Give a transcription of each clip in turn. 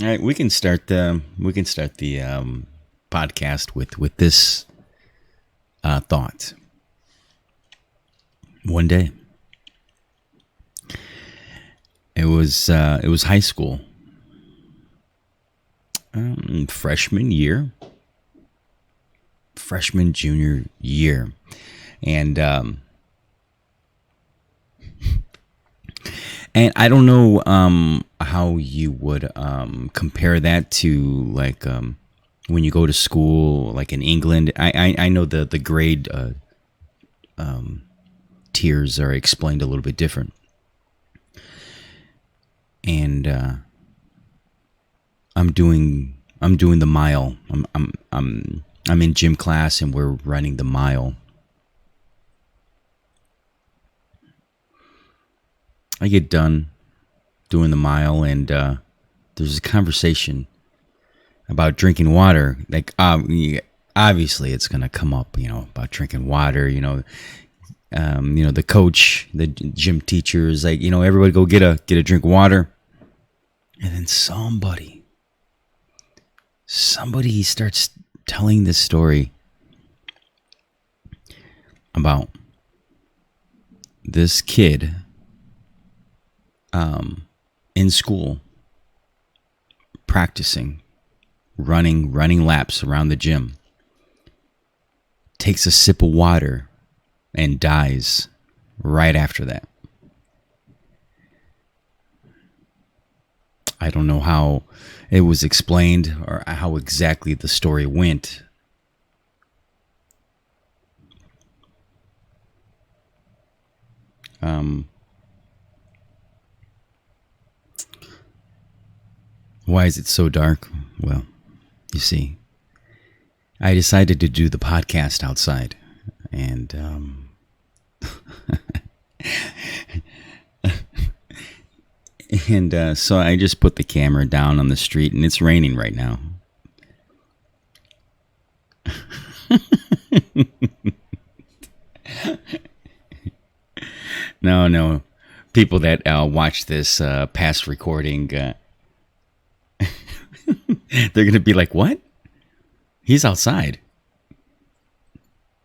All right, we can start the podcast with this thought. One day, it was high school, freshman junior year, and and I don't know how you would compare that to like when you go to school, like in England. I know the grade tiers are explained a little bit different, and I'm doing the mile. I'm in gym class and we're running the mile. I get done doing the mile, and there's a conversation about drinking water. Like, obviously, it's gonna come up, about drinking water. The coach, the gym teacher is like, everybody go get a drink of water, and then somebody starts telling this story about this kid in school practicing running laps around the gym, takes a sip of water and dies right after that. I don't know how it was explained or how exactly the story went. Why is it so dark? Well, you see, I decided to do the podcast outside, and so I just put the camera down on the street, and it's raining right now. No. People that watch this past recording, they're going to be like, what? He's outside.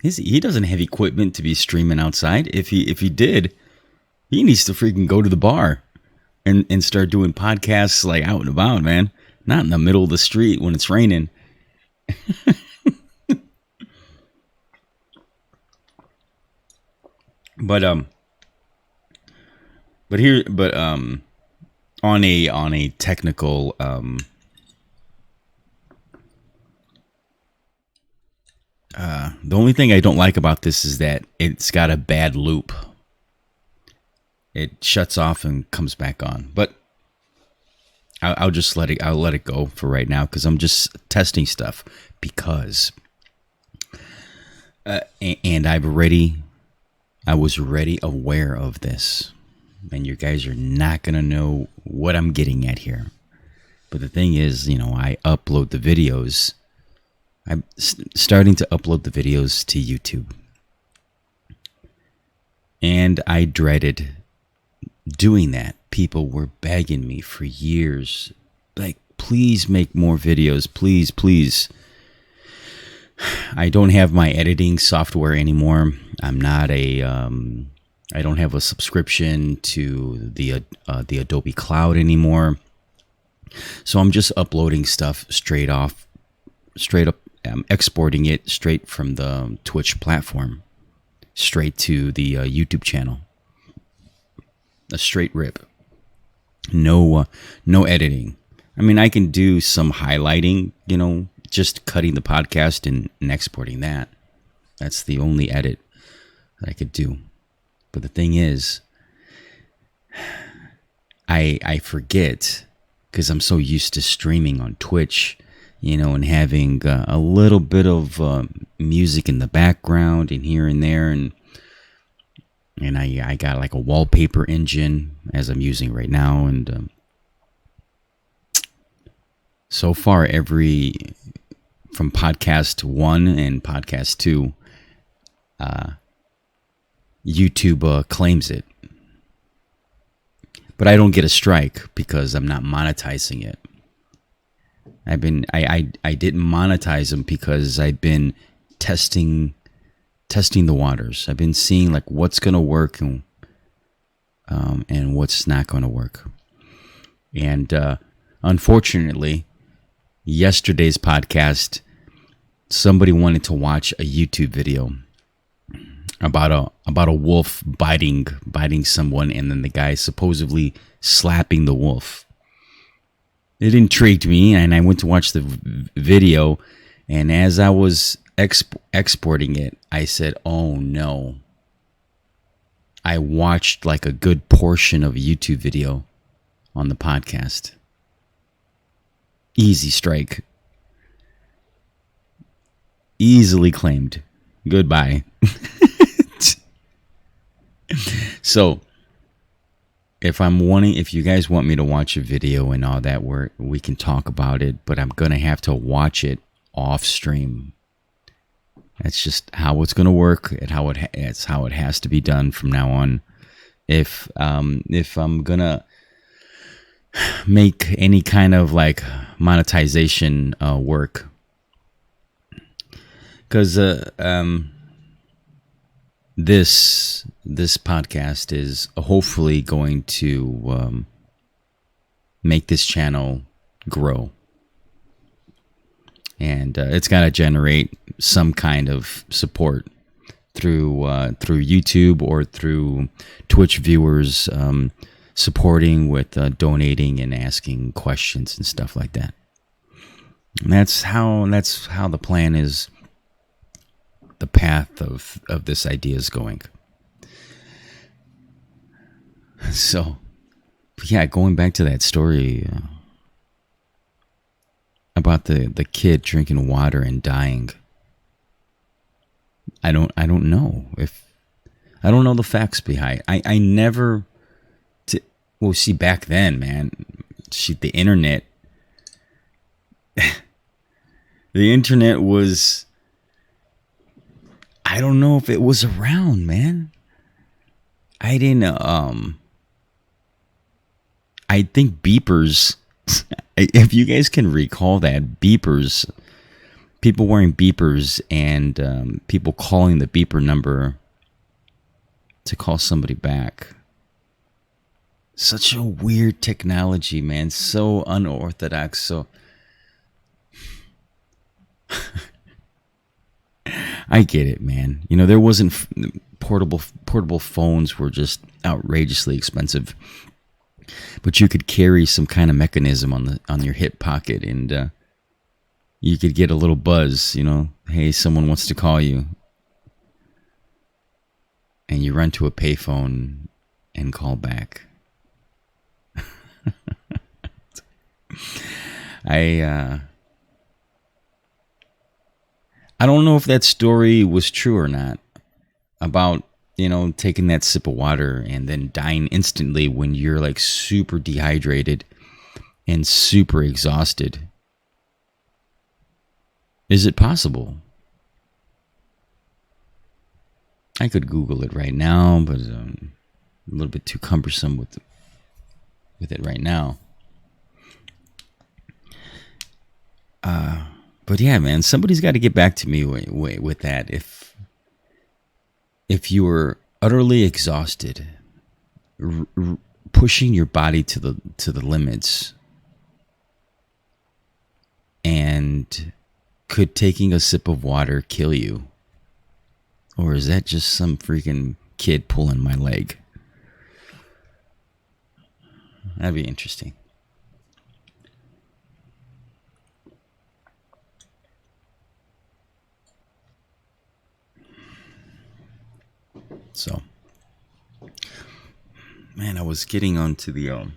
He doesn't have equipment to be streaming outside. If he did, he needs to freaking go to the bar and start doing podcasts like out and about, man. Not in the middle of the street when it's raining. But on a technical the only thing I don't like about this is that it's got a bad loop. It shuts off and comes back on. But I'll just let it go for right now because I'm just testing stuff. Because and I was already aware of this, and you guys are not gonna know what I'm getting at here. But the thing is, I upload the videos. I'm starting to upload the videos to YouTube. And I dreaded doing that. People were begging me for years, like, please make more videos, please. I don't have my editing software anymore. I'm not I don't have a subscription to the Adobe Cloud anymore. So I'm just uploading stuff straight up. I'm exporting it straight from the Twitch platform, straight to the YouTube channel. A straight rip. No editing. I mean, I can do some highlighting, just cutting the podcast and exporting that. That's the only edit that I could do. But the thing is, I forget because I'm so used to streaming on Twitch, and having a little bit of music in the background and here and there, and I got like a wallpaper engine as I'm using right now, and so far from podcast 1 and podcast 2, YouTube claims it, but I don't get a strike because I'm not monetizing it. I didn't monetize them because I've been testing the waters. I've been seeing like what's gonna work and what's not gonna work. And unfortunately, yesterday's podcast, somebody wanted to watch a YouTube video about a wolf biting someone, and then the guy supposedly slapping the wolf. It intrigued me, and I went to watch the video. And as I was exporting it, I said, "Oh no!" I watched like a good portion of a YouTube video on the podcast. Easy strike. Easily claimed. Goodbye. So, if you guys want me to watch a video and all that, we can talk about it, but I'm gonna have to watch it off stream. That's just how it's gonna work, and it's how it has to be done from now on. If I'm gonna make any kind of like monetization work, because this podcast is hopefully going to make this channel grow, and it's got to generate some kind of support through YouTube or through Twitch viewers supporting with donating and asking questions and stuff like that. And that's how the plan is. The path of this idea is going. So, yeah, going back to that story about the kid drinking water and dying. I don't know the facts behind. I never. Well, see, back then, man, the internet. The internet was. I don't know if it was around, man. I didn't. I think beepers. If you guys can recall that, beepers, people wearing beepers, and people calling the beeper number to call somebody back. Such a weird technology, man. So unorthodox. So. I get it, man. You know, there wasn't portable phones were just outrageously expensive, but you could carry some kind of mechanism on your hip pocket, and you could get a little buzz. You know, hey, someone wants to call you, and you run to a payphone and call back. I don't know if that story was true or not about, you know, taking that sip of water and then dying instantly when you're like super dehydrated and super exhausted. Is it possible? I could Google it right now, but a little bit too cumbersome with it right now. But yeah, man, somebody's got to get back to me with that. If you were utterly exhausted, pushing your body to the limits, and could taking a sip of water kill you? Or is that just some freaking kid pulling my leg? That'd be interesting. So, man, I was getting onto the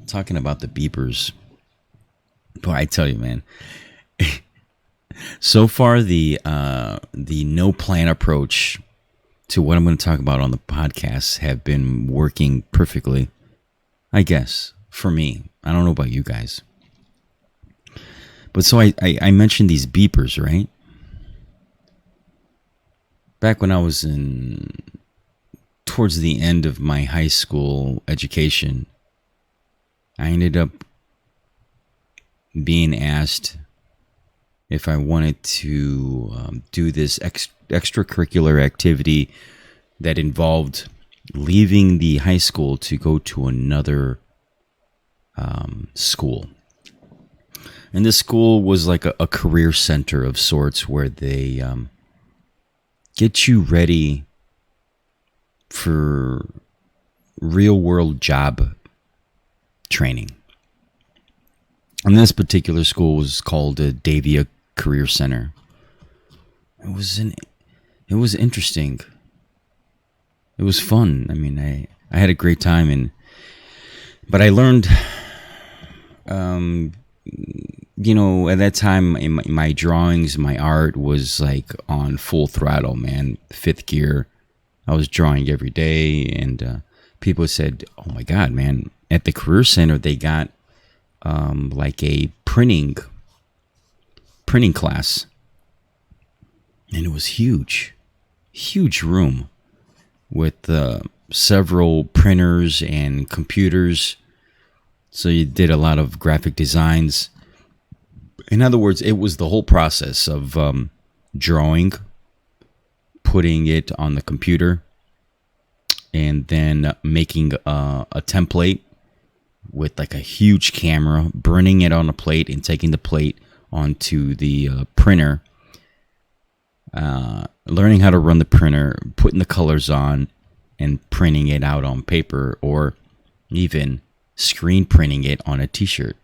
talking about the beepers. Boy, I tell you, man. So far, the no plan approach to what I'm going to talk about on the podcast have been working perfectly, I guess, for me. I don't know about you guys. But so I mentioned these beepers, right? Back when I was in towards the end of my high school education, I ended up being asked if I wanted to do this extracurricular activity that involved leaving the high school to go to another school. And this school was like a career center of sorts where they get you ready for real world job training. And this particular school was called Davia Career Center. It was interesting. It was fun. I mean, I had a great time, but I learned, at that time in my drawings, my art was like on full throttle, man. Fifth gear. I was drawing every day, and people said, "Oh my God, man!" At the Career Center, they got like a printing class, and it was huge room with several printers and computers. So you did a lot of graphic designs. In other words, it was the whole process of drawing, putting it on the computer, and then making a template with like a huge camera, burning it on a plate and taking the plate onto the printer, learning how to run the printer, putting the colors on, and printing it out on paper, or even screen printing it on a t-shirt.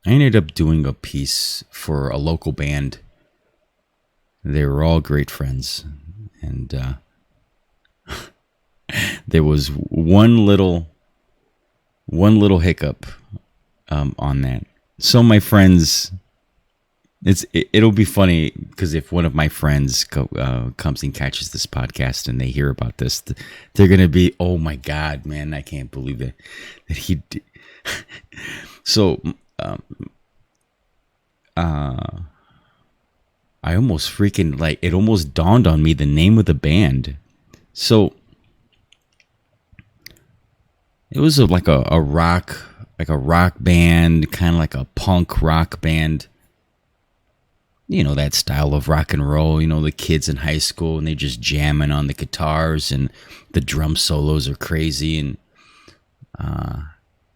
I ended up doing a piece for a local band. They were all great friends, and there was one little hiccup on that. So my friends, it'll be funny because if one of my friends comes and catches this podcast and they hear about this, they're gonna be, "Oh my God, man! I can't believe that he did." So I almost freaking, like, it almost dawned on me the name of the band. So it was like a rock band, kind of like a punk rock band. You know, that style of rock and roll, the kids in high school, and they're just jamming on the guitars, and the drum solos are crazy. And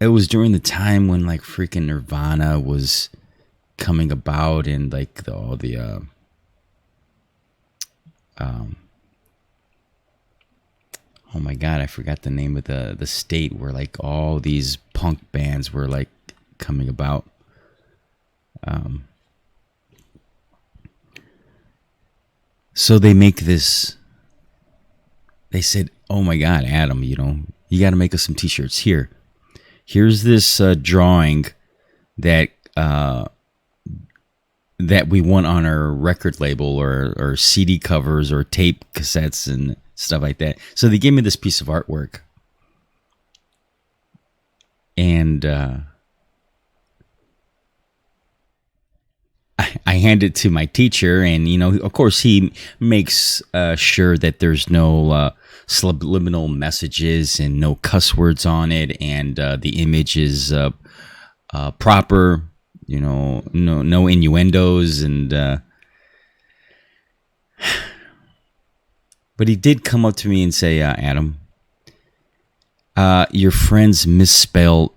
it was during the time when like freaking Nirvana was coming about, and like all the oh my God, I forgot the name of the state where like all these punk bands were like coming about. So they make this. They said, "Oh my God, Adam, you got to make us some t-shirts. Here's this drawing that we want on our record label or CD covers or tape cassettes and stuff like that." So they gave me this piece of artwork, and I hand it to my teacher, and of course he makes sure that there's no subliminal messages and no cuss words on it, and the image is proper, no innuendos, and but he did come up to me and say, "Adam, your friends misspelled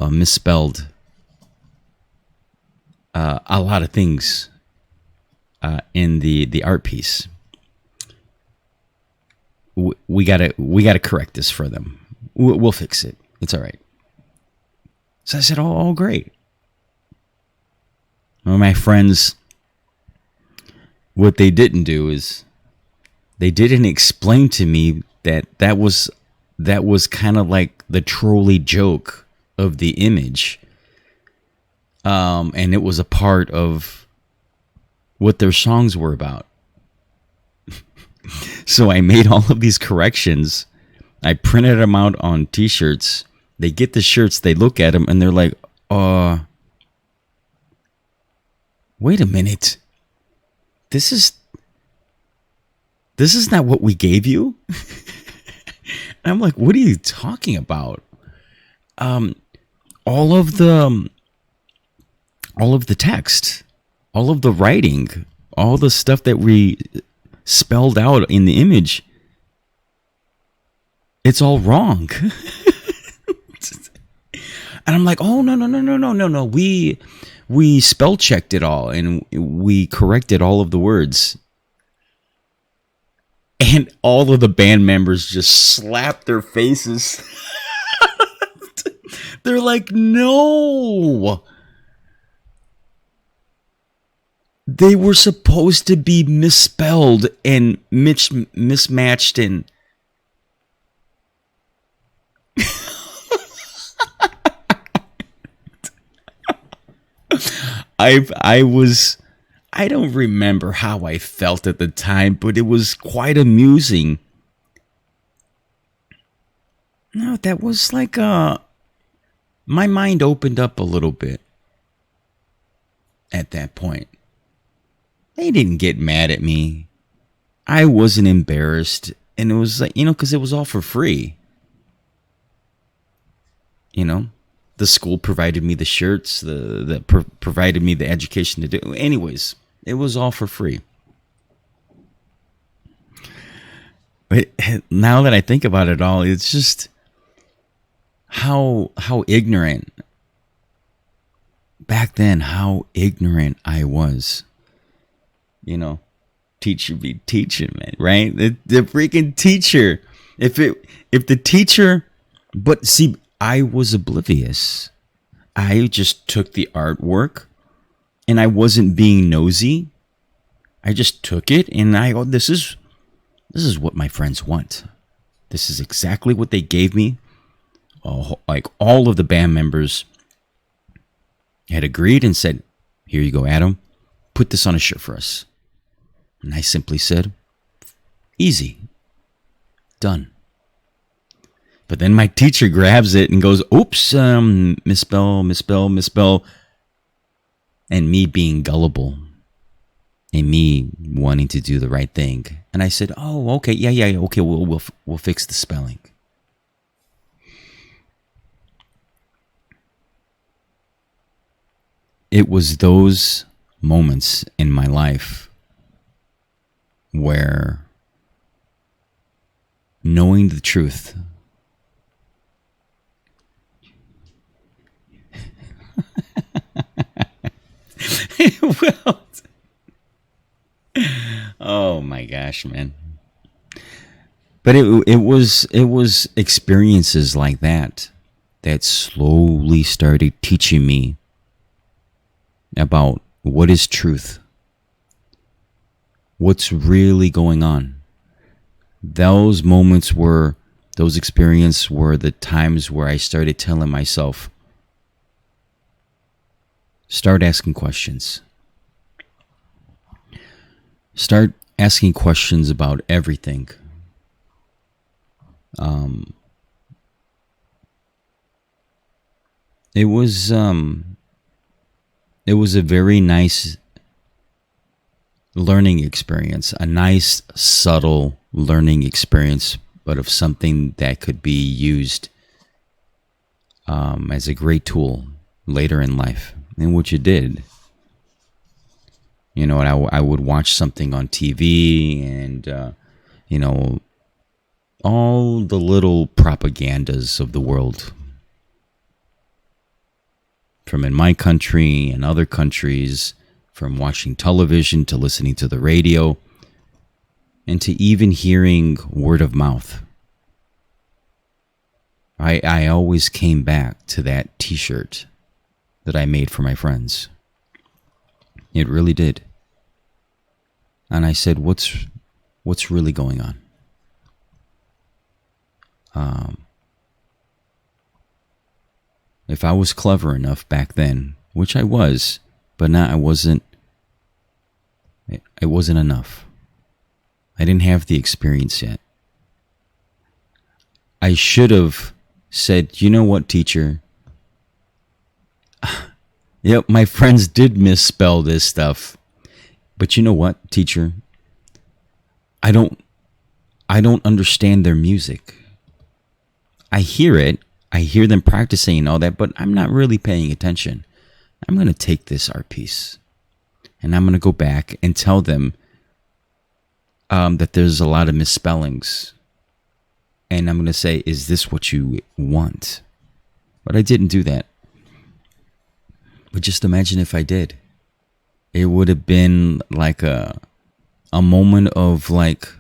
a lot of things in the art piece. We gotta correct this for them. We'll fix it. It's all right." So I said, "Oh, great." Well, my friends, what they didn't do is they didn't explain to me that was kind of like the trolley joke of the image. And it was a part of what their songs were about. So I made all of these corrections. I printed them out on t-shirts. They get the shirts, they look at them, and they're like, wait a minute. This is This is not what we gave you. And I'm like, what are you talking about? All of the text, all of the writing, all the stuff that we spelled out in the image, it's all wrong. And I'm like, oh, no. We spell checked it all and we corrected all of the words. And all of the band members just slapped their faces. They're like, no. They were supposed to be misspelled and mismatched and I don't remember how I felt at the time, but it was quite amusing. No, that was like my mind opened up a little bit at that point. They didn't get mad at me. I wasn't embarrassed, and it was like, because it was all for free. The school provided me the shirts, provided me the education to do. Anyways, it was all for free. But now that I think about it all, it's just how ignorant back then. How ignorant I was. Teacher be teaching, man, right? The freaking teacher. If the teacher, but see, I was oblivious. I just took the artwork and I wasn't being nosy. I just took it and this is what my friends want. This is exactly what they gave me. Like all of the band members had agreed and said, here you go, Adam, put this on a shirt for us. And I simply said, easy, done. But then my teacher grabs it and goes, oops, misspell. And me being gullible and me wanting to do the right thing. And I said, oh, okay, yeah, okay, we'll fix the spelling. It was those moments in my life where knowing the truth well, oh my gosh, man. But it was experiences like that slowly started teaching me about what is truth, what's really going on. Those experiences were the times where I started telling myself, start asking questions. Start asking questions about everything. It was a very nice learning experience, a nice, subtle learning experience, but of something that could be used as a great tool later in life, and which it did. And I would watch something on TV and, all the little propagandas of the world from in my country and other countries, from watching television to listening to the radio and to even hearing word of mouth. I always came back to that t-shirt that I made for my friends. It really did. And I said, what's really going on? If I was clever enough back then, which I was, but now it wasn't enough. I didn't have the experience yet. I should have said, you know what, teacher? Yep, my friends did misspell this stuff. But you know what, teacher? I don't I don't understand their music. I hear it. I hear them practicing and all that, but I'm not really paying attention. I'm going to take this art piece and I'm going to go back and tell them that there's a lot of misspellings. And I'm going to say, is this what you want? But I didn't do that. But just imagine if I did. It would have been like a moment of like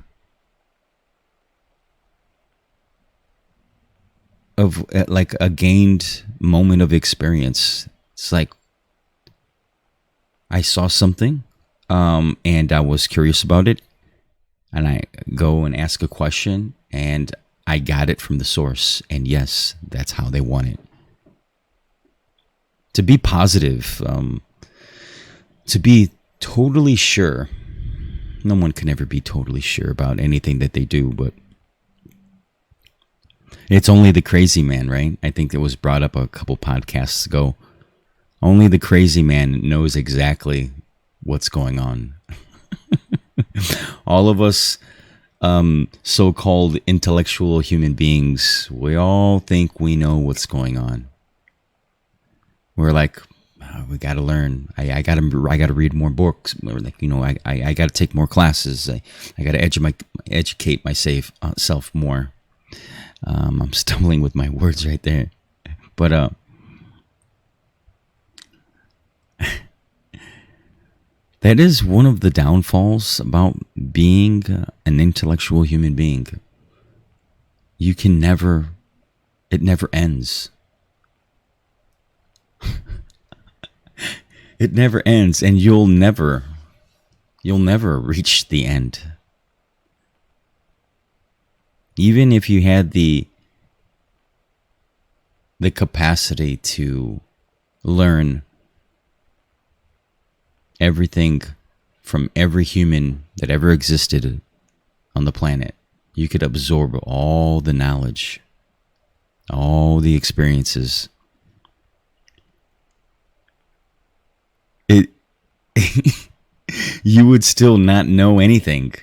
a gained moment of experience. It's like I saw something and I was curious about it, and I go and ask a question and I got it from the source, and yes, that's how they want it. To be positive, to be totally sure. No one can ever be totally sure about anything that they do, but it's only the crazy man, right? I think it was brought up a couple podcasts ago. Only the crazy man knows exactly what's going on. All of us so-called intellectual human beings, we all think we know what's going on. We're like, oh, we got to learn. I got to read more books. We're like, I got to take more classes. I got to educate myself more. I'm stumbling with my words right there, but that is one of the downfalls about being an intellectual human being. It never ends. It never ends, and you'll never reach the end. Even if you had the capacity to learn everything from every human that ever existed on the planet, you could absorb all the knowledge, all the experiences. You would still not know anything.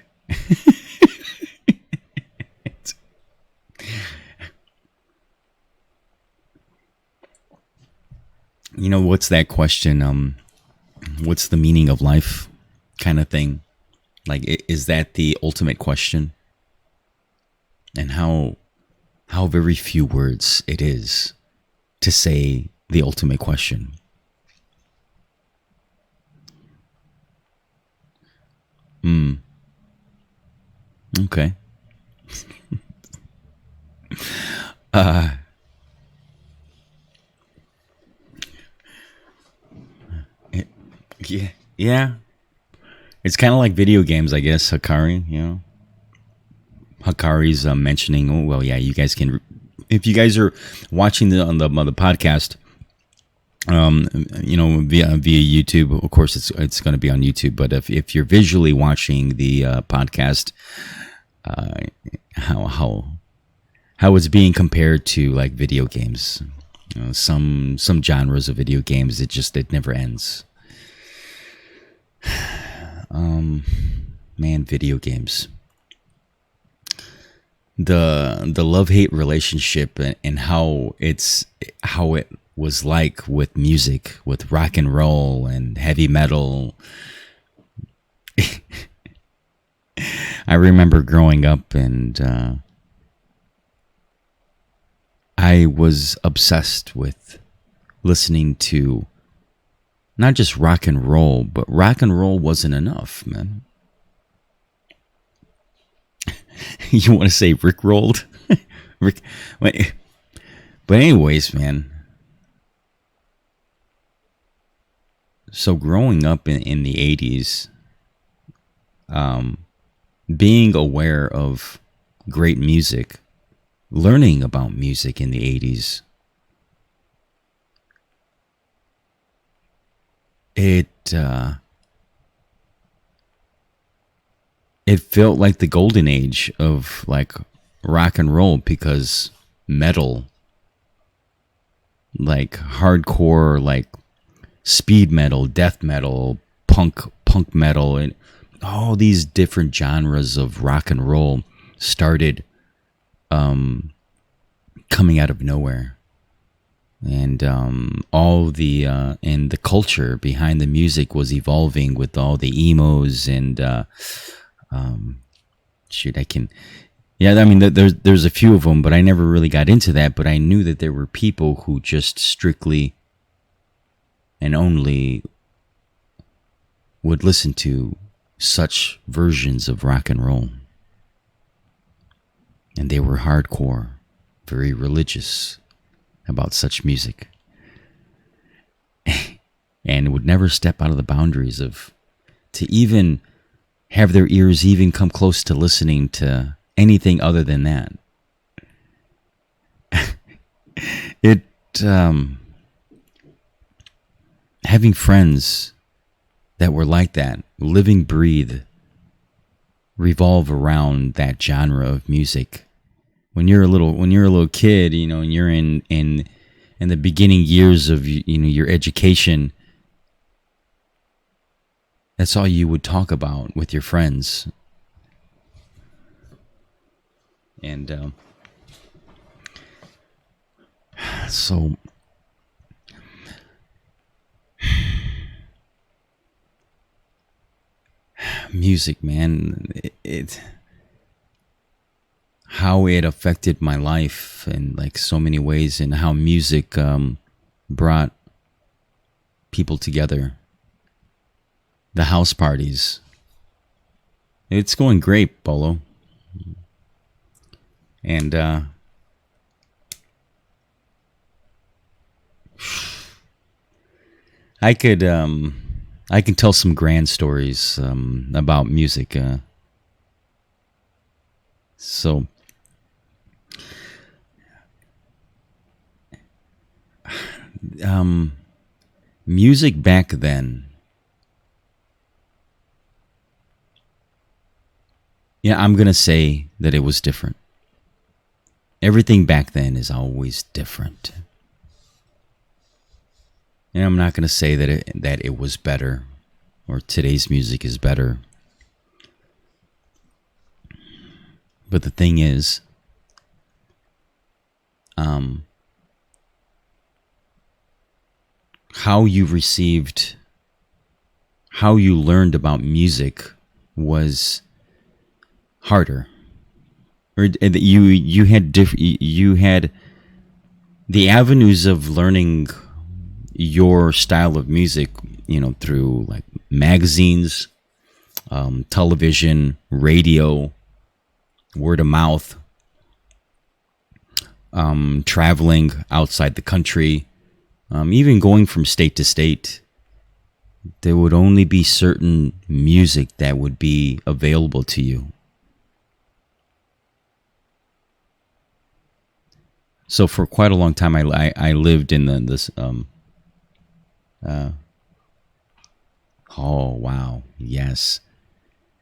What's that question? What's the meaning of life kind of thing? Like, is that the ultimate question? And how very few words it is to say the ultimate question. Okay. Yeah. It's kind of like video games, I guess. Hikari, Hikari's mentioning. Oh well, yeah. You guys can, if you guys are watching on the podcast, via YouTube. Of course, it's going to be on YouTube. But if you're visually watching the podcast, how it's being compared to like video games. Some genres of video games, it never ends. Man, video games. The love-hate relationship and how it was like with music, with rock and roll and heavy metal. I remember growing up and I was obsessed with listening to not just rock and roll, but rock and roll wasn't enough, man. You want to say Rick rolled? But anyways, man. So growing up in the 80s, being aware of great music, learning about music in the 80s, it felt like the golden age of like rock and roll, because metal, like hardcore, like speed metal, death metal, punk metal, and all these different genres of rock and roll started coming out of nowhere, and the culture behind the music was evolving with all the emos and shoot, I can. Yeah, I mean, there's a few of them, but I never really got into that. But I knew that there were people who just strictly and only would listen to such versions of rock and roll. And they were hardcore, very religious about such music. And would never step out of the boundaries of, to even have their ears even come close to listening to anything other than that. Having friends that were like that, living, breathe, revolve around that genre of music. When you're a little kid, you know, and you're in the beginning years of, you know, your education, that's all you would talk about with your friends. And so music, man, it how it affected my life in like so many ways, and how music brought people together. The house parties. It's going great, Bolo. And I can tell some grand stories about music. So music back then. Yeah, I'm going to say that it was different. Everything back then is always different. And I'm not going to say that it was better, or today's music is better. But the thing is, how you learned about music was harder. Or you had the avenues of learning your style of music, you know, through like magazines, television, radio, word of mouth, traveling outside the country, even going from state to state. There would only be certain music that would be available to you. So for quite a long time, I lived in this. Oh wow, yes.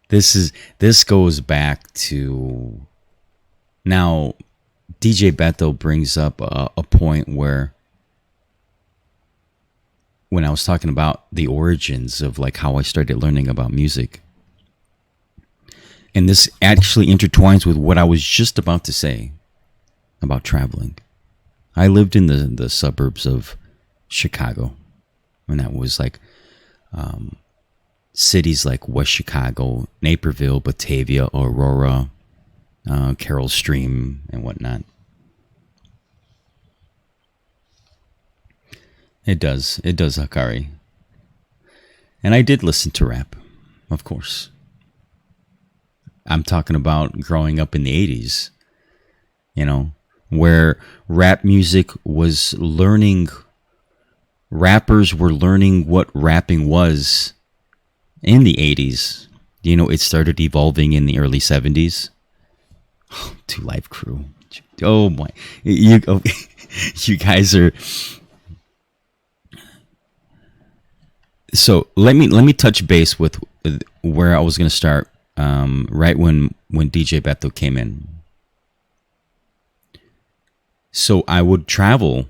This goes back to now. DJ Beto brings up a point where, when I was talking about the origins of like how I started learning about music, and this actually intertwines with what I was just about to say about traveling. I lived in the suburbs of Chicago, and that was like cities like West Chicago, Naperville, Batavia, Aurora, Carroll Stream, and whatnot. It does, Akari. And I did listen to rap, of course. I'm talking about growing up in the 80s, you know, where rap music was rappers were learning what rapping was in the 80s. You know, it started evolving in the early 70s. Oh, 2 Live Crew. Oh my. You guys are... So let me touch base with where I was going to start right when DJ Beto came in. So I would travel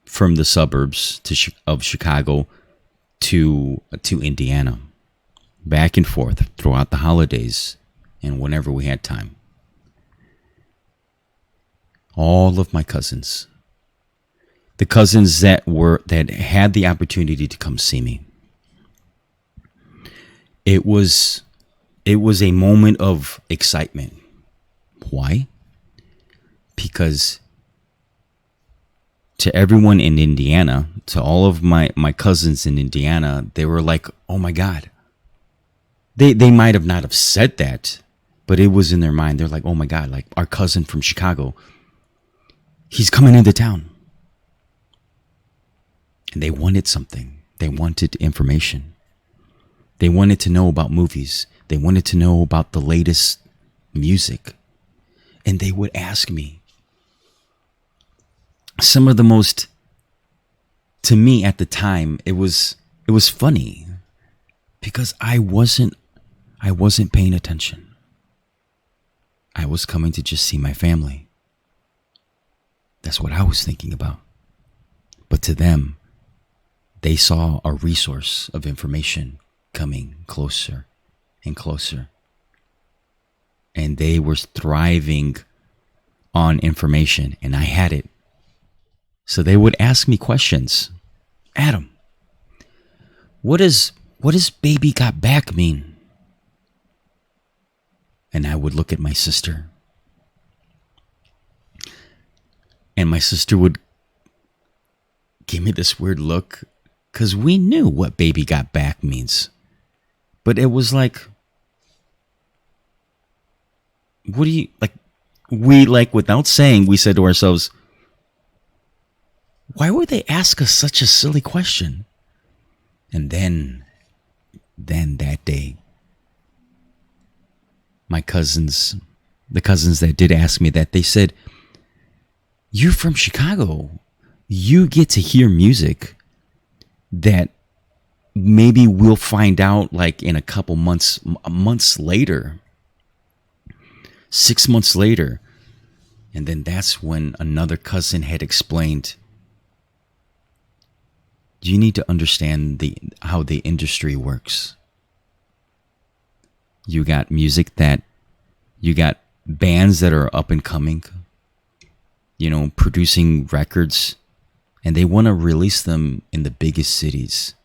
from the suburbs of Chicago to Indiana, back and forth throughout the holidays and whenever we had time. all of my cousins, the cousins that had the opportunity to come see me. It was a moment of excitement. Why? Because to everyone in Indiana, to all of my cousins in Indiana, they were like, "Oh my God." They might have not have said that, but it was in their mind. They're like, "Oh my God, like our cousin from Chicago, he's coming into town." And they wanted something. They wanted information. They wanted to know about movies. They wanted to know about the latest music. And they would ask me some of the most, to me at the time, it was funny because I wasn't paying attention. I was coming to just see my family. That's what I was thinking about. But to them, they saw a resource of information coming closer and closer. And they were thriving on information, and I had it. So they would ask me questions. "Adam, what does baby got back mean?" And I would look at my sister. And my sister would give me this weird look, because we knew what baby got back means. But it was like, what do you, like, we, like, without saying, we said to ourselves, why would they ask us such a silly question? And then that day, my cousins, the cousins that did ask me that, they said, "You're from Chicago. You get to hear music that maybe we'll find out like in a couple months later, 6 months later." And then that's when another cousin had explained, "You need to understand how the industry works. You got you got bands that are up and coming, producing records, and they want to release them in the biggest cities.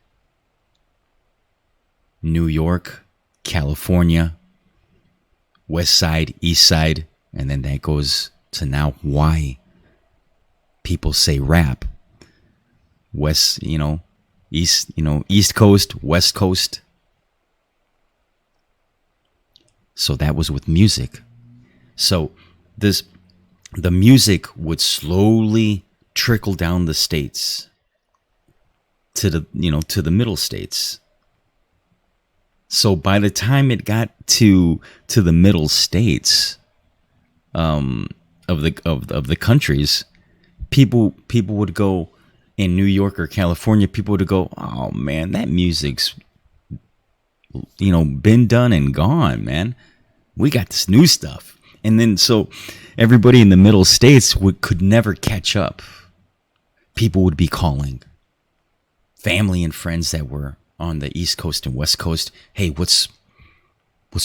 New York, California, West Side, East Side, and then that goes to now why people say rap. West, East Coast, West Coast." So that was with music. So the music would slowly trickle down the states to the middle states. So by the time it got to the middle states of the countries, people would go in New York or California. People would go, "Oh man, that music's been done and gone, man. We got this new stuff." And then so everybody in the middle states could never catch up. People would be calling family and friends that were on the East Coast and West Coast. "Hey, what's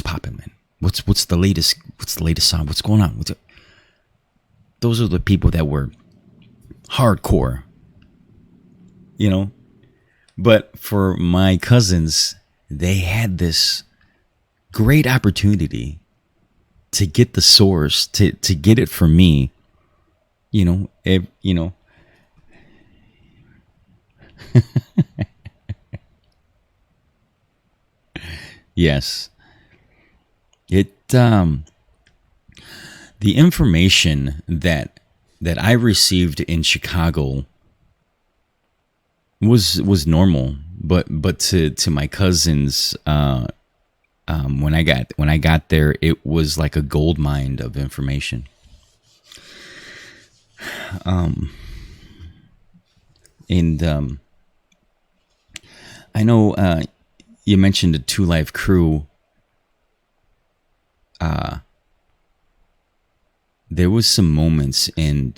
poppin', man? What's the latest song? What's going on?" Those are the people that were hardcore, But for my cousins, they had this great opportunity to get the source, to get it from me, Yes. The information that I received in Chicago was normal, but to my cousins, when I got there, it was like a gold mine of information. And I know you mentioned the Two Live Crew. There was some moments in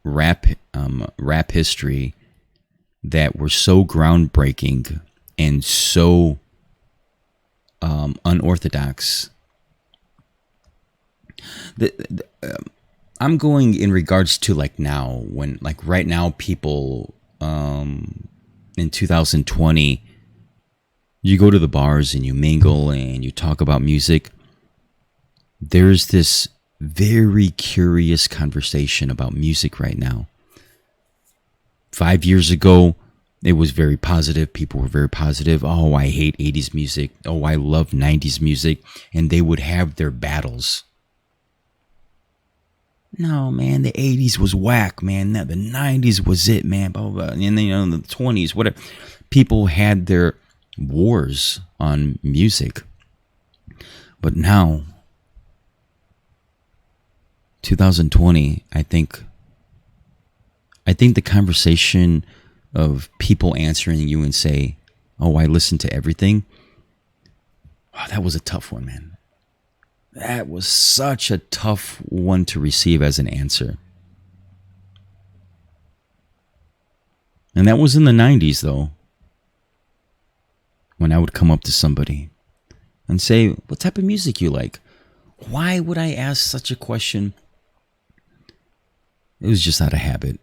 rap history that were so groundbreaking and so unorthodox. I'm going in regards to like now, when like right now people in 2020, you go to the bars and you mingle and you talk about music. There's this very curious conversation about music right now. 5 years ago, it was very positive. People were very positive. Oh, I hate 80s music. Oh, I love 90s music. And they would have their battles. No, man, the 80s was whack, man. The 90s was it, man. Blah, blah, blah. And then, in the 20s, whatever. People had their wars on music. But now, 2020, I think the conversation of people answering you and say, "Oh, I listen to everything." Oh, that was a tough one, man. That was such a tough one to receive as an answer. And that was in the 90s, though, when I would come up to somebody and say, "What type of music you like?" Why would I ask such a question? It was just out of habit.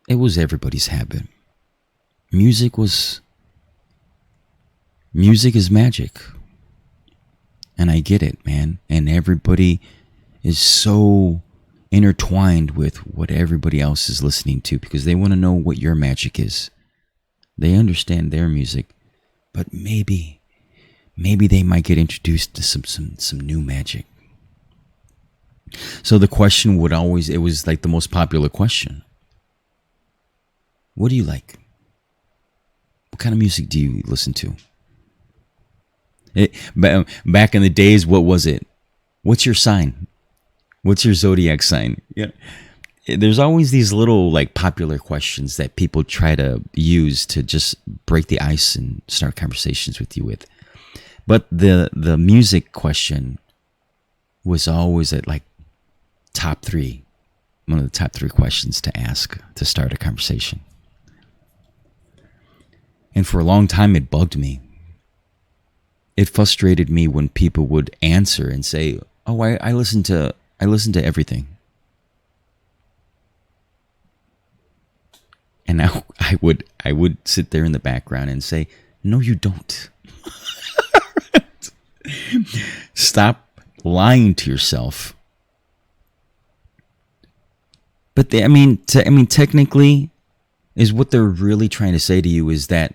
It was everybody's habit. Music is magic. And I get it, man. And everybody is so intertwined with what everybody else is listening to because they want to know what your magic is. They understand their music, but maybe they might get introduced to some new magic. So the question it was like the most popular question. What do you like? What kind of music do you listen to? Back in the days, what was it? What's your sign? What's your zodiac sign? Yeah. There's always these little like popular questions that people try to use to just break the ice and start conversations with you with. But the music question was always at like top 3. One of the top 3 questions to ask to start a conversation. And for a long time, it bugged me. It frustrated me when people would answer and say, "Oh, I listen to everything." And now I would sit there in the background and say, "No, you don't." Stop lying to yourself. But technically, is what they're really trying to say to you is that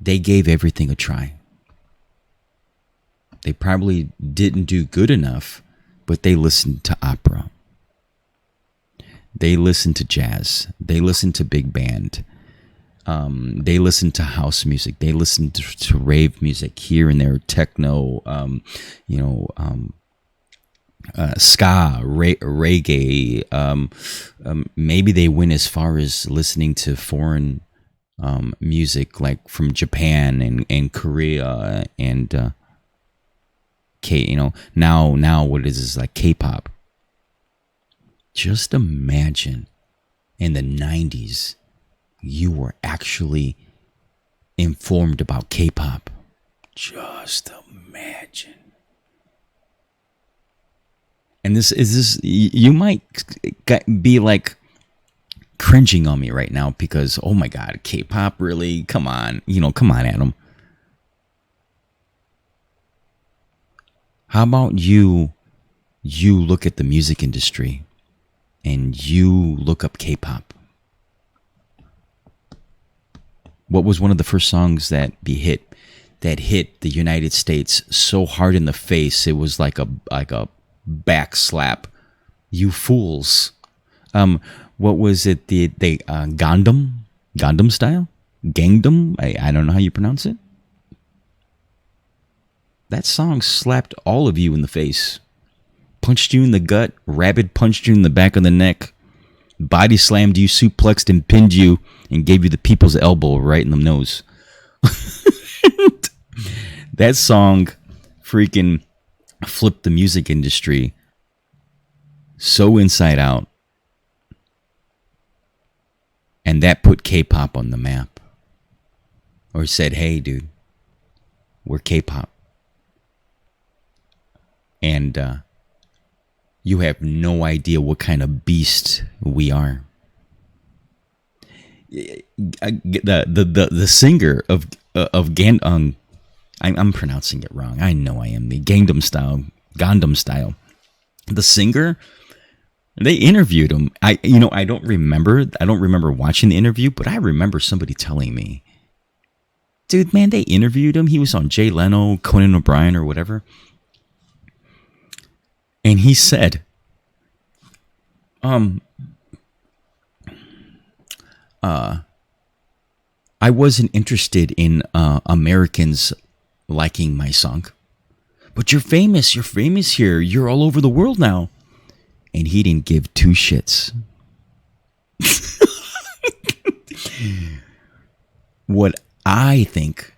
they gave everything a try. They probably didn't do good enough, but they listened to opera. They listened to jazz. They listened to big band. They listened to house music. They listened to rave music here and there, techno, ska, reggae. Maybe they went as far as listening to foreign music, like from Japan and Korea and now what it is like K-pop. Just imagine in the 90s you were actually informed about K-pop. Just imagine. And you might be like cringing on me right now because, oh my God, K-pop, really? Come on, Adam. How about you look at the music industry and you look up K-pop? What was one of the first songs that hit the United States so hard in the face it was like a back slap? You fools. What was it? The Gangnam Style? Gangnam? I don't know how you pronounce it. That song slapped all of you in the face. Punched you in the gut, rabid punched you in the back of the neck, body slammed you, suplexed and pinned you, and gave you the people's elbow right in the nose. That song freaking flipped the music industry so inside out. And that put K-pop on the map. Or said, "Hey, dude, we're K-pop." And You have no idea what kind of beast we are. The singer of I'm pronouncing it wrong. I know I am. The Gangnam Style. The singer, they interviewed him. I don't remember watching the interview, but I remember somebody telling me, dude, man, they interviewed him. He was on Jay Leno, Conan O'Brien, or whatever. And he said, I wasn't interested in Americans liking my song. But you're famous. You're famous here. You're all over the world now. And he didn't give two shits. What I think,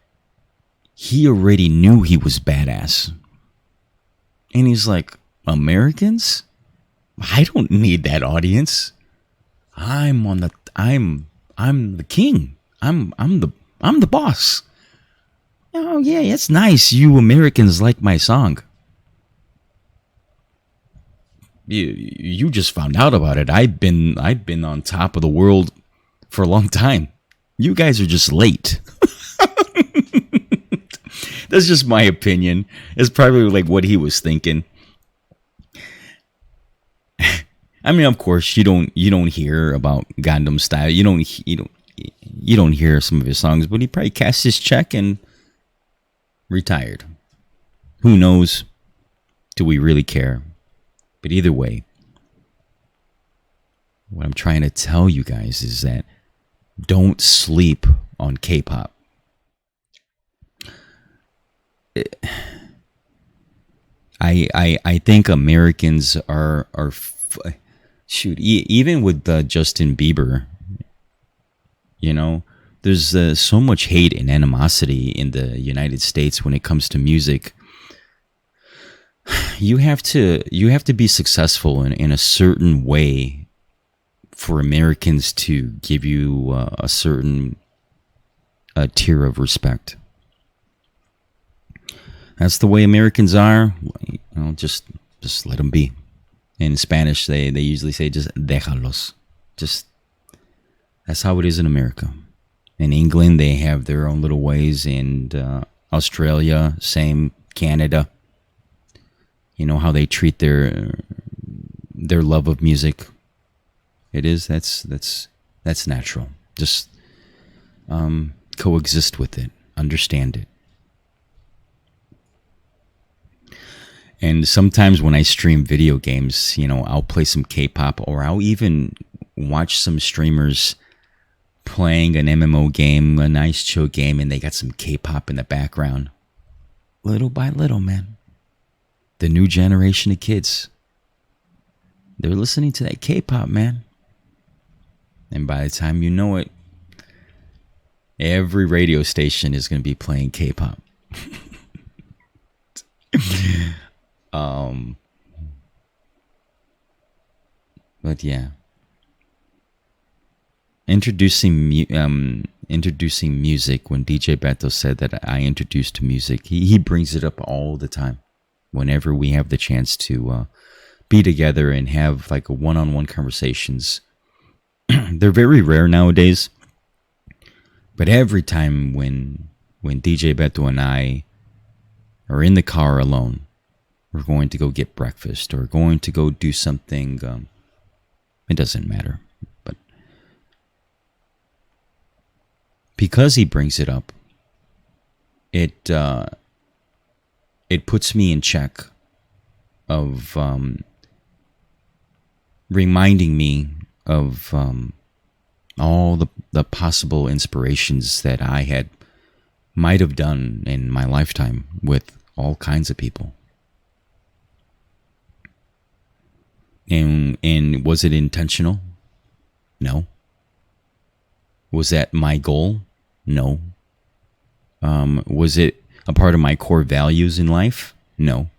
he already knew he was badass. And he's like, Americans? I don't need that audience. I'm the king. I'm the boss. Oh yeah, it's nice. You Americans like my song. You just found out about it. I've been on top of the world for a long time. You guys are just late. That's just my opinion. It's probably like what he was thinking. I mean, of course, you don't hear about Gangnam Style. You don't hear some of his songs, but he probably cast his check and retired. Who knows? Do we really care? But either way, what I'm trying to tell you guys is that don't sleep on K-pop. I think Americans are shoot, even with Justin Bieber, there's so much hate and animosity in the United States when it comes to music. You have to be successful in a certain way for Americans to give you a certain tier of respect. That's the way Americans are. Just let them be. In Spanish, they usually say just déjalos. Just that's how it is in America. In England, they have their own little ways. And Australia, same. Canada. You know how they treat their love of music. That's natural. Just coexist with it, understand it. And sometimes when I stream video games, I'll play some K-pop, or I'll even watch some streamers playing an MMO game, a nice chill game, and they got some K-pop in the background. Little by little, man. The new generation of kids, they're listening to that K-pop, man. And by the time you know it, every radio station is going to be playing K-pop. But yeah, introducing music. When DJ Beto said that I introduced to music, he brings it up all the time. Whenever we have the chance to be together and have like a one-on-one conversations. They're very rare nowadays. But every time when DJ Beto and I are in the car alone, we're going to go get breakfast or going to go do something. It doesn't matter. But because he brings it up, it puts me in check of reminding me of all the possible inspirations that I might have done in my lifetime with all kinds of people. And was it intentional? No. Was that my goal? No. Was it a part of my core values in life? No.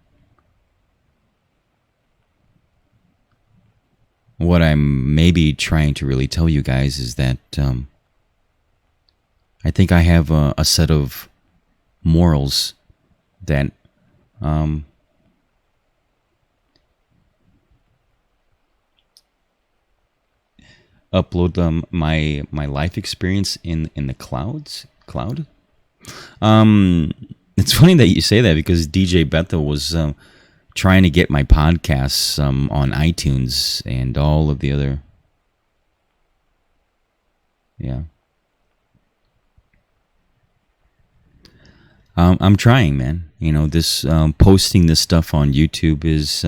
What I'm maybe trying to really tell you guys is that I think I have a set of morals that upload my life experience in the cloud. Um, it's funny that you say that because DJ Bethel was trying to get my podcasts on iTunes and all of the other. Yeah. I'm trying, man. You know, this posting this stuff on YouTube is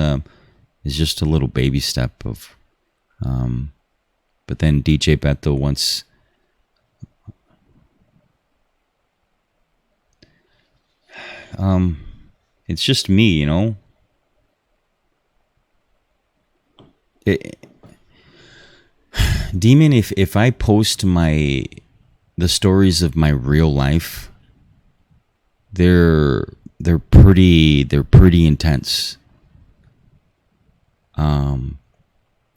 just a little baby step of. But then DJ Bethel wants. It's just me, you know. Demon, if I post the stories of my real life, they're pretty intense.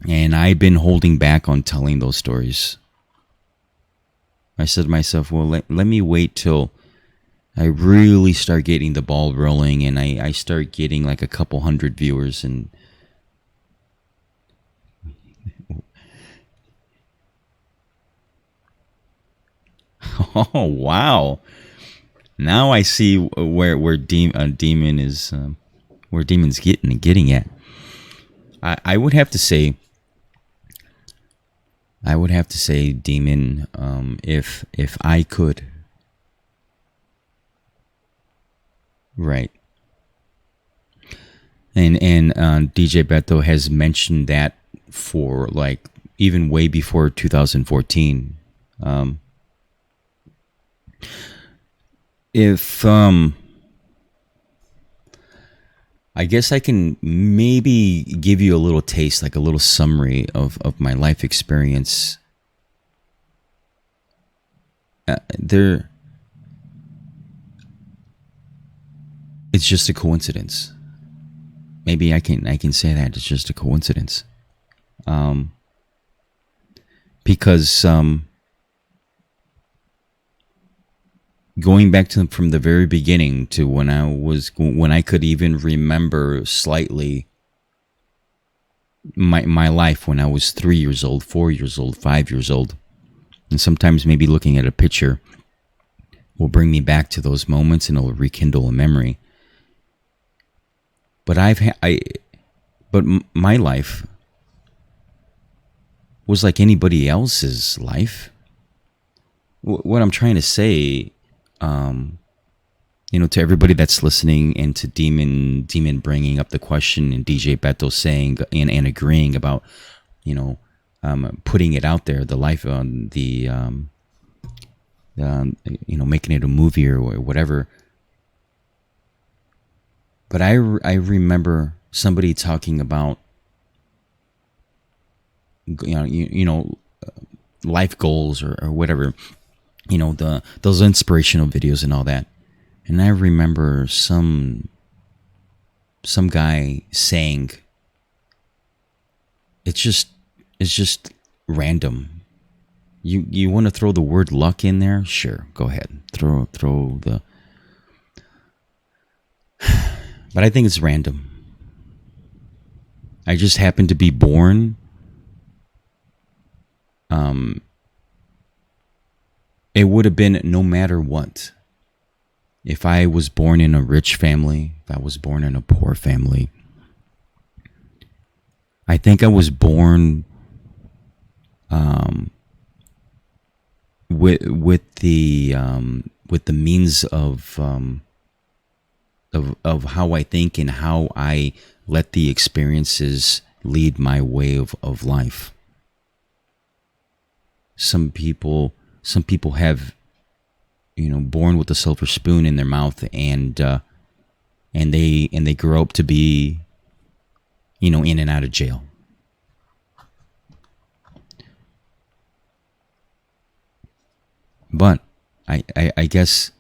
And I've been holding back on telling those stories. I said to myself, well, let me wait till I really start getting the ball rolling and I start getting like a couple hundred viewers and oh wow. Now I see where Demon is where Demon's getting at. I would have to say Demon, if I could. Right. And DJ Beto has mentioned that for like even way before 2014. If I guess I can maybe give you a little taste, like a little summary of my life experience. It's just a coincidence. Maybe I can say that it's just a coincidence. Because going back to from the very beginning to when I could even remember slightly my life when I was 3 years old, 4 years old, 5 years old, and sometimes maybe looking at a picture will bring me back to those moments and it'll rekindle a memory. But my life was like anybody else's life. What I'm trying to say, to everybody that's listening, and to Demon bringing up the question, and DJ Beto saying and agreeing about, putting it out there, the life on making it a movie or whatever. But I remember somebody talking about, life goals or whatever, those inspirational videos and all that. And I remember some guy saying, it's just random. You want to throw the word luck in there? Sure, go ahead. Throw the. But I think it's random. I just happened to be born. It would have been no matter what. If I was born in a rich family, if I was born in a poor family, I think I was born with the means of how I think and how I let the experiences lead my way of life. Some people have, born with a silver spoon in their mouth, and they grow up to be, in and out of jail. But I guess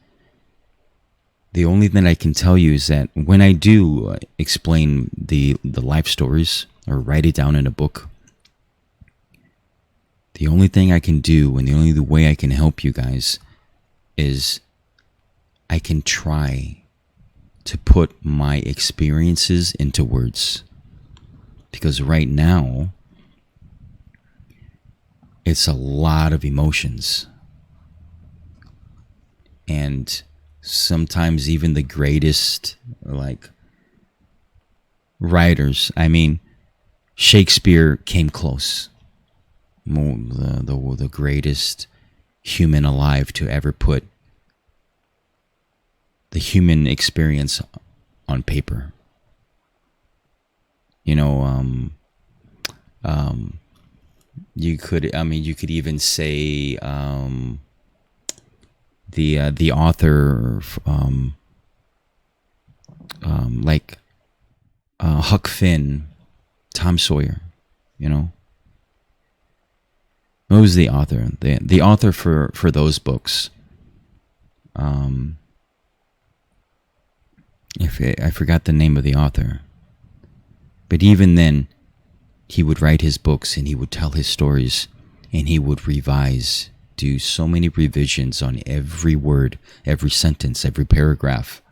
the only thing I can tell you is that when I do explain the life stories or write it down in a book, the only thing I can do and the only way I can help you guys is I can try to put my experiences into words. Because right now, it's a lot of emotions. And sometimes even the greatest, like, writers, I mean, Shakespeare came close. The greatest human alive to ever put the human experience on paper. You know, you could even say the author, like Huck Finn, Tom Sawyer. You know, who's the author? The author for those books. I forgot the name of the author, but even then, he would write his books and he would tell his stories, and he would revise, do so many revisions on every word, every sentence, every paragraph.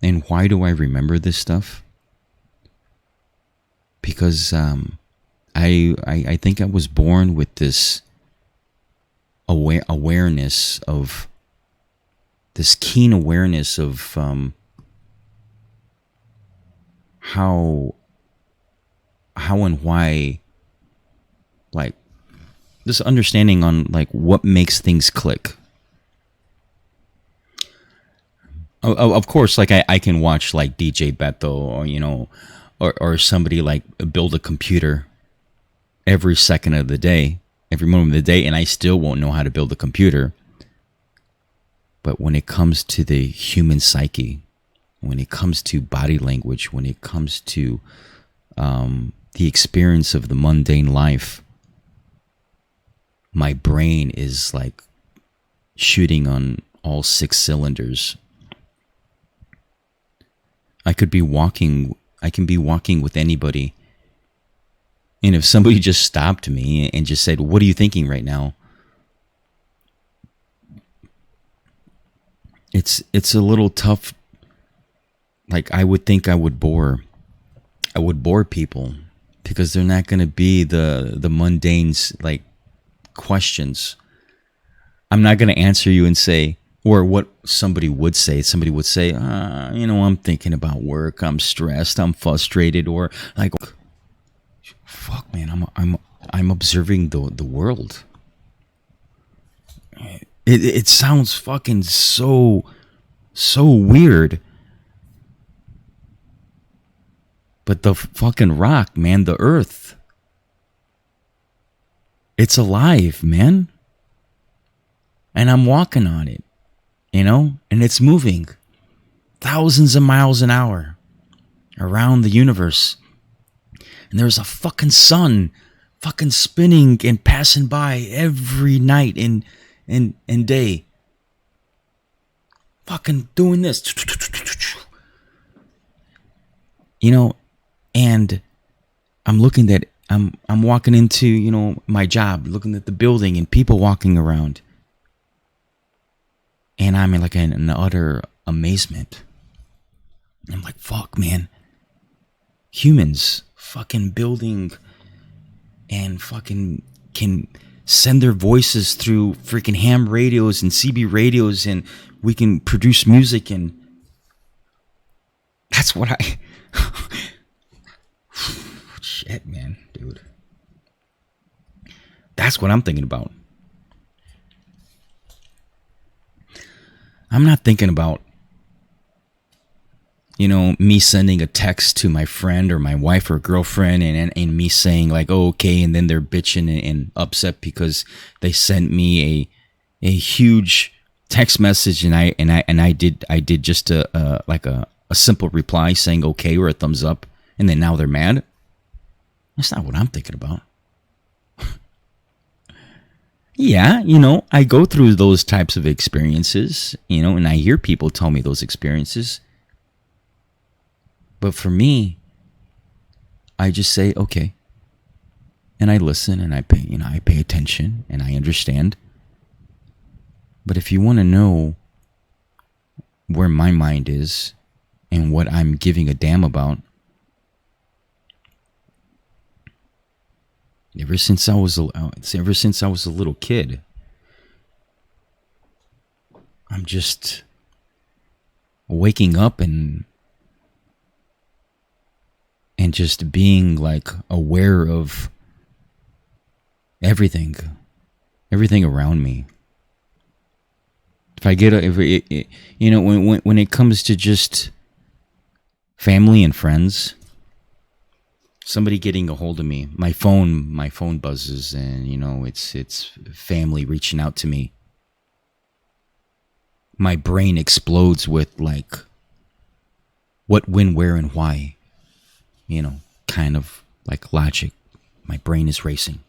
And why do I remember this stuff? Because I think I was born with this awareness of, this keen awareness of how and why, like, this understanding on, like, what makes things click. Of course, like, I can watch, like, DJ Beto, or, you know, or somebody, like, build a computer every second of the day, every moment of the day, and I still won't know how to build a computer. But when it comes to the human psyche, when it comes to body language, when it comes to the experience of the mundane life, my brain is like shooting on all 6 cylinders. I can be walking with anybody, and if somebody just stopped me and just said, "What are you thinking right now?" It's a little tough. Like, I would think I would bore people, because they're not going to be the mundane, like, questions. I'm not going to answer you and say, or what somebody would say. Somebody would say, you know, I'm thinking about work. I'm stressed. I'm frustrated. Or, like, fuck, man, I'm observing the world. It sounds fucking so weird. But the fucking rock, man, the earth, it's alive, man. And I'm walking on it, you know? And it's moving thousands of miles an hour around the universe. And there's a fucking sun fucking spinning and passing by every night and day. Fucking doing this. You know, and I'm walking into, you know, my job, looking at the building and people walking around. And I'm in, like, an utter amazement. I'm like, fuck, man. Humans fucking building and fucking can send their voices through freaking ham radios and CB radios, and we can produce music, and that's what I... Shit, man, dude. That's what I'm thinking about. I'm not thinking about, you know, me sending a text to my friend or my wife or girlfriend, and me saying, like, oh, okay, and then they're bitching and upset because they sent me a huge text message, and I did just a simple reply saying okay or a thumbs up, and then now they're mad. That's not what I'm thinking about. Yeah, you know, I go through those types of experiences, you know, and I hear people tell me those experiences. But for me, I just say, okay. And I listen, and I pay attention, and I understand. But if you want to know where my mind is and what I'm giving a damn about, Ever since I was a little kid, I'm just waking up and just being like aware of everything around me. If I get when it comes to just family and friends, somebody getting a hold of me, my phone buzzes, and it's family reaching out to me. My brain explodes with like what, when, where, and why. Kind of like logic. My brain is racing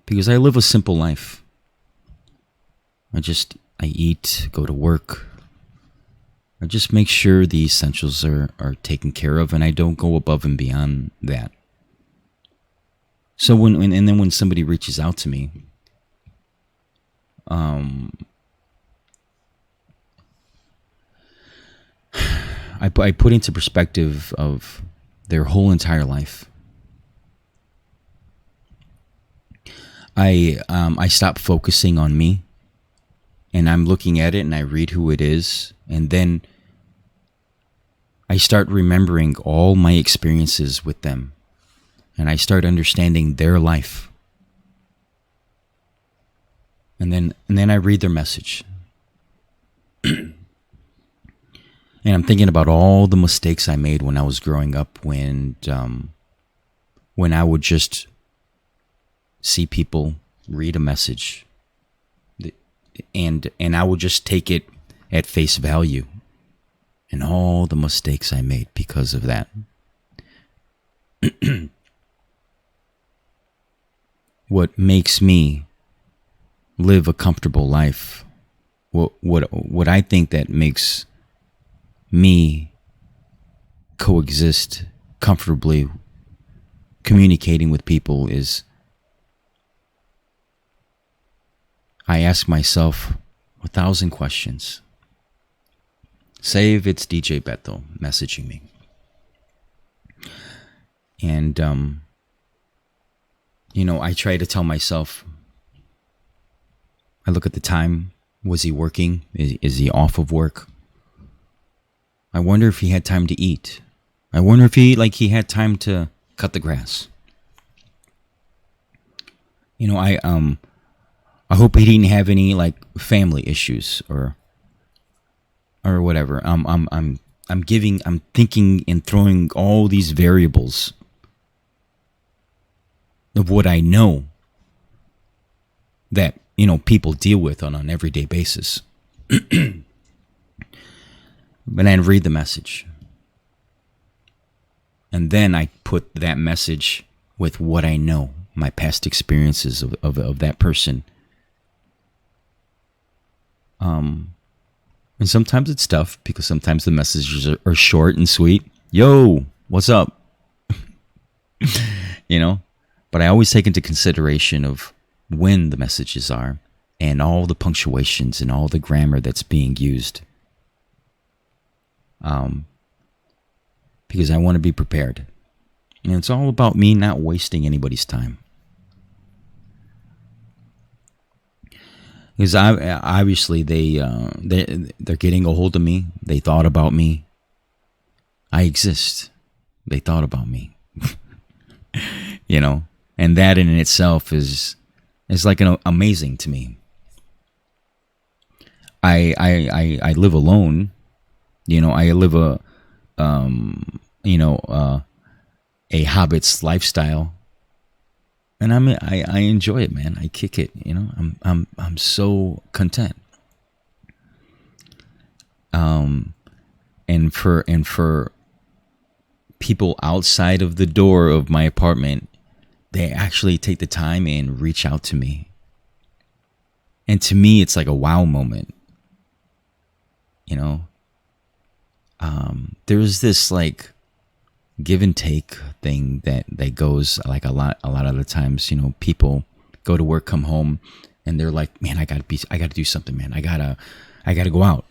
because I live a simple life. I eat, go to work. I just make sure the essentials are taken care of, and I don't go above and beyond that. So when somebody reaches out to me, I put into perspective of their whole entire life. I stop focusing on me, and I'm looking at it, and I read who it is, and then I start remembering all my experiences with them, and I start understanding their life. And then I read their message. And I'm thinking about all the mistakes I made when I was growing up, when I would just see people read a message, and I would just take it at face value, and all the mistakes I made because of that. What makes me live a comfortable life, what I think that makes me coexist comfortably communicating with people, is I ask myself 1,000 questions. Say if it's DJ Beto messaging me, and I try to tell myself, I look at the time. Was he working? Is he off of work? I wonder if he had time to eat. I wonder if he had time to cut the grass. I hope he didn't have any like family issues or whatever. I'm thinking and throwing all these variables of what I know that people deal with on an everyday basis. But I read the message, and then I put that message with what I know, my past experiences of that person. And sometimes it's tough because sometimes the messages are short and sweet. Yo, what's up? But I always take into consideration of when the messages are, and all the punctuations and all the grammar that's being used. Because I want to be prepared. And it's all about me not wasting anybody's time. Because obviously they're getting a hold of me. They thought about me. I exist. They thought about me. And that in itself is like amazing to me. I live alone. I live a hobbit's lifestyle, and I enjoy it, man. I kick it. I'm so content. And for people outside of the door of my apartment, they actually take the time and reach out to me. And to me, it's like a wow moment. There's this like give and take thing that goes like a lot of the times. People go to work, come home, and they're like, man, I gotta do something, man. I gotta go out.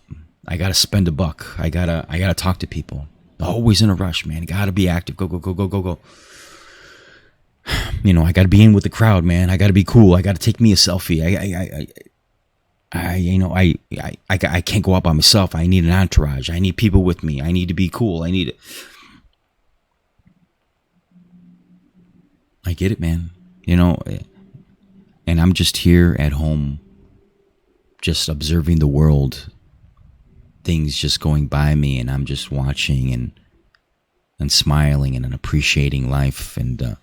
I gotta spend $1. I gotta talk to people. Always in a rush, man. Gotta be active. Go. I got to be in with the crowd, man. I got to be cool. I got to take me a selfie. I can't go out by myself. I need an entourage. I need people with me. I need to be cool. I get it, man. And I'm just here at home, just observing the world, things just going by me, and I'm just watching and smiling and appreciating life. And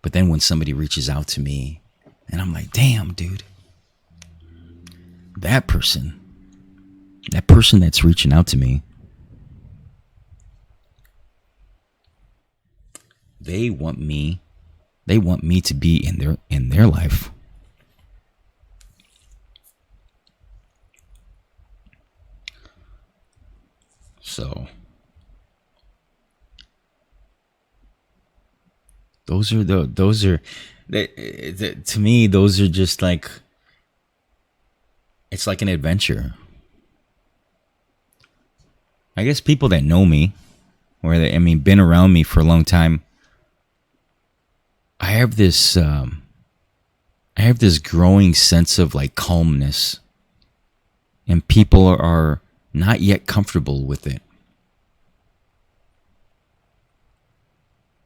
but then when somebody reaches out to me, and I'm like, damn, dude, that person that's reaching out to me, they want me to be in their life. So those are to me, those are just like, it's like an adventure. I guess people that know me, or been around me for a long time, I have this growing sense of like calmness, and people are not yet comfortable with it.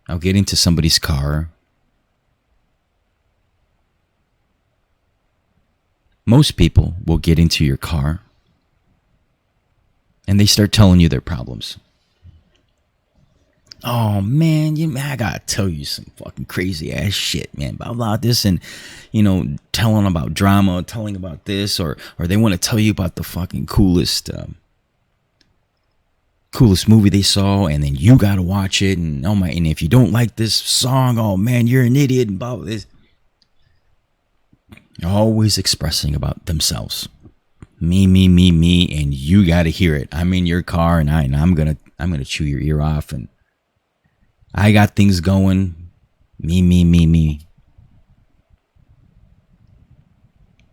I'll get into somebody's car. Most people will get into your car and they start telling you their problems. Oh man, I gotta tell you some fucking crazy ass shit, man, about this, and telling about drama, telling about this, or they want to tell you about the fucking coolest movie they saw, and then you gotta watch it, and and if you don't like this song, oh man, you're an idiot, and blah, blah, this. Always expressing about themselves. Me, and you gotta hear it. I'm in your car, and I'm gonna chew your ear off, and I got things going. Me.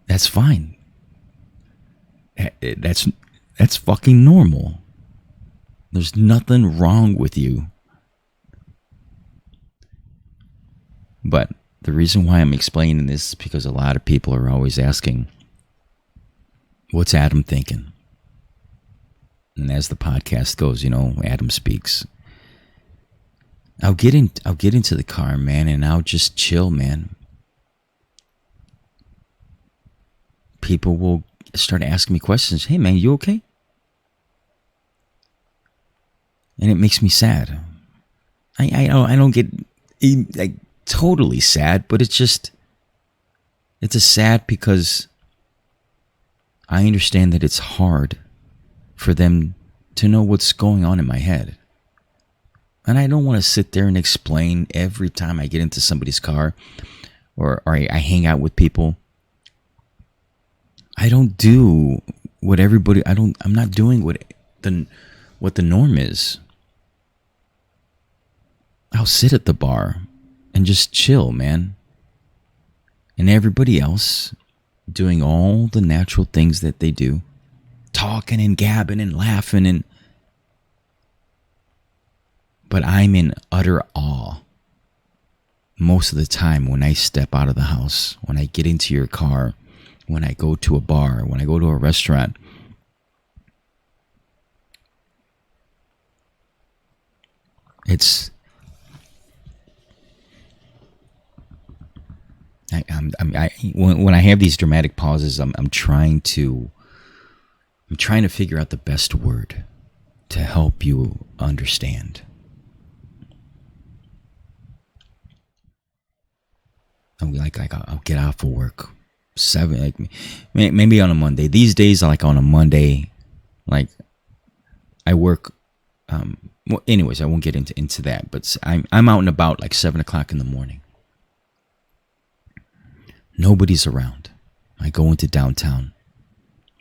That's fine. That's fucking normal. There's nothing wrong with you. But the reason why I'm explaining this is because a lot of people are always asking, what's Adam thinking? And as the podcast goes, Adam speaks. I'll get into the car, man, and I'll just chill, man. People will start asking me questions. Hey, man, you okay? And it makes me sad. I don't get like totally sad, but it's a sad because I understand that it's hard for them to know what's going on in my head. And I don't want to sit there and explain every time I get into somebody's car or I hang out with people. I don't do what everybody, I'm not doing what the norm is. I'll sit at the bar and just chill, man. And everybody else doing all the natural things that they do. Talking and gabbing and laughing but I'm in utter awe most of the time when I step out of the house, when I get into your car, when I go to a bar, when I go to a restaurant. It's when I have these dramatic pauses, I'm trying to figure out the best word to help you understand. I'll get off of work 7, like maybe on a Monday. These days, like on a Monday, like I work. Well, anyways, I won't get into that. But I'm out and about like 7 o'clock in the morning. Nobody's around. I go into downtown.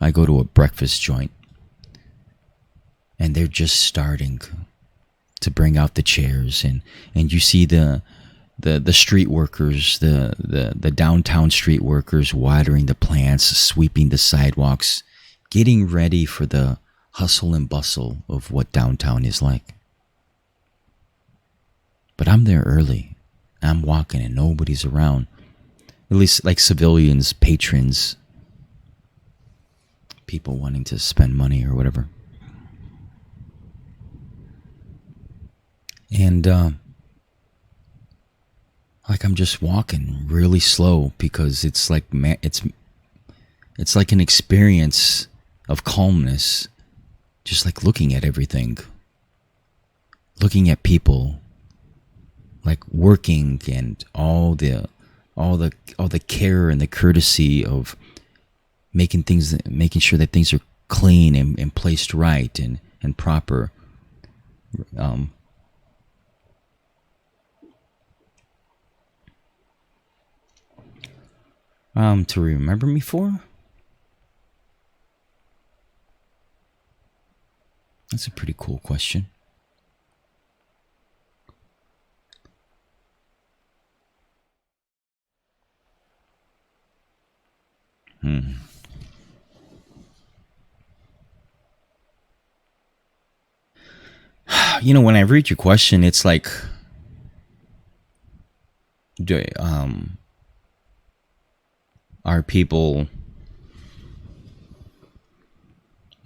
I go to a breakfast joint, and they're just starting to bring out the chairs, and you see the street workers, the downtown street workers watering the plants, sweeping the sidewalks, getting ready for the hustle and bustle of what downtown is like. But I'm there early. I'm walking and nobody's around. At least like civilians, patrons, people wanting to spend money or whatever. And like I'm just walking really slow because it's like it's like an experience of calmness, just like looking at everything, looking at people, like working, and all the care and the courtesy of making sure that things are clean and placed right and proper. To remember me for? That's a pretty cool question. You know, when I read your question, it's like, are people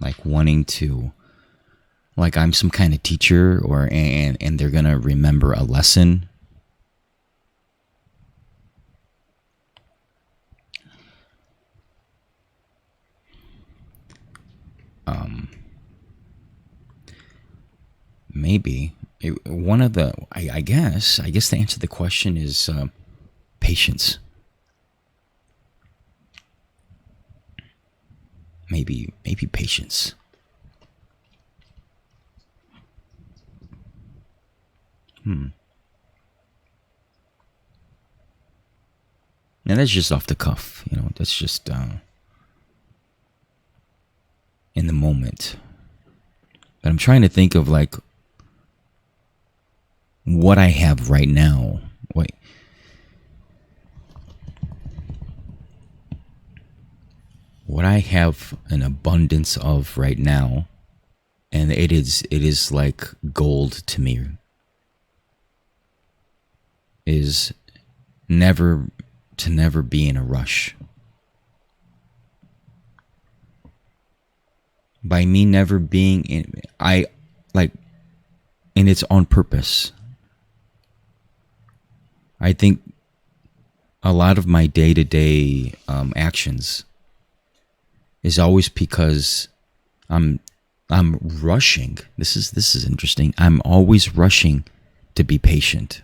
like wanting to, like I'm some kind of teacher, or and they're gonna remember a lesson? Maybe one of the I guess the answer to the question is patience. Maybe patience. Now that's just off the cuff, you know. That's just in the moment. But I'm trying to think of like what I have right now. Wait. What I have an abundance of right now, and it is like gold to me, is never be in a rush. By me never being in, I like, and it's on purpose. I think a lot of my day-to-day actions is always because I'm rushing. This is interesting. I'm always rushing to be patient.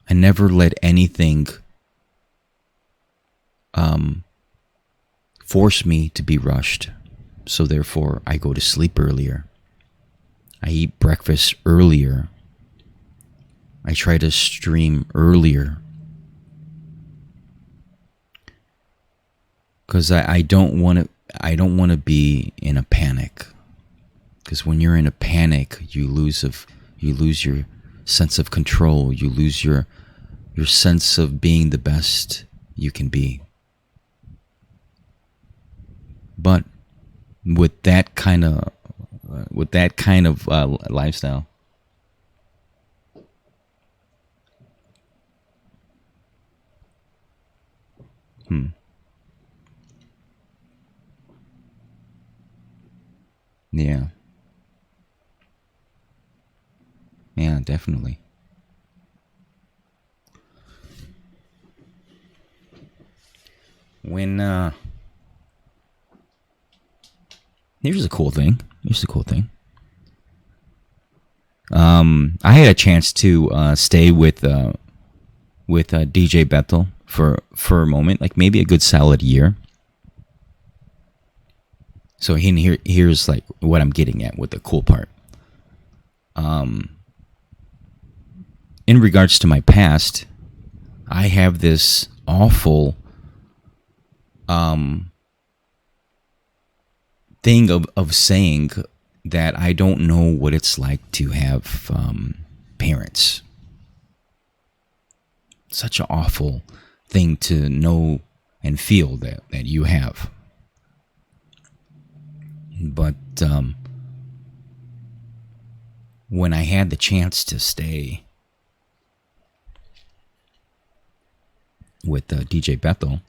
I never let anything force me to be rushed. So therefore, I go to sleep earlier. I eat breakfast earlier. I try to stream earlier. Because I don't want to be in a panic. Because when you're in a panic, you lose your sense of control. You lose your sense of being the best you can be. But with that kind of lifestyle, yeah, definitely. When here's a cool thing. I had a chance to stay with DJ Bethel for a moment, like maybe a good solid year. So here's like what I'm getting at with the cool part. In regards to my past, I have this awful thing of saying that I don't know what it's like to have parents. Such an awful thing to know and feel that you have. But when I had the chance to stay with DJ Bethel,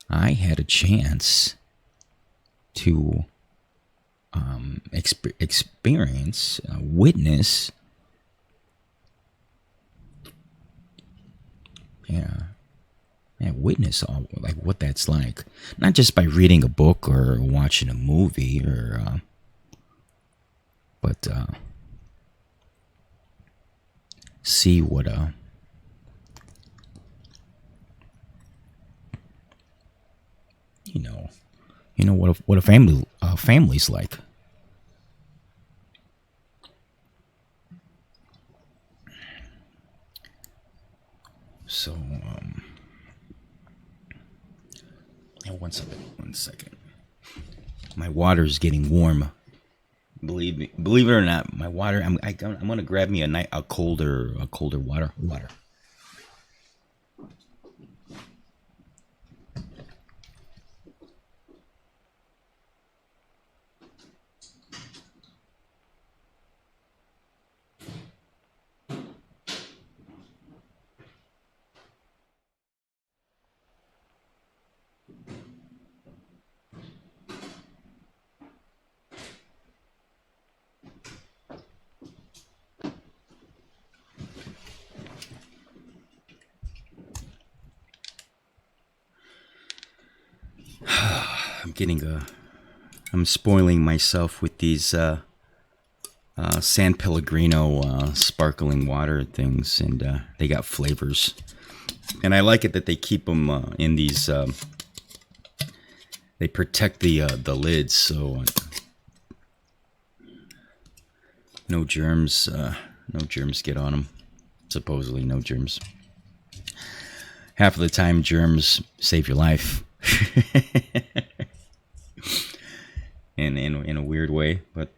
I had a chance to experience, witness, witness all like what that's like. Not just by reading a book or watching a movie, or but see what what a family's like. So one second. My water's getting warm. Believe it or not, my water. I'm gonna grab me a colder water. I'm spoiling myself with these San Pellegrino sparkling water things, and they got flavors. And I like it that they keep them in these. They protect the lids, so no germs get on them. Supposedly, no germs. Half of the time, germs save your life. in a weird way, but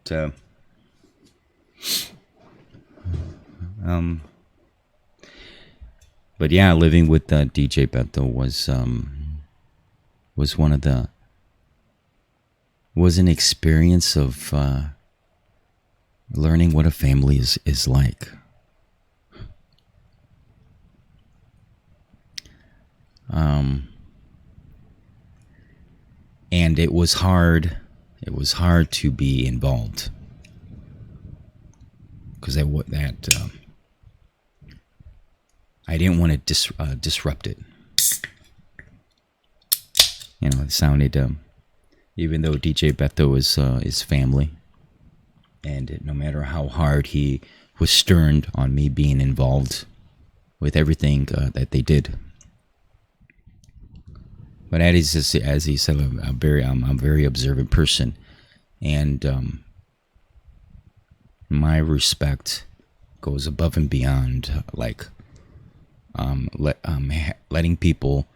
yeah, living with DJ Bethel was an experience of learning what a family is like. And it was hard. It was hard to be involved because I didn't want to disrupt it. You know, it sounded, even though DJ Bethel is family, and no matter how hard he was stern on me being involved with everything that they did. But as he said, I'm a very observant person, and my respect goes above and beyond, like letting people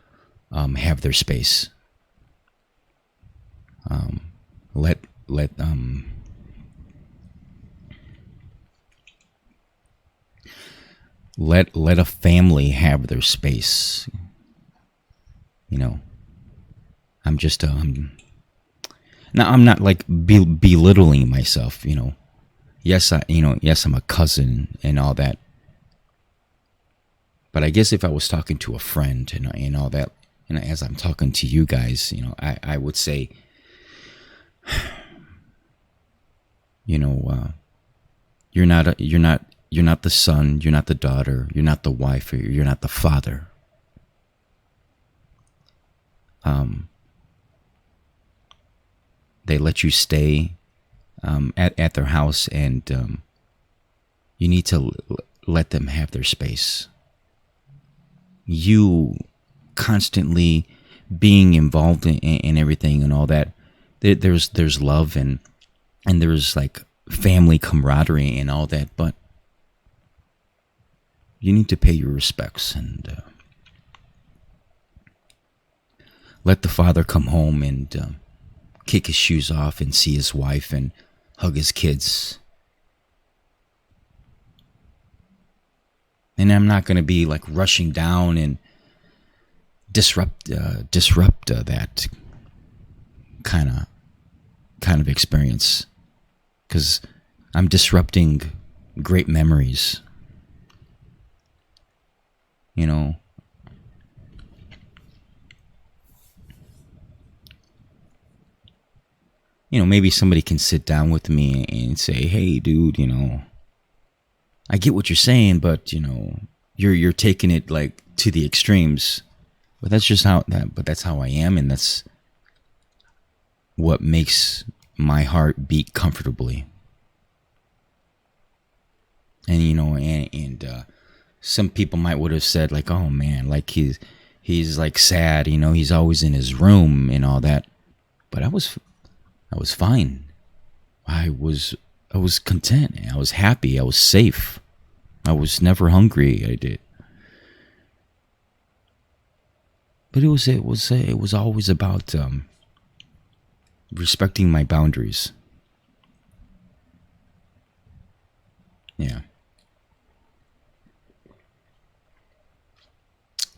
have their space. Let a family have their space. You know. I'm just now I'm not like belittling myself, you know. Yes, I'm a cousin and all that. But I guess if I was talking to a friend and all that, and as I'm talking to you guys, you know, I would say, you know, you're not the son, you're not the daughter, you're not the wife, or you're not the father. They let you stay at their house, and you need to let them have their space. You constantly being involved in everything and all that. There's love and there's like family camaraderie and all that, but you need to pay your respects and let the father come home and kick his shoes off and see his wife and hug his kids. And I'm not going to be like rushing down and disrupt that kind of experience, because I'm disrupting great memories. You know, maybe somebody can sit down with me and say, hey, dude, I get what you're saying, but, you're taking it like to the extremes. But that's how I am, and that's what makes my heart beat comfortably. And some people would have said like, oh man, like he's like sad, he's always in his room and all that. But I was fine. I was content. I was happy. I was safe. I was never hungry. I did. But it was always about respecting my boundaries. Yeah.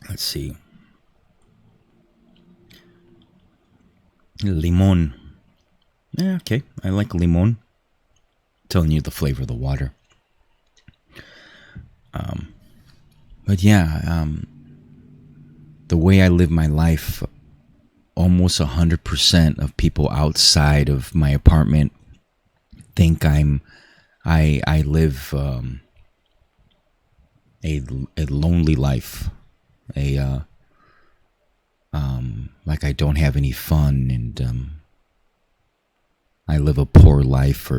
Let's see. Limon. Yeah, okay. I like limon. Telling you the flavor of the water. But yeah, the way I live my life, almost 100% of people outside of my apartment think I live a lonely life, like I don't have any fun, and I live a poor life,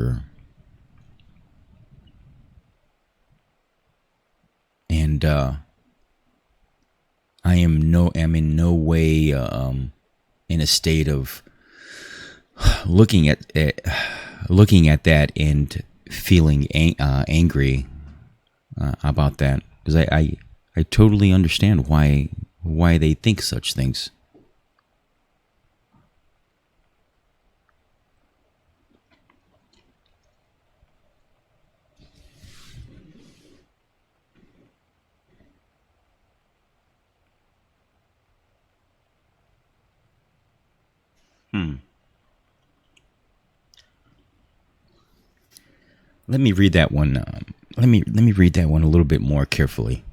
and I'm in no way in a state of looking at that and feeling angry about that, because I totally understand why they think such things. Let me read that one. Let me read that one a little bit more carefully.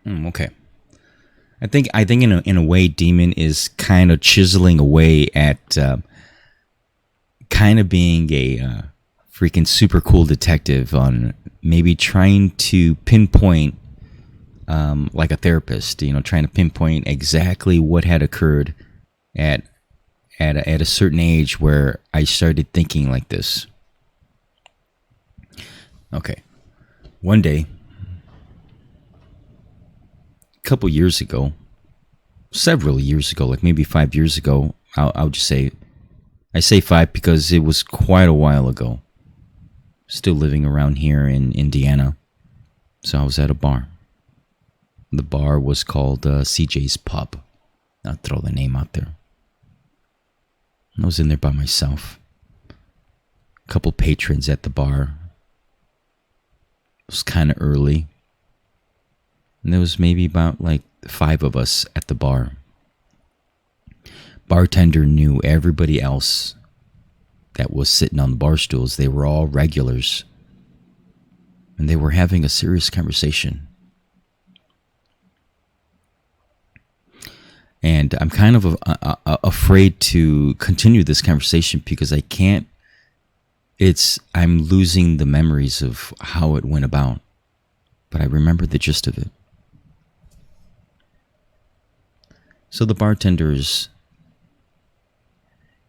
Okay. I think in a way, Demon is kind of chiseling away at kind of being a freaking super cool detective on maybe trying to pinpoint, like a therapist, trying to pinpoint exactly what had occurred at a certain age where I started thinking like this. Okay. One day, a couple years ago, several years ago, like maybe 5 years ago, I'll just say, I say 5 because it was quite a while ago. Still living around here in Indiana. So I was at a bar. The bar was called CJ's Pub. I'll throw the name out there. I was in there by myself. A couple patrons at the bar. It was kind of early. And there was maybe about like 5 of us at the bar. Bartender knew everybody else that was sitting on the bar stools. They were all regulars. And they were having a serious conversation. And I'm kind of afraid to continue this conversation because I can't. I'm losing the memories of how it went about. But I remember the gist of it. So the bartender's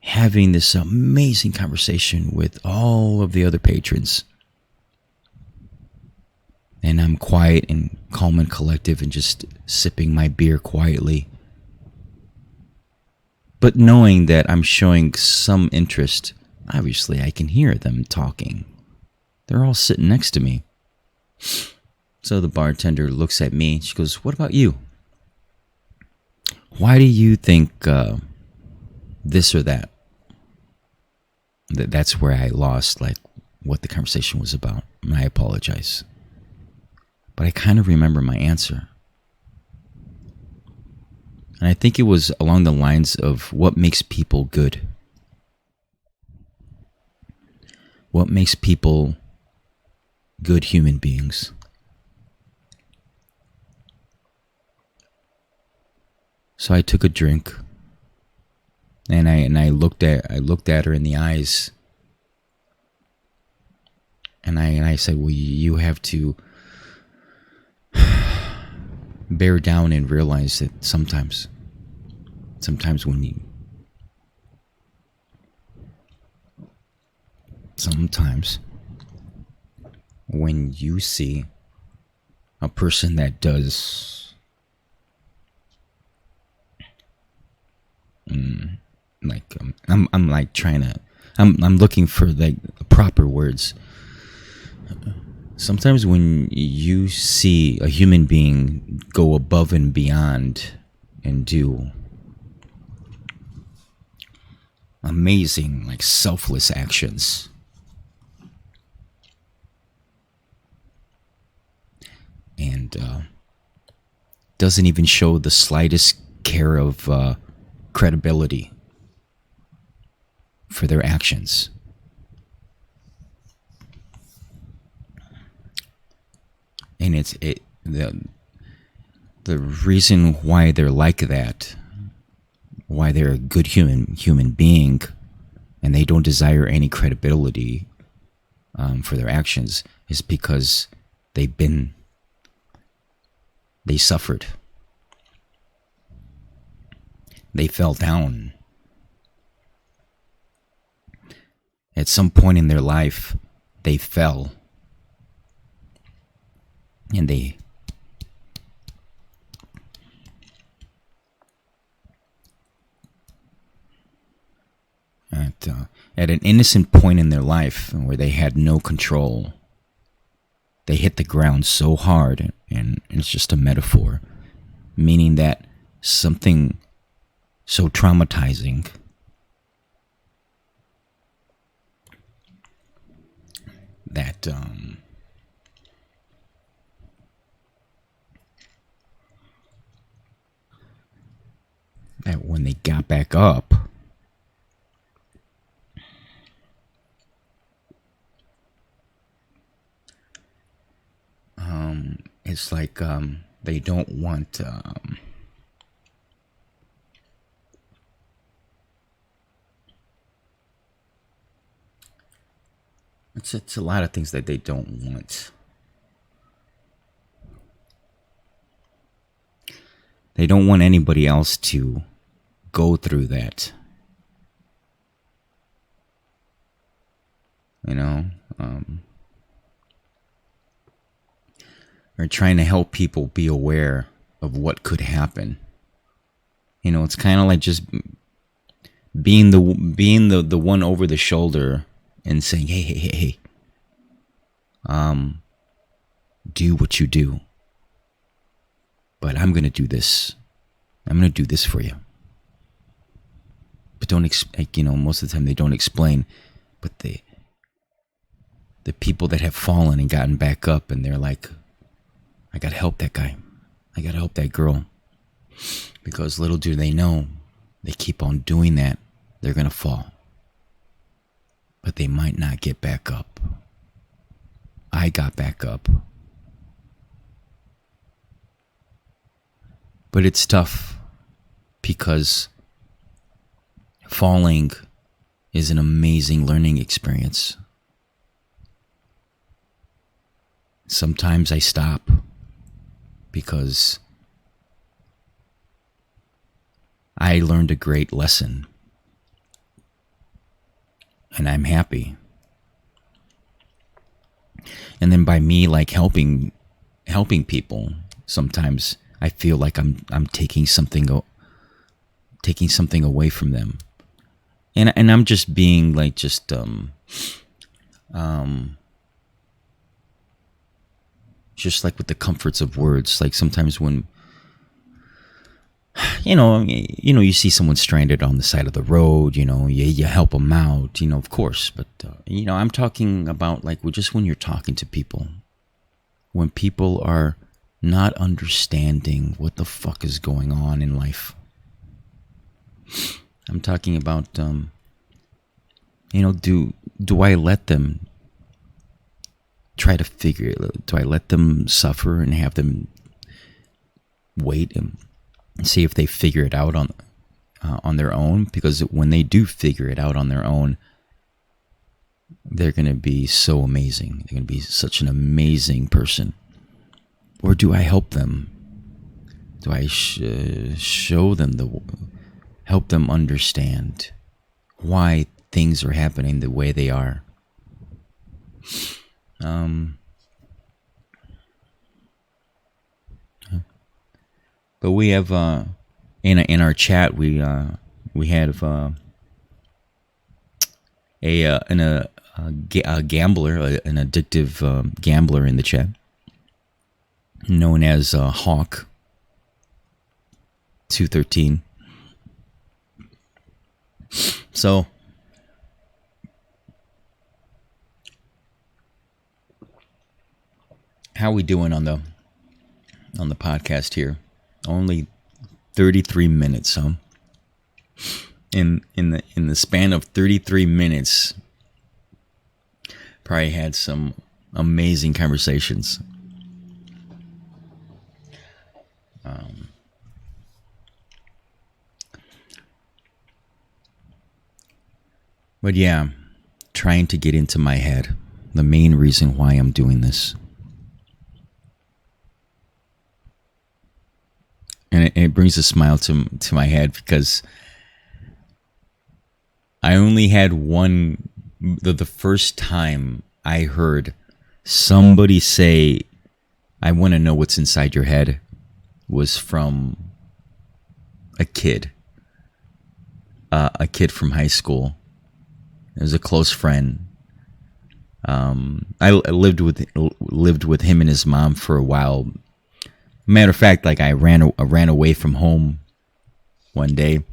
having this amazing conversation with all of the other patrons. And I'm quiet and calm and collective and just sipping my beer quietly. But knowing that I'm showing some interest, obviously I can hear them talking. They're all sitting next to me. So the bartender looks at me. She goes, "What about you? Why do you think this or that?" That's where I lost like what the conversation was about. And I apologize. But I kind of remember my answer. And I think it was along the lines of what makes people good. What makes people good human beings? So I took a drink, and I looked at her in the eyes, and I said, "Well, you have to bear down and realize that sometimes when you see a person that does I'm like trying to I'm looking for like proper words. Sometimes when you see a human being go above and beyond and do amazing, like selfless actions, and doesn't even show the slightest care of credibility for their actions. And the reason why they're like that, why they're a good human being, and they don't desire any credibility for their actions, is because they suffered. They fell down. At some point in their life, they fell. And at an innocent point in their life where they had no control, they hit the ground so hard, and it's just a metaphor, meaning that something so traumatizing that that when they got back up, it's like they don't want it's a lot of things that they don't want. They don't want anybody else to go through that. You know? Or trying to help people be aware of what could happen. You know, it's kind of like just being the one over the shoulder and saying, hey, do what you do. But I'm going to do this. I'm going to do this for you. But don't, most of the time they don't explain. But the people that have fallen and gotten back up, and they're like, I got to help that guy. I got to help that girl. Because little do they know, they keep on doing that, they're going to fall. But they might not get back up. I got back up. But it's tough because falling is an amazing learning experience. Sometimes I stop because I learned a great lesson. And I'm happy. And then by me like helping people, sometimes I feel like I'm taking something away from them. And I'm just being like just like with the comforts of words. Like sometimes when you see someone stranded on the side of the road, you help them out, of course. But, I'm talking about like just when you're talking to people, when people are not understanding what the fuck is going on in life. I'm talking about Do I let them try to figure it out? Do I let them suffer and have them wait and see if they figure it out on their own? Because when they do figure it out on their own, they're going to be so amazing. They're going to be such an amazing person. Or do I help them? Do I show them help them understand why things are happening the way they are? But we have in our chat we have a gambler, an addictive gambler in the chat, known as Hawk 213. So how we doing on the podcast here? Only 33 minutes, huh? In the span of 33 minutes, probably had some amazing conversations. But yeah, trying to get into my head. The main reason why I'm doing this. And it brings a smile to my head because I only had the first time I heard somebody say, I want to know what's inside your head, was from a kid from high school. It was a close friend. I lived with him and his mom for a while. Matter of fact, like I ran away from home one day,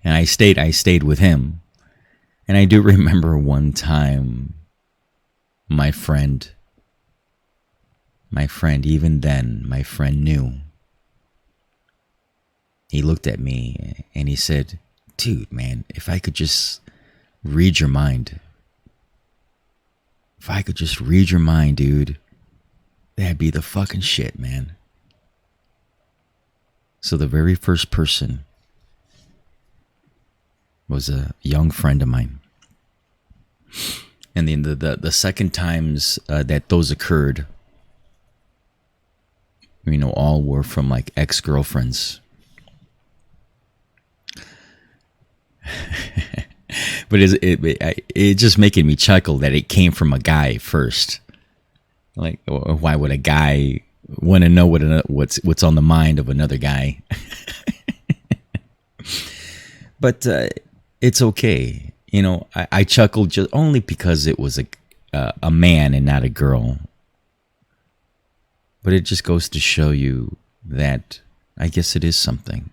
and I stayed with him. And I do remember one time, my friend, even then, my friend knew. He looked at me and he said, "Dude, man, if I could just read your mind. If I could just read your mind, dude, that'd be the fucking shit, man." So the very first person was a young friend of mine. And then the second times that those occurred, all were from like ex-girlfriends. But it just making me chuckle that it came from a guy first. Like, why would a guy want to know what's on the mind of another guy? But it's okay. I chuckled just only because it was a man and not a girl. But it just goes to show you that I guess it is something.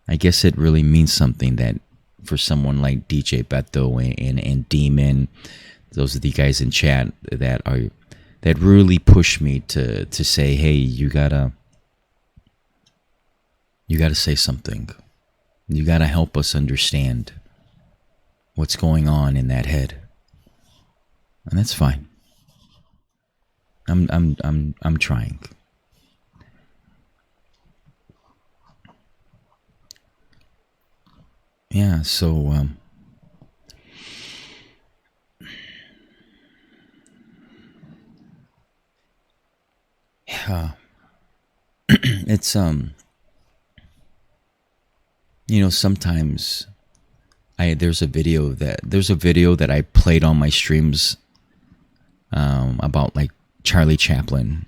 I guess it really means something that for someone like DJ Beto and Demon, those are the guys in chat that really push me to say, hey, you gotta say something. You gotta help us understand what's going on in that head. And that's fine. I'm trying. Yeah, so yeah. It's sometimes there's a video that I played on my streams about like Charlie Chaplin.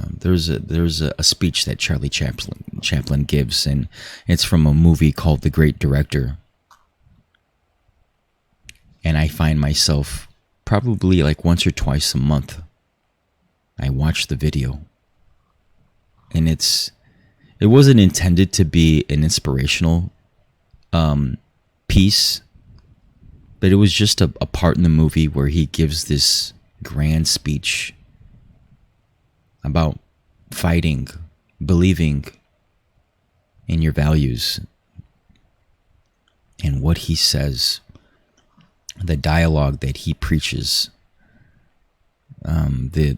There's a speech that Charlie Chaplin gives, and it's from a movie called The Great Director. And I find myself probably like once or twice a month, I watch the video. And it wasn't intended to be an inspirational piece, but it was just a part in the movie where he gives this grand speech about fighting, believing in your values. And what he says the dialogue that he preaches, the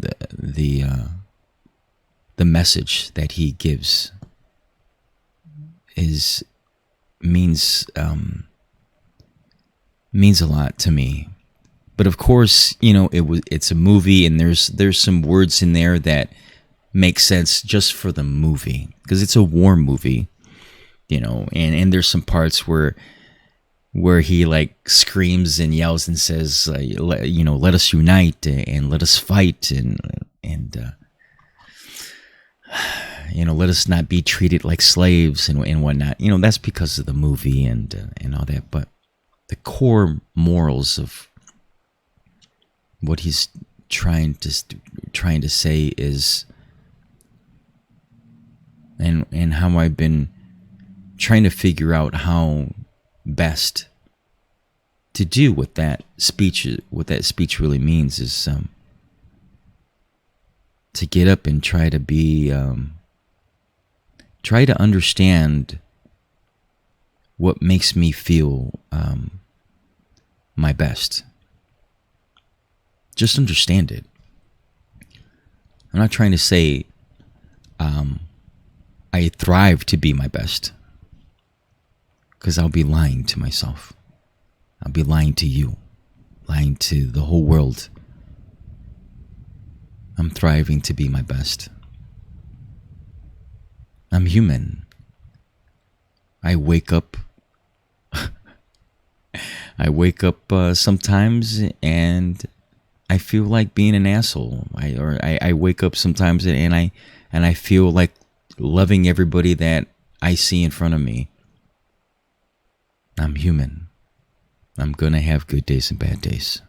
message that he gives means a lot to me. But of course, it's a movie, and there's some words in there that make sense just for the movie, because it's a war movie, and there's some parts where he like screams and yells and says, let us unite and let us fight and let us not be treated like slaves and whatnot. That's because of the movie and all that. But the core morals of what he's trying to say is, and how I've been trying to figure out how best to do what that speech really means is to get up and try to understand what makes me feel my best. Just understand it. I'm not trying to say I thrive to be my best, because I'll be lying to myself. I'll be lying to you, lying to the whole world. I'm thriving to be my best. I'm human. I wake up. Sometimes, and I feel like being an asshole. I wake up sometimes, and I feel like loving everybody that I see in front of me. I'm human. I'm gonna have good days and bad days.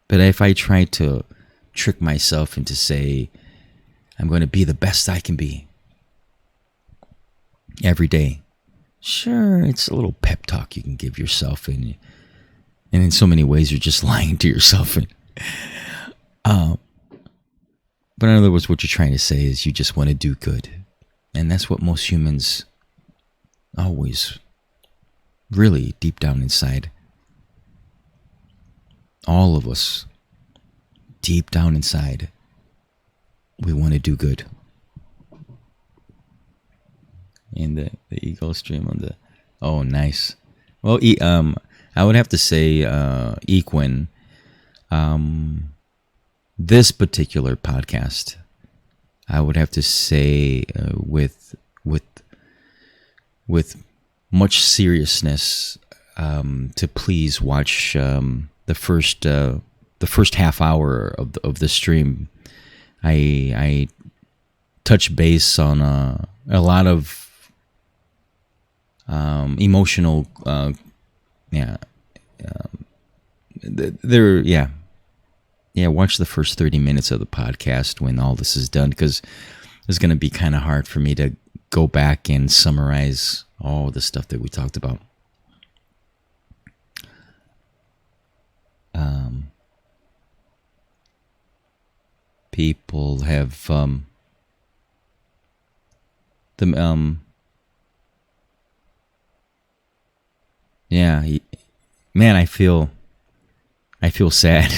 But if I try to trick myself into say I'm going to be the best I can be every day, sure, it's a little pep talk you can give yourself, and in so many ways you're just lying to yourself. But in other words, what you're trying to say is you just want to do good, and that's what most humans always, really deep down inside, all of us, deep down inside, we want to do good. And the Eagle stream on the, oh, nice. Well, I would have to say Equin, this particular podcast, I would have to say with much seriousness, to please watch the first half hour of the stream. I touch base on a lot of emotional, watch the first 30 minutes of the podcast when all this is done, because it's going to be kind of hard for me to go back and summarize all the stuff that we talked about. People have man, I feel sad.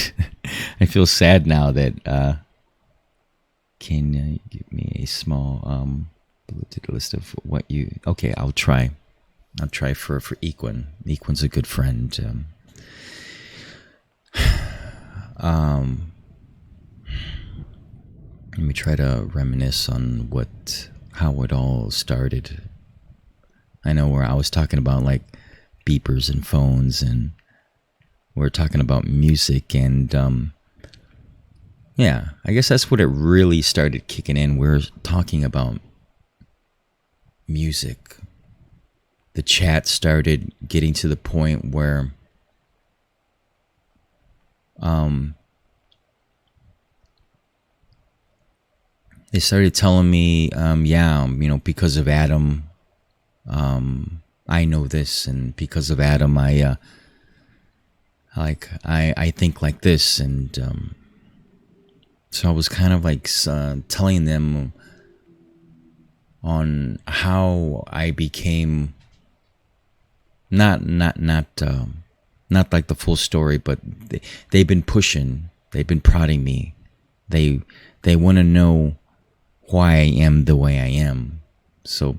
I feel sad now that can you give me a small list of what you, okay, I'll try for Equin. Equin's a good friend. Let me try to reminisce on how it all started. I know where I was talking about like beepers and phones, and we're talking about music, and I guess that's what it really started kicking in. We're talking about music. The chat started getting to the point where they started telling me, because of Adam, I know this, and because of Adam, I think like this, and so I was kind of like telling them on how I became not Not like the full story, but they've been pushing. They've been prodding me. They want to know why I am the way I am. So,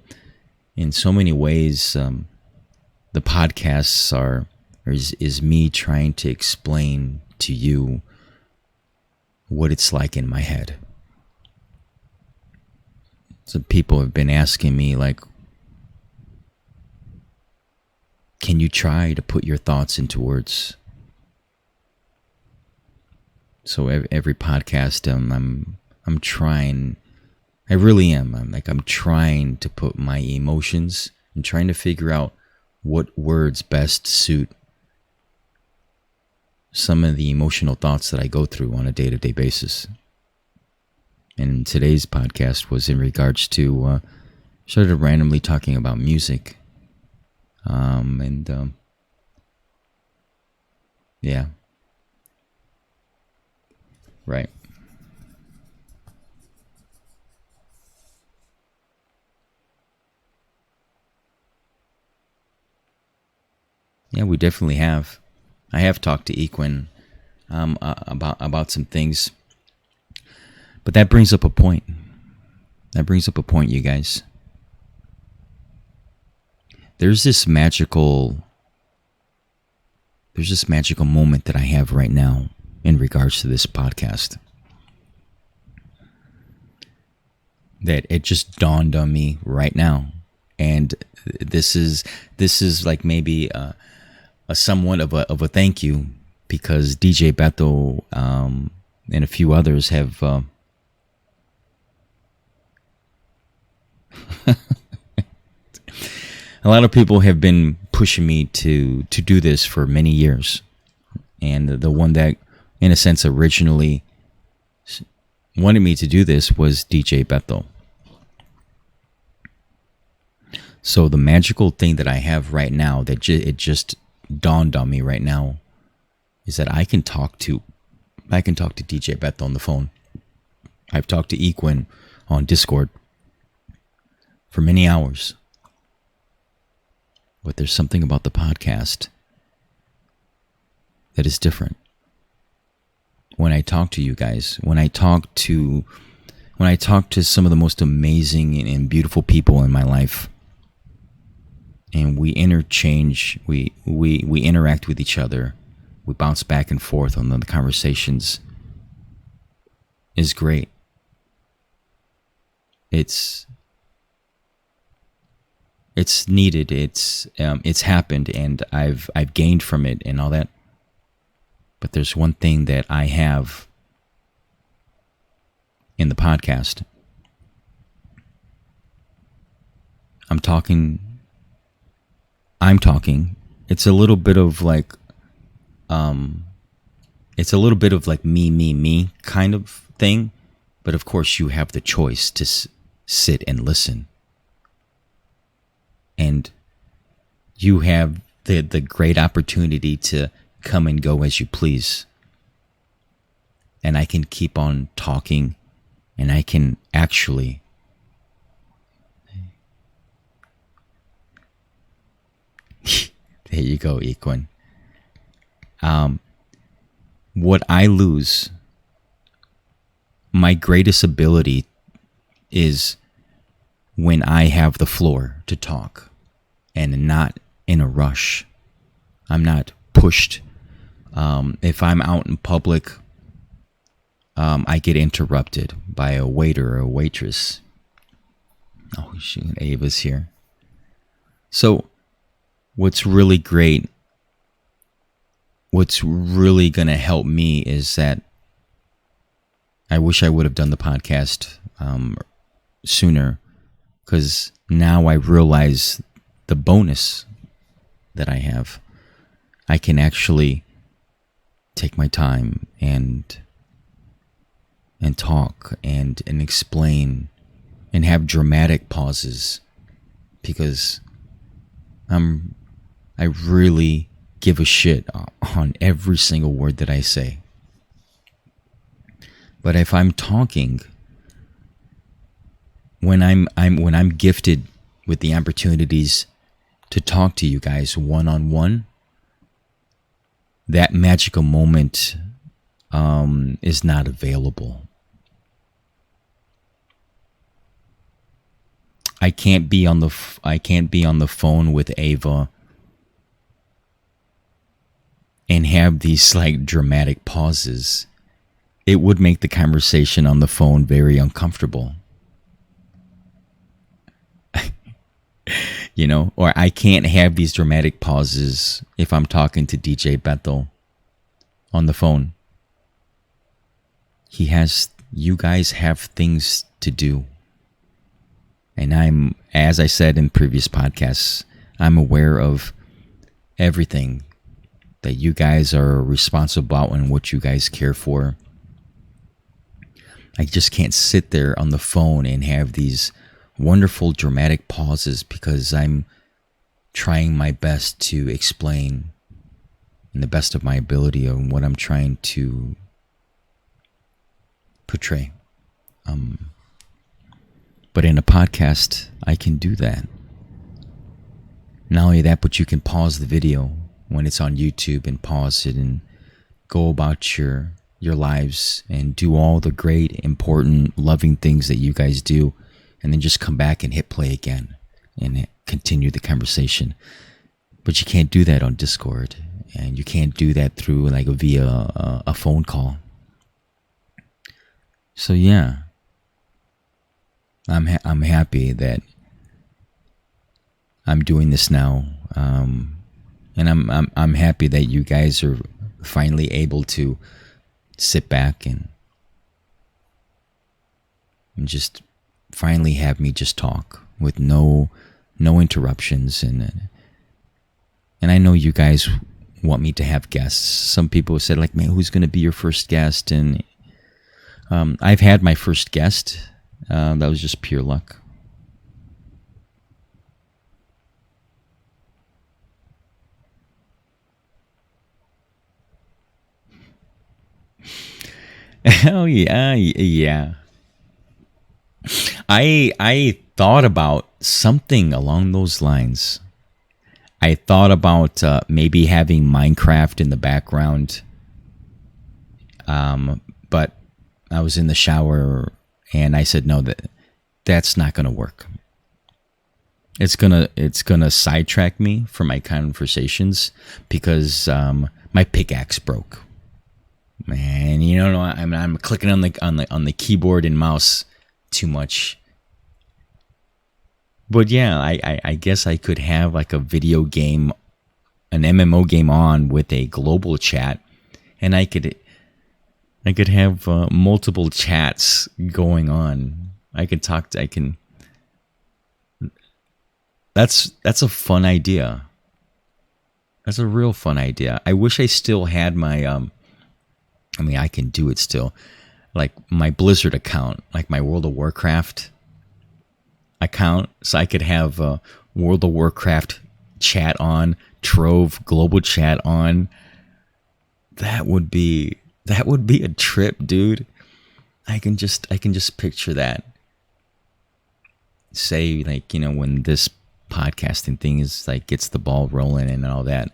in so many ways, the podcasts is me trying to explain to you what it's like in my head. So people have been asking me, like, can you try to put your thoughts into words? So every podcast, I'm trying. I really am. I'm trying to put my emotions and trying to figure out what words best suit some of the emotional thoughts that I go through on a day-to-day basis. And today's podcast was in regards to started randomly talking about music, yeah, right. Yeah, we definitely have. I have talked to Equin about some things, but that brings up a point. That brings up a point, you guys. There's this magical moment that I have right now in regards to this podcast. That it just dawned on me right now, and this is like maybe a somewhat of a thank you, because DJ Beto and a few others have a lot of people have been pushing me to do this for many years, and the one that, in a sense, originally wanted me to do this was DJ Beto. So the magical thing that I have right now, that it just dawned on me right now, is that I can talk to DJ Beto on the phone. I've talked to Equin on Discord for many hours. But there's something about the podcast that is different. When I talk to you guys, when I talk to some of the most amazing and beautiful people in my life, and we interchange, we interact with each other, we bounce back and forth on the conversations, is great. It's needed. It's happened, and I've gained from it and all that. But there's one thing that I have in the podcast. I'm talking. It's a little bit of like, me kind of thing. But of course, you have the choice to sit and listen. And you have the great opportunity to come and go as you please. And I can keep on talking, and I can actually there you go, Equin. What I lose, my greatest ability, is when I have the floor to talk and not in a rush. I'm not pushed. If I'm out in public, I get interrupted by a waiter or a waitress. Oh, shoot, Ava's here. So, what's really great, what's really going to help me is that I wish I would have done the podcast sooner, because now I realize the bonus that I have. I can actually take my time and talk and explain and have dramatic pauses, because I really give a shit on every single word that I say. But if I'm talking, when I'm gifted with the opportunities to talk to you guys one-on-one, that magical moment is not available. I can't be on the phone with Ava and have these like dramatic pauses. It would make the conversation on the phone very uncomfortable. You know, or I can't have these dramatic pauses if I'm talking to DJ Bethel on the phone. You guys have things to do. And as I said in previous podcasts, I'm aware of everything that you guys are responsible about and what you guys care for. I just can't sit there on the phone and have these wonderful dramatic pauses because I'm trying my best to explain in the best of my ability on what I'm trying to portray. But in a podcast, I can do that. Not only that, but you can pause the video when it's on YouTube and pause it and go about your lives and do all the great, important, loving things that you guys do, and then just come back and hit play again and continue the conversation. But you can't do that on Discord, and you can't do that through like via a phone call. So yeah, I'm happy that I'm doing this now, and I'm happy that you guys are finally able to sit back and just finally have me just talk with no interruptions, and I know you guys want me to have guests. Some people said like, man, who's going to be your first guest? And I've had my first guest. That was just pure luck. Oh yeah. I thought about something along those lines. I thought about maybe having Minecraft in the background, but I was in the shower and I said no, that's not gonna work. It's gonna sidetrack me from my conversations because my pickaxe broke. Man, you know, I'm clicking on the keyboard and mouse too much. But yeah, I guess I could have like a video game, an MMO game on with a global chat, and I could have multiple chats going on. That's a fun idea. That's a real fun idea. I wish I still had my I can do it still. Like my Blizzard account, like my World of Warcraft account, so I could have World of Warcraft chat on, Trove global chat on. That would be a trip, dude. I can just picture that. Say like, you know, when this podcasting thing is like gets the ball rolling and all that.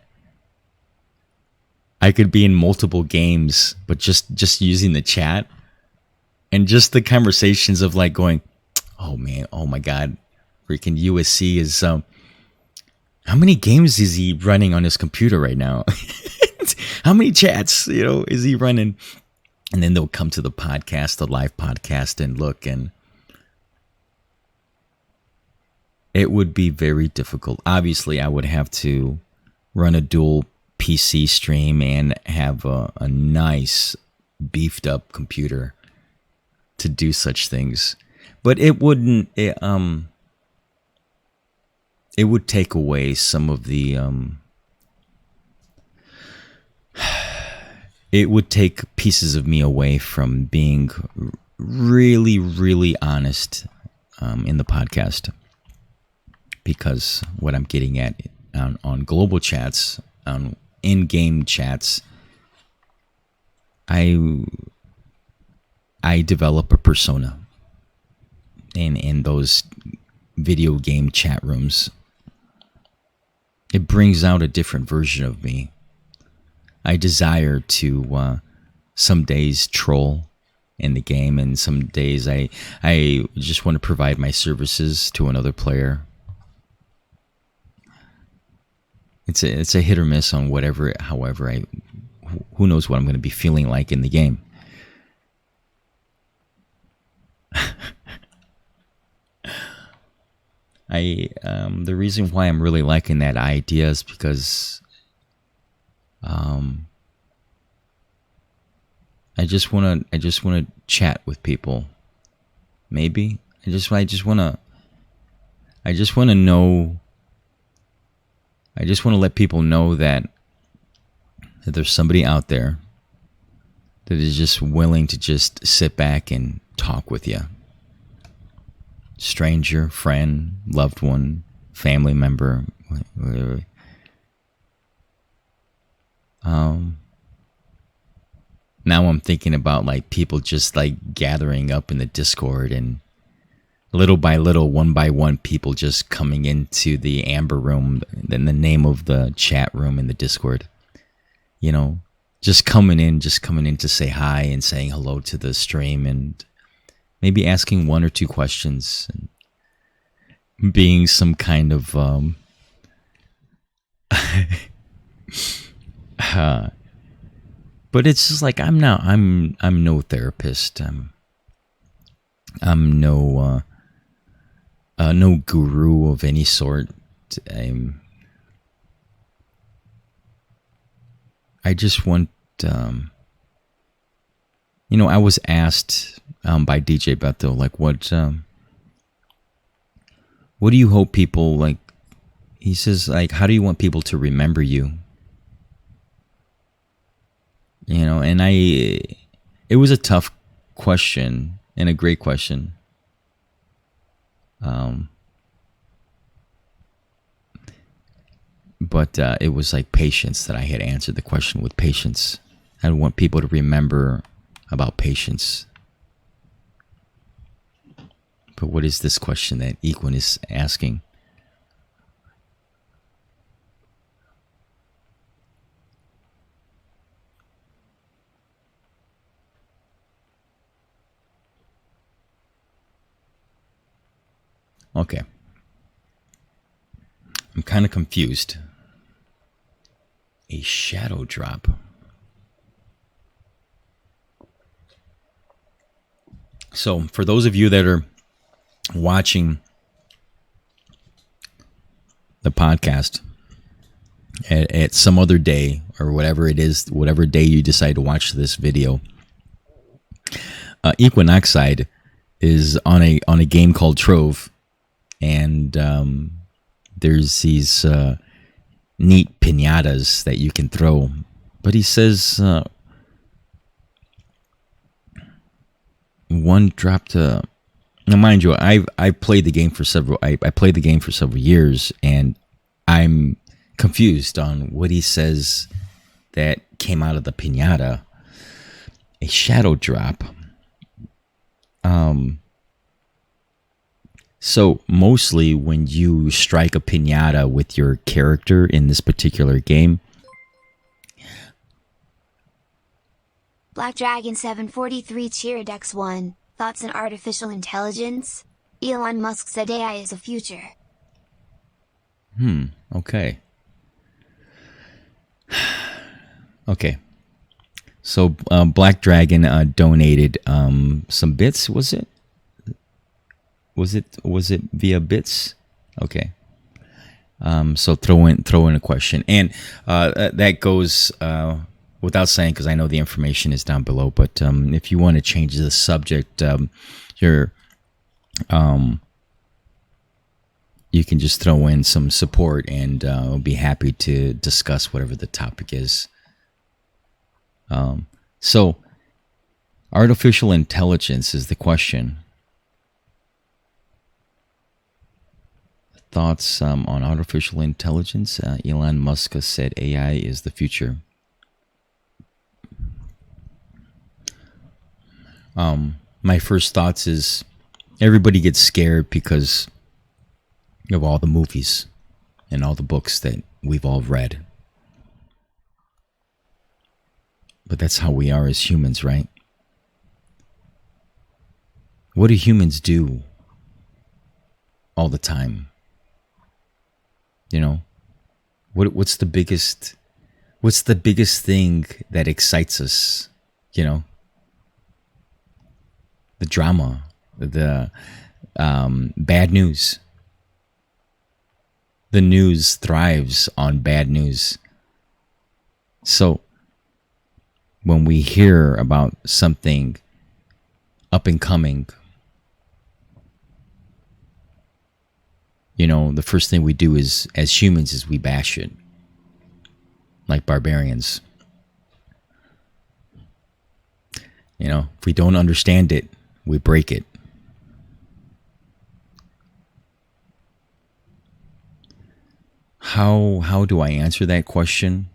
I could be in multiple games, but just using the chat and just the conversations of like going, oh man, oh my God, freaking USC is how many games is he running on his computer right now? How many chats, you know, is he running? And then they'll come to the podcast, the live podcast, and look, and it would be very difficult. Obviously, I would have to run a dual PC stream and have a nice beefed up computer to do such things. But it wouldn't. It would take away some of the. It would take pieces of me away from being really, really honest in the podcast, because what I'm getting at on global chats, on in-game chats, I develop a persona in those video game chat rooms. It brings out a different version of me. I desire to some days troll in the game, and some days I just want to provide my services to another player. It's a hit or miss on whatever. However, who knows what I'm going to be feeling like in the game. The reason why I'm really liking that idea is because I just wanna chat with people. Maybe I just wanna know. I just want to let people know that there's somebody out there that is just willing to just sit back and talk with you. Stranger, friend, loved one, family member, whatever. Now I'm thinking about like people just like gathering up in the Discord, and little by little, one by one, people just coming into the Amber Room, then the name of the chat room in the Discord. You know, just coming in to say hi and saying hello to the stream, and maybe asking one or two questions, and being some kind of but it's just like I'm no therapist. I'm no guru of any sort. I just want, I was asked by DJ Beto, like, what do you hope people, like, he says, like, how do you want people to remember you? And it was a tough question and a great question. But it was like patience that I had answered the question with patience. I want people to remember about patience. But what is this question that Equin is asking? Okay. I'm kind of confused. A shadow drop. So, for those of you that are watching the podcast at some other day, or whatever it is, whatever day you decide to watch this video, Equinoxide is on a game called Trove, and there's these neat piñatas that you can throw. But he says one dropped a. Now, mind you, I played the game for several. I played the game for several years, and I'm confused on what he says that came out of the piñata. A shadow drop. So mostly when you strike a piñata with your character in this particular game. Black Dragon 743 Chiridex 1, thoughts on artificial intelligence? Elon Musk said AI is the future. Okay. Okay. So Black Dragon donated some bits, was it? Was it via bits? Okay. So throw in a question, and that goes without saying, because I know the information is down below. But if you want to change the subject, you can just throw in some support, and I'll be happy to discuss whatever the topic is. So, artificial intelligence is the question. Thoughts on artificial intelligence? Elon Musk has said AI is the future. My first thoughts is everybody gets scared because of all the movies and all the books that we've all read. But that's how we are as humans, right? What do humans do all the time? You know, what's the biggest thing that excites us? You know, the drama, the bad news. The news thrives on bad news. So when we hear about something up and coming, you know, the first thing we do is, as humans, is we bash it like barbarians. You know, if we don't understand it, we break it. How do I answer that question?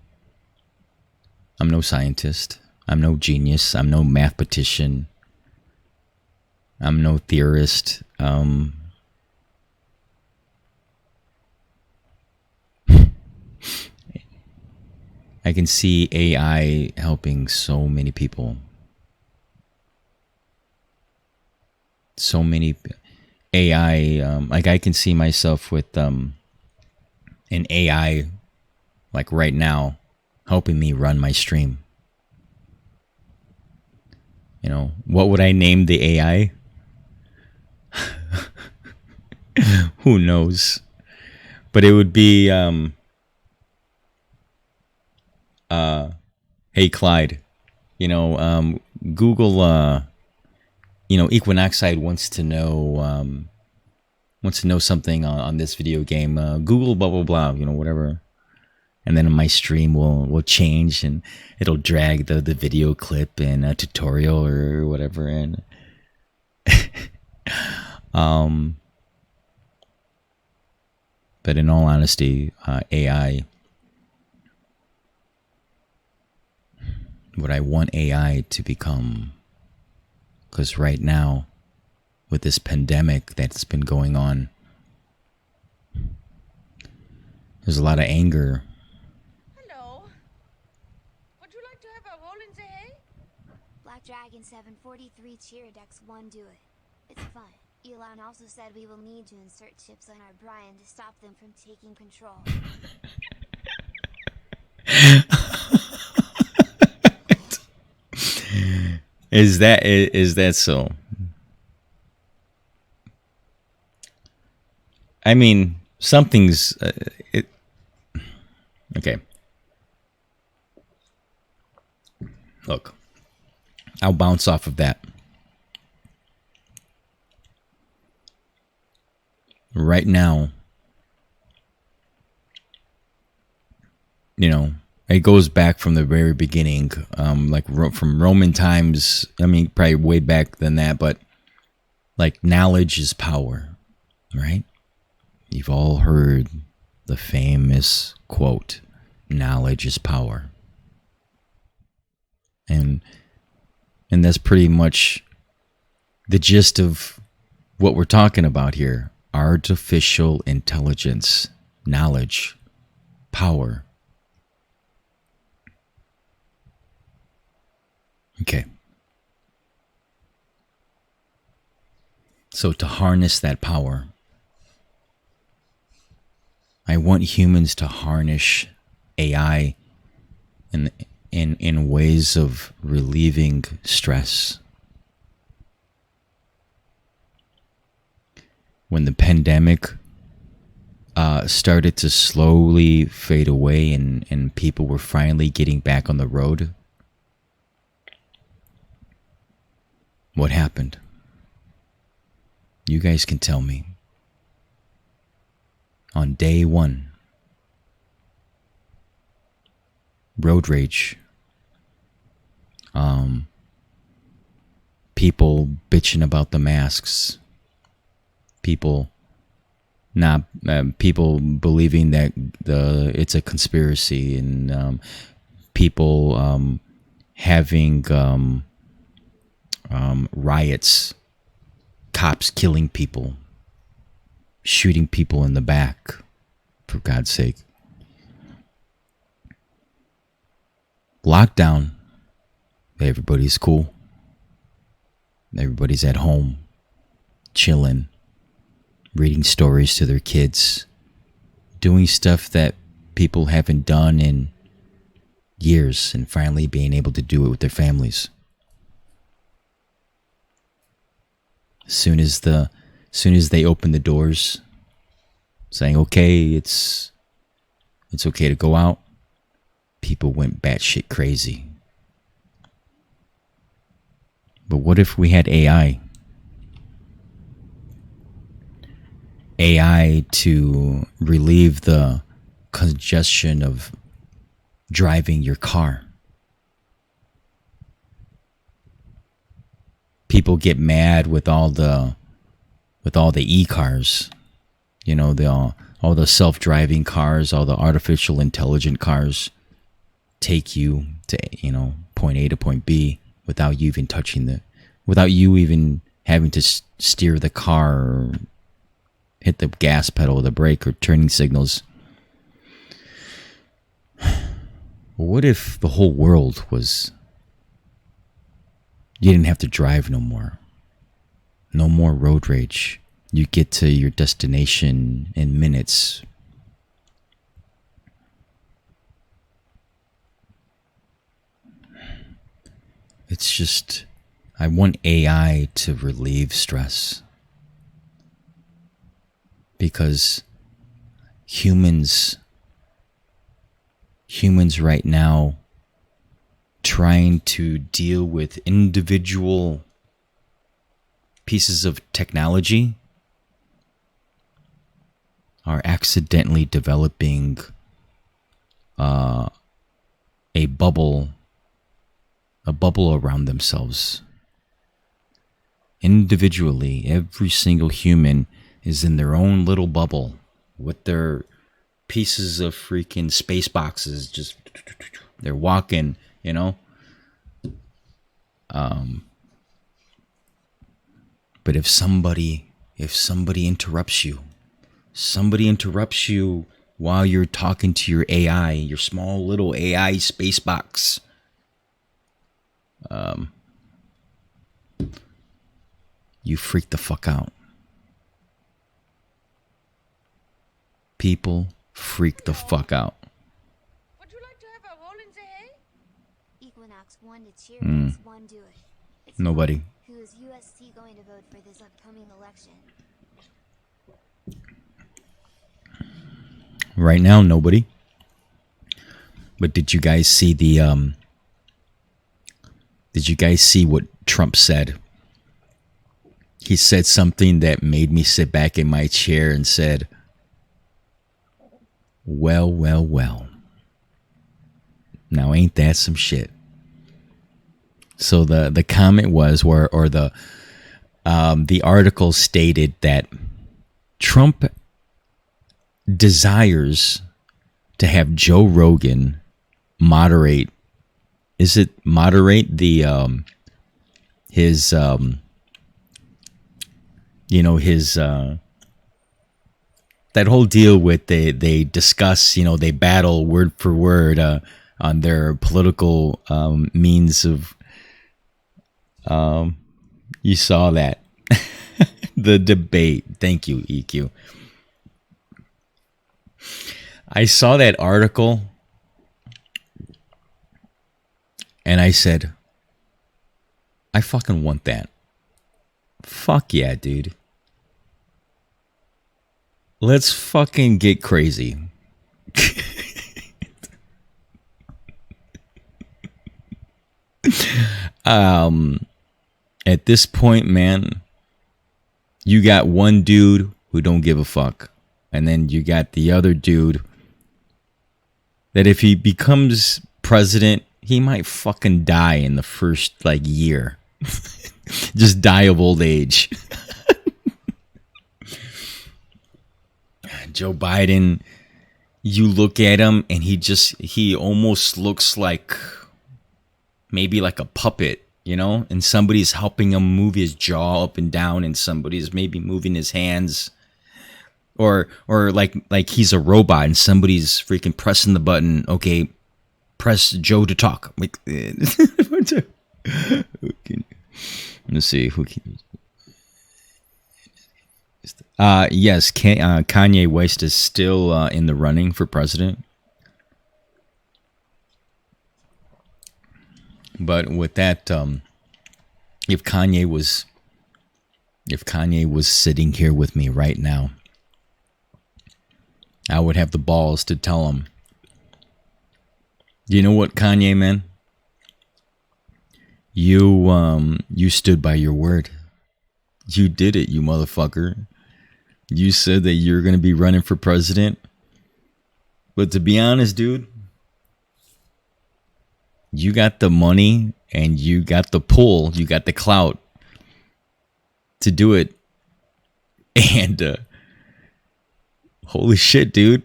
I'm no scientist. I'm no genius. I'm no mathematician. I'm no theorist. I can see AI helping so many people. So many AI, like I can see myself with an AI, like right now, helping me run my stream. You know, what would I name the AI? Who knows? But it would be, hey Clyde, you know, Google, you know, Equinoxide wants to know something on this video game. Google blah blah blah, you know, whatever. And then my stream will change and it'll drag the video clip and a tutorial or whatever. And but in all honesty, AI, what I want AI to become, because right now, with this pandemic that's been going on, there's a lot of anger. Hello. Would you like to have a roll in the hay? Black Dragon 743 Cheeridex 1 do it. It's fun. Elon also said we will need to insert chips on our Brian to stop them from taking control. Is that so? I mean, something's okay. Look, I'll bounce off of that. Right now, you know, it goes back from the very beginning, like from Roman times. I mean, probably way back than that, but like knowledge is power, right? You've all heard the famous quote, knowledge is power. And that's pretty much the gist of what we're talking about here. Artificial intelligence, knowledge, power. Okay. So to harness that power, I want humans to harness AI in ways of relieving stress. When the pandemic started to slowly fade away and people were finally getting back on the road, what happened? You guys can tell me. On day one, road rage. People bitching about the masks. People believing that it's a conspiracy, and people having riots, cops killing people, shooting people in the back, for God's sake. Lockdown Everybody's cool. Everybody's at home, chilling, reading stories to their kids, doing stuff that people haven't done in years, and finally being able to do it with their families. As soon as they open the doors, saying, okay, it's okay to go out, people went batshit crazy. But what if we had AI? AI to relieve the congestion of driving your car. People get mad with all the e-cars, you know, all the self-driving cars, all the artificial intelligent cars take you to, you know, point A to point B without you even without you even having to steer the car or hit the gas pedal or the brake or turning signals. What if the whole world was, you didn't have to drive no more? No more road rage. You get to your destination in minutes. It's just, I want AI to relieve stress. Because humans right now trying to deal with individual pieces of technology are accidentally developing a bubble around themselves. Individually, every single human is in their own little bubble with their pieces of freaking space boxes. Just they're walking, you know. But if somebody interrupts you, while you're talking to your AI, your small little AI space box, you freak the fuck out. People freak the fuck out. Would you like to have a roll in the hay? Equinox 1 to Cheer, 1 do it. It's Nobody. fun. Who is UST going to vote for this upcoming election? Right now, nobody. But did you guys see Did you guys see what Trump said? He said something that made me sit back in my chair and said, well, well, well. Now ain't that some shit? So the comment was, or the article stated that Trump desires to have Joe Rogan moderate the his that whole deal with they discuss, they battle word for word on their political means of you saw that the debate. Thank you, EQ. I saw that article and I said, I fucking want that. Fuck yeah, dude. Let's fucking get crazy. At this point, man, you got one dude who don't give a fuck. And then you got the other dude that if he becomes president, he might fucking die in the first year. Just die of old age. Joe Biden, you look at him and he almost looks like maybe like a puppet, and somebody's helping him move his jaw up and down and somebody's maybe moving his hands. Or like he's a robot and somebody's freaking pressing the button. Okay, press Joe to talk. Let's see who can. Yes, Kanye West is still in the running for president. But with that, if Kanye was sitting here with me right now, I would have the balls to tell him, you know what, Kanye, man? You stood by your word. You did it, you motherfucker. You said that you're going to be running for president. But to be honest, dude, you got the money and you got the pull, you got the clout to do it. And holy shit, dude.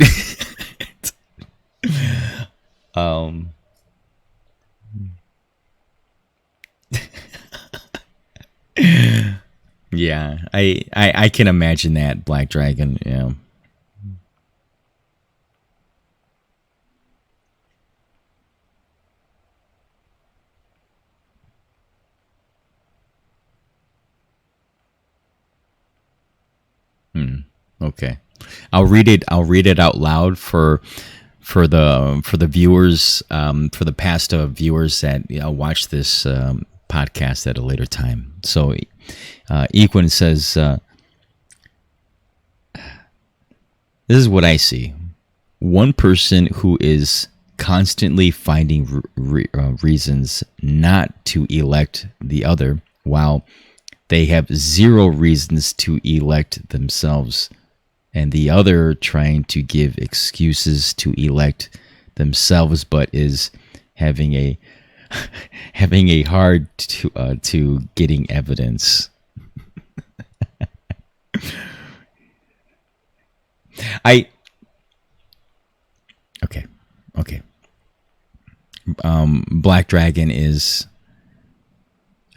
Yeah, I can imagine that, Black Dragon. Yeah. Okay, I'll read it out loud for the viewers, for the past viewers that watch this podcast at a later time. So, Equin says, "This is what I see: one person who is constantly finding reasons not to elect the other, while they have zero reasons to elect themselves, and the other trying to give excuses to elect themselves, but is having a hard to getting evidence." Okay. Black Dragon is.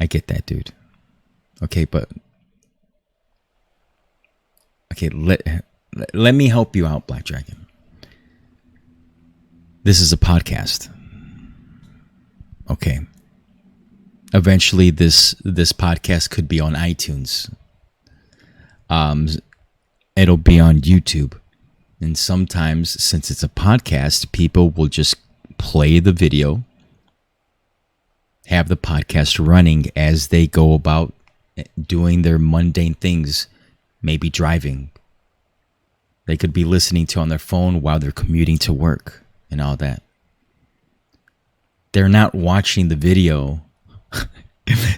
I get that, dude. Okay, but okay, let me help you out, Black Dragon. This is a podcast. Okay. Eventually this podcast could be on iTunes. It'll be on YouTube. And sometimes, since it's a podcast, people will just play the video, have the podcast running as they go about doing their mundane things, maybe driving. They could be listening to on their phone while they're commuting to work and all that. They're not watching the video.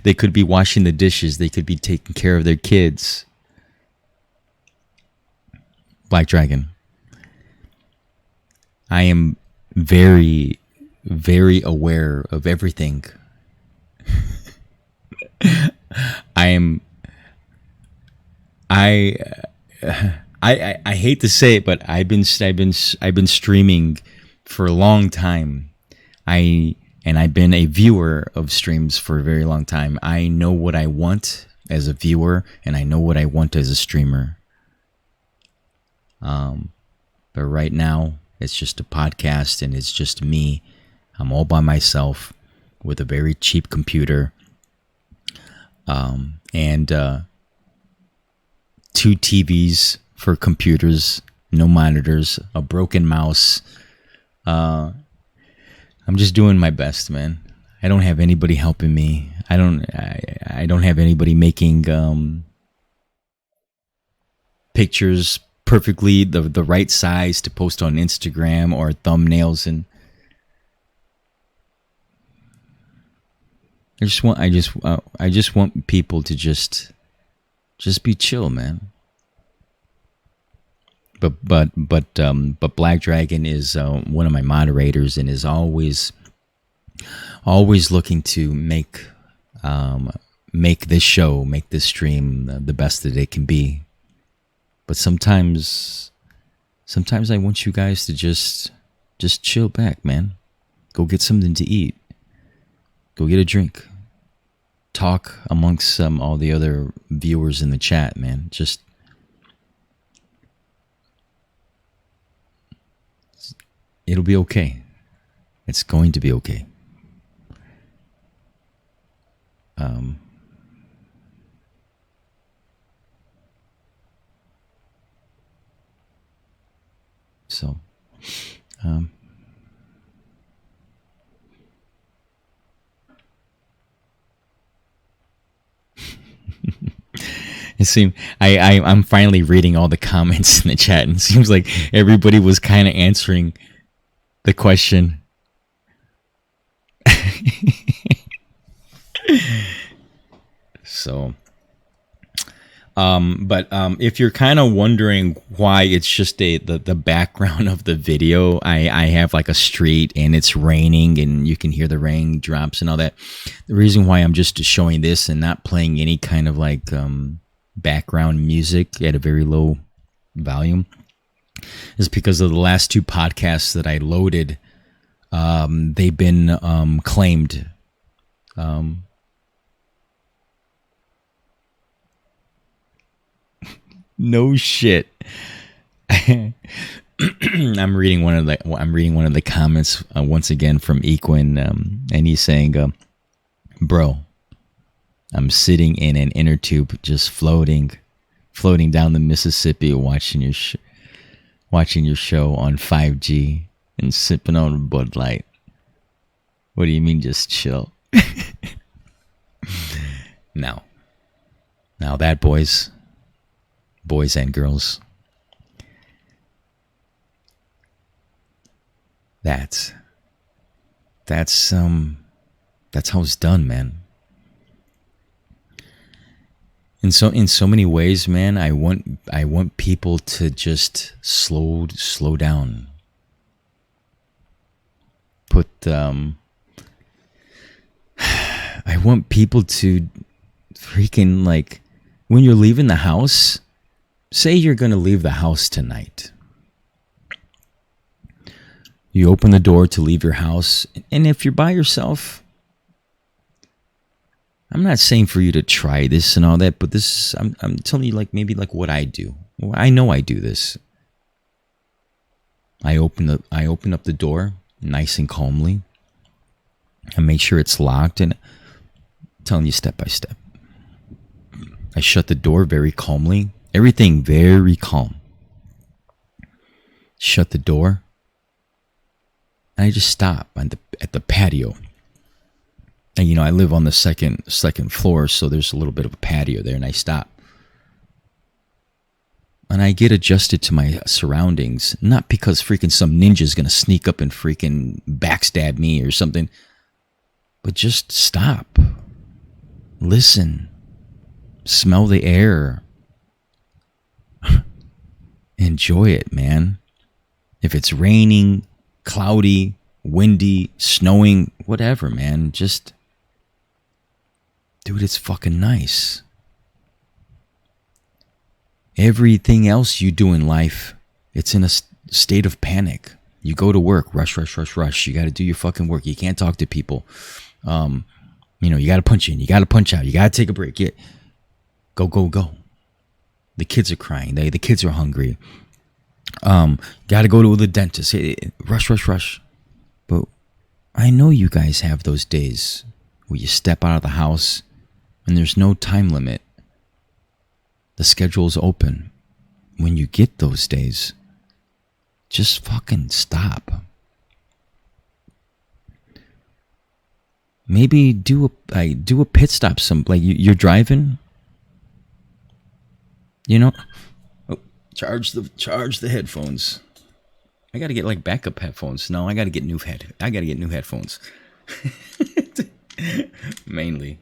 They could be washing the dishes. They could be taking care of their kids. Black Dragon, I am very, very aware of everything. I hate to say it, but I've been streaming for a long time. I've been a viewer of streams for a very long time. I know what I want as a viewer, and I know what I want as a streamer. But right now, it's just a podcast, and it's just me. I'm all by myself with a very cheap computer, and 2 TVs for computers, no monitors, a broken mouse. I'm just doing my best, man. I don't have anybody helping me. I don't have anybody making pictures perfectly the right size to post on Instagram or thumbnails, and I just want people to just be chill, man. But Black Dragon is one of my moderators and is always looking to make this show, make this stream the best that it can be. But sometimes I want you guys to just chill back, man. Go get something to eat. Go get a drink. Talk amongst all the other viewers in the chat, man. Just it'll be okay. It's going to be okay. So, um, it seemed I'm finally reading all the comments in the chat, and it seems like everybody was kind of answering the question. So, but if you're kind of wondering why it's just the background of the video, I have like a street and it's raining and you can hear the rain drops and all that. The reason why I'm just showing this and not playing any kind of like background music at a very low volume is because of the last two podcasts that I loaded. They've been claimed. No shit. I'm reading one of the comments once again from Equin, and he's saying, "Bro, I'm sitting in an inner tube, just floating down the Mississippi, watching your show on 5G and sipping on a Bud Light. What do you mean, just chill?" Now that boys and girls, that's how it's done, man. And so in so many ways, man, I want people to just slow down. I want people to freaking, like, when you're leaving the house, say you're going to leave the house tonight. You open the door to leave your house, and if you're by yourself, I'm not saying for you to try this and all that, but this is, I'm telling you, like, maybe like what I do. Well, I know I do this. I open up the door nice and calmly. I make sure it's locked, and I'm telling you step by step. I shut the door very calmly. Everything very calm. Shut the door. And I just stop at the patio. And you know, I live on the second floor, so there's a little bit of a patio there, and I stop. And I get adjusted to my surroundings, not because freaking some ninja's gonna sneak up and freaking backstab me or something, but just stop. Listen. Smell the air. Enjoy it, man. If it's raining, cloudy, windy, snowing, whatever, man, just, dude, it's fucking nice. Everything else you do in life, it's in a state of panic. You go to work, rush. You got to do your fucking work. You can't talk to people. You know, you got to punch in, you got to punch out, you got to take a break. Go. The kids are crying. The kids are hungry. Got to go to the dentist. Rush. But I know you guys have those days where you step out of the house and there's no time limit. The schedule's open. When you get those days, just fucking stop. Maybe do a pit stop. You're driving. You know, charge the headphones. I gotta get like backup headphones. No, I gotta get new headphones. Mainly,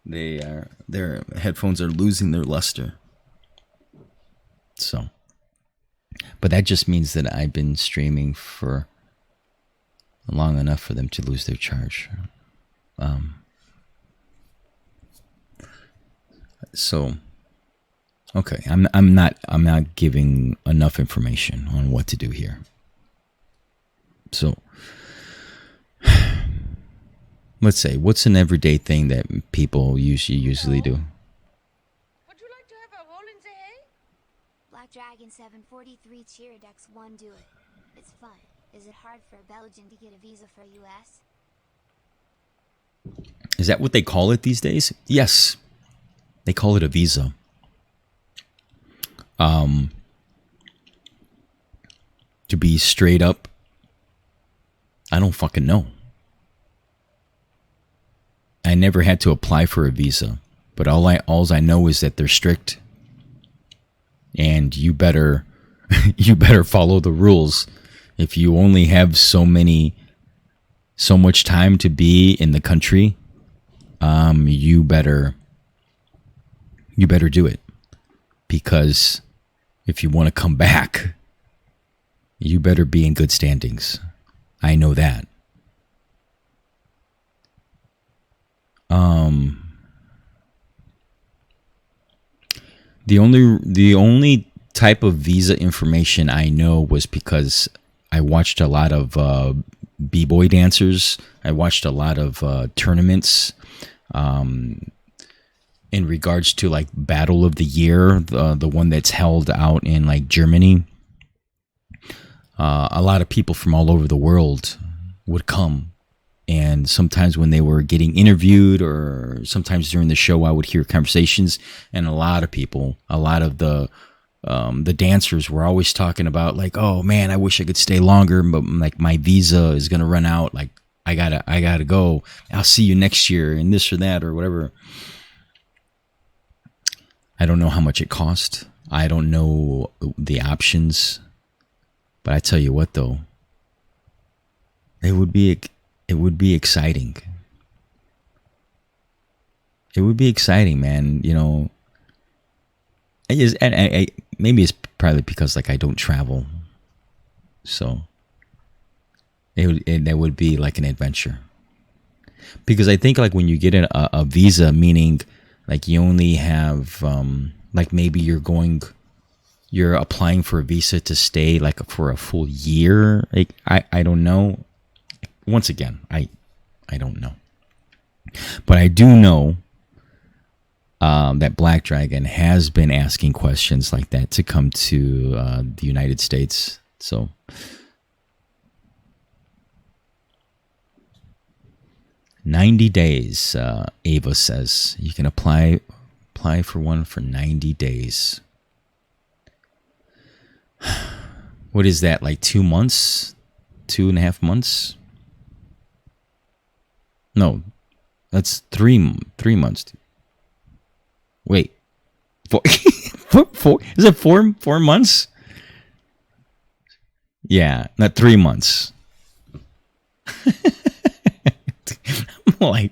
their headphones are losing their luster. So, but that just means that I've been streaming for long enough for them to lose their charge. So. Okay, I'm not giving enough information on what to do here. So, let's say, what's an everyday thing that people usually do? Would you like to have a roll in the hay? Black Dragon 743 Cheer Dex 1 do it. It's fun. Is it hard for a Belgian to get a visa for US? Is that what they call it these days? Yes. They call it a visa. To be straight up, I don't fucking know. I never had to apply for a visa, but all I know is that they're strict, and you better follow the rules. If you only have so much time to be in the country, you better do it, because if you want to come back, you better be in good standings. I know that. The only type of visa information I know was because I watched a lot of b-boy dancers. I watched a lot of tournaments. In regards to like Battle of the Year, the one that's held out in like Germany, a lot of people from all over the world would come, and sometimes when they were getting interviewed, or sometimes during the show, I would hear conversations, and a lot of the dancers were always talking about like, oh man, I wish I could stay longer, but like my visa is gonna run out, like I gotta go, I'll see you next year, and this or that or whatever. I don't know how much it cost. I don't know the options. But I tell you what, though, it would be exciting. It would be exciting, man. You know, maybe it's probably because like I don't travel, so that would be like an adventure. Because I think like when you get a visa, meaning like you only have like maybe you're applying for a visa to stay like for a full year. Like I don't know. Once again, I don't know. But I do know that Black Dragon has been asking questions like that to come to the United States. So 90 days, Ava says. You can apply for one for 90 days. What is that, like 2 months? 2.5 months? No, that's 3 months. Wait, four? Is it 4 months? Yeah, not 3 months. Like,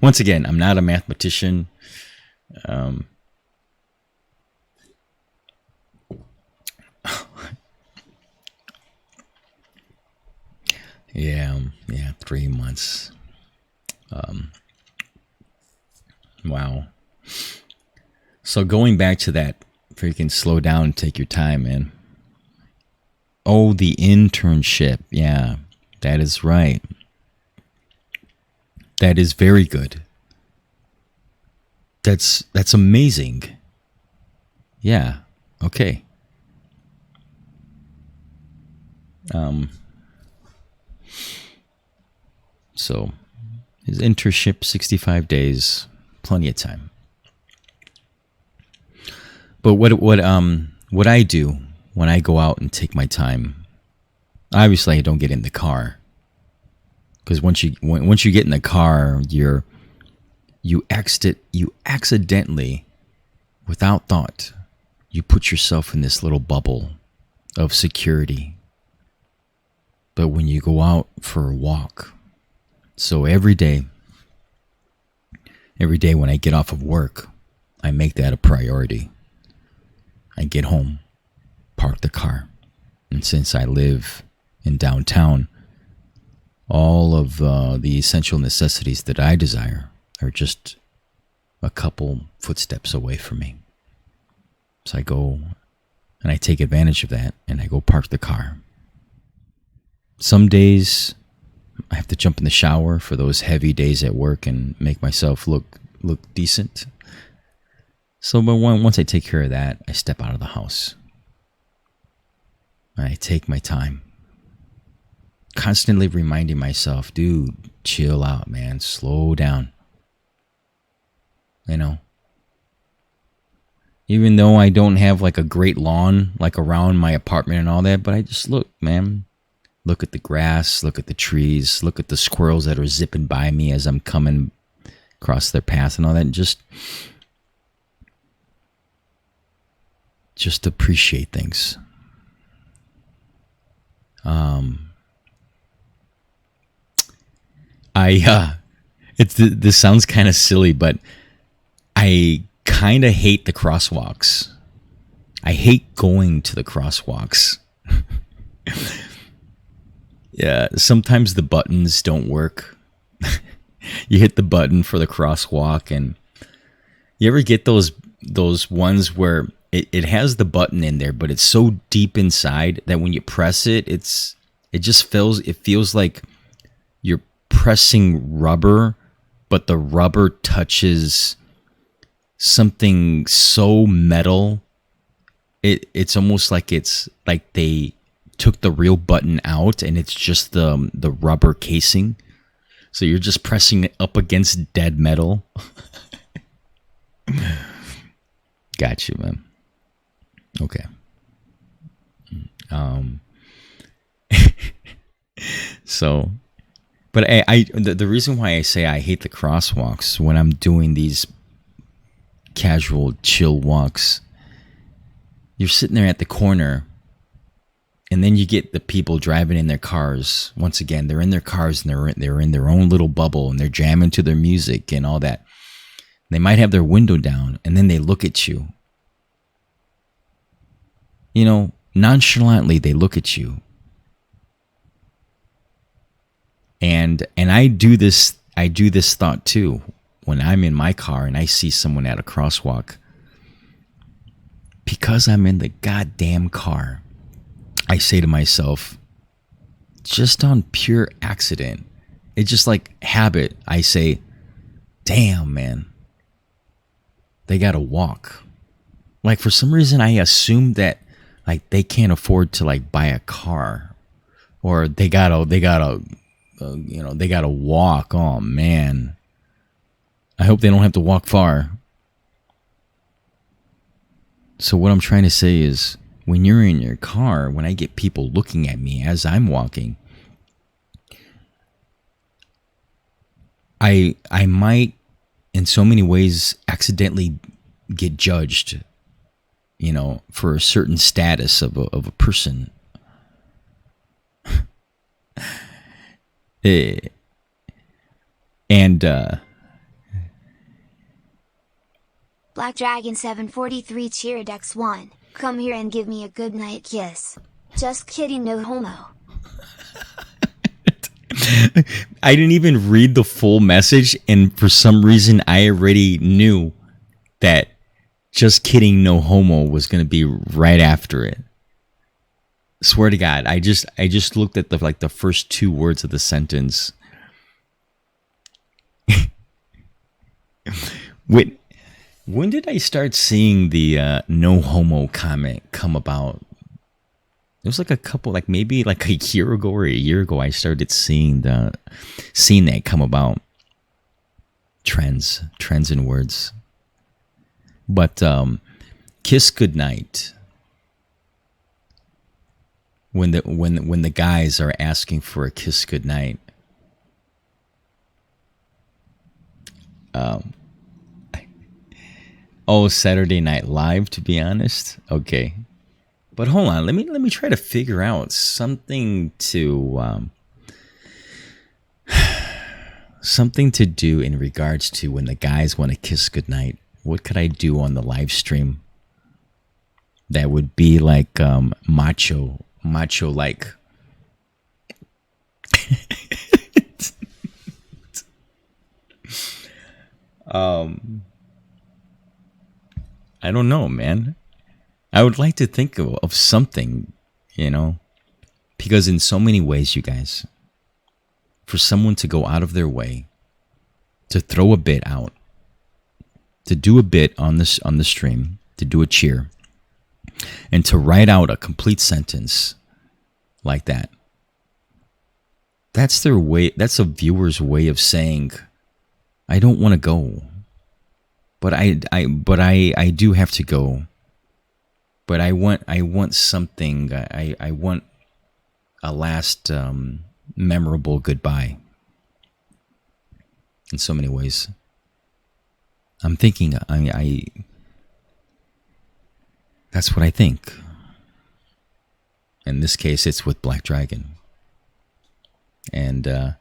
once again, I'm not a mathematician. Yeah, 3 months. Wow. So going back to that, freaking slow down, take your time, man. Oh, the internship. Yeah, that is right. That is very good. That's amazing. Yeah. Okay. So his internship, 65 days, plenty of time. But what I do when I go out and take my time, obviously I don't get in the car, because once you get in the car, you accidentally, without thought, you put yourself in this little bubble of security. But when you go out for a walk, so every day when I get off of work, I make that a priority. I get home, park the car, and since I live in downtown, all of the essential necessities that I desire are just a couple footsteps away from me. So I go and I take advantage of that, and I go park the car. Some days I have to jump in the shower for those heavy days at work and make myself look decent. So but once I take care of that, I step out of the house. I take my time, constantly reminding myself, dude, chill out, man, slow down. you know. Even though I don't have like a great lawn like around my apartment and all that, but I just look, man. Look at the grass, look at the trees, look at the squirrels that are zipping by me as I'm coming across their path and all that, and just appreciate things. This sounds kind of silly, but I kind of hate the crosswalks. I hate going to the crosswalks. Yeah, sometimes the buttons don't work. You hit the button for the crosswalk, and you ever get those ones where it has the button in there, but it's so deep inside that when you press it, it feels like you're pressing rubber, but the rubber touches something so metal. It's almost like they took the real button out and it's just the rubber casing. So you're just pressing it up against dead metal. Got you, man. Okay. So, but the reason why I say I hate the crosswalks when I'm doing these casual chill walks, you're sitting there at the corner, and then you get the people driving in their cars. Once again, they're in their cars and they're in their own little bubble and they're jamming to their music and all that. They might have their window down, and then they look at you. You know, nonchalantly they look at you. And I do this thought too when I'm in my car and I see someone at a crosswalk. Because I'm in the goddamn car, I say to myself, just on pure accident, it's just like habit, I say, damn, man, they gotta walk. Like, for some reason, I assume that, like, they can't afford to, like, buy a car, or they gotta walk. Oh, man. I hope they don't have to walk far. So what I'm trying to say is, when you're in your car, when I get people looking at me as I'm walking, I might, in so many ways, accidentally get judged, you know, for a certain status of a person. And Black Dragon 743 Cheeridex 1, come here and give me a good night kiss. Just kidding, no homo. I didn't even read the full message, and for some reason I already knew that just kidding, no homo was going to be right after it. Swear to God, I just looked at the first two words of the sentence. When did I start seeing the no homo comment come about? It was like maybe a year ago or a year ago. I started seeing that come about. Trends in words. But kiss goodnight. When the guys are asking for a kiss goodnight. Saturday Night Live, to be honest. Okay. But hold on, let me try to figure out something to do in regards to when the guys want to kiss goodnight. What could I do on the live stream that would be like macho like? I don't know, man. I would like to think of something, you know, because in so many ways, you guys, for someone to go out of their way to throw a bit out, to do a bit on the stream, to do a cheer, and to write out a complete sentence like that, that's their way. That's a viewer's way of saying, I don't want to go, but but I do have to go. But I want something. I want a last memorable goodbye. In so many ways, I'm thinking. That's what I think. In this case, it's with Black Dragon. And and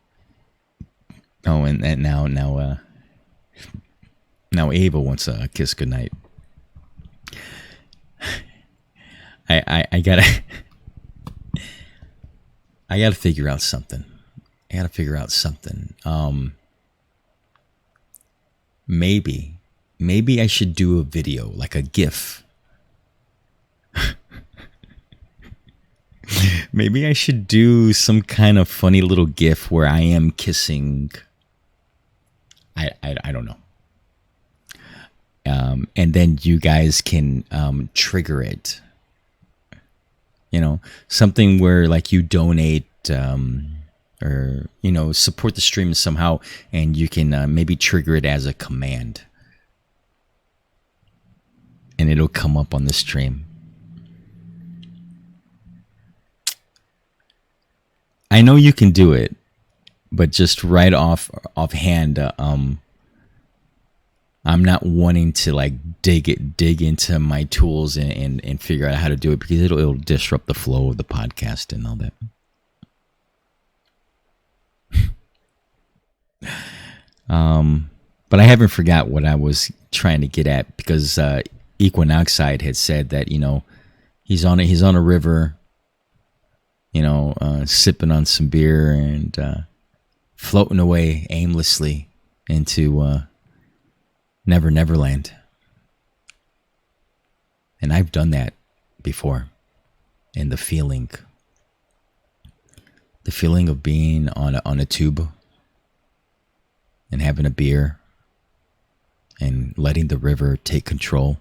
now Ava wants a kiss goodnight. I gotta figure out something. Maybe I should do a video, like a GIF. Maybe I should do some kind of funny little GIF where I am kissing. I don't know. And then you guys can trigger it. You know, something where like you donate or, you know, support the stream somehow, and you can maybe trigger it as a command. And it'll come up on the stream. I know you can do it, but just right offhand, I'm not wanting to like dig into my tools and figure out how to do it, because it'll disrupt the flow of the podcast and all that. But I haven't forgot what I was trying to get at, because Equinoxide had said that, you know, he's on a river, you know, sipping on some beer and floating away aimlessly into Neverland. And I've done that before. And the feeling of being on a tube and having a beer and letting the river take control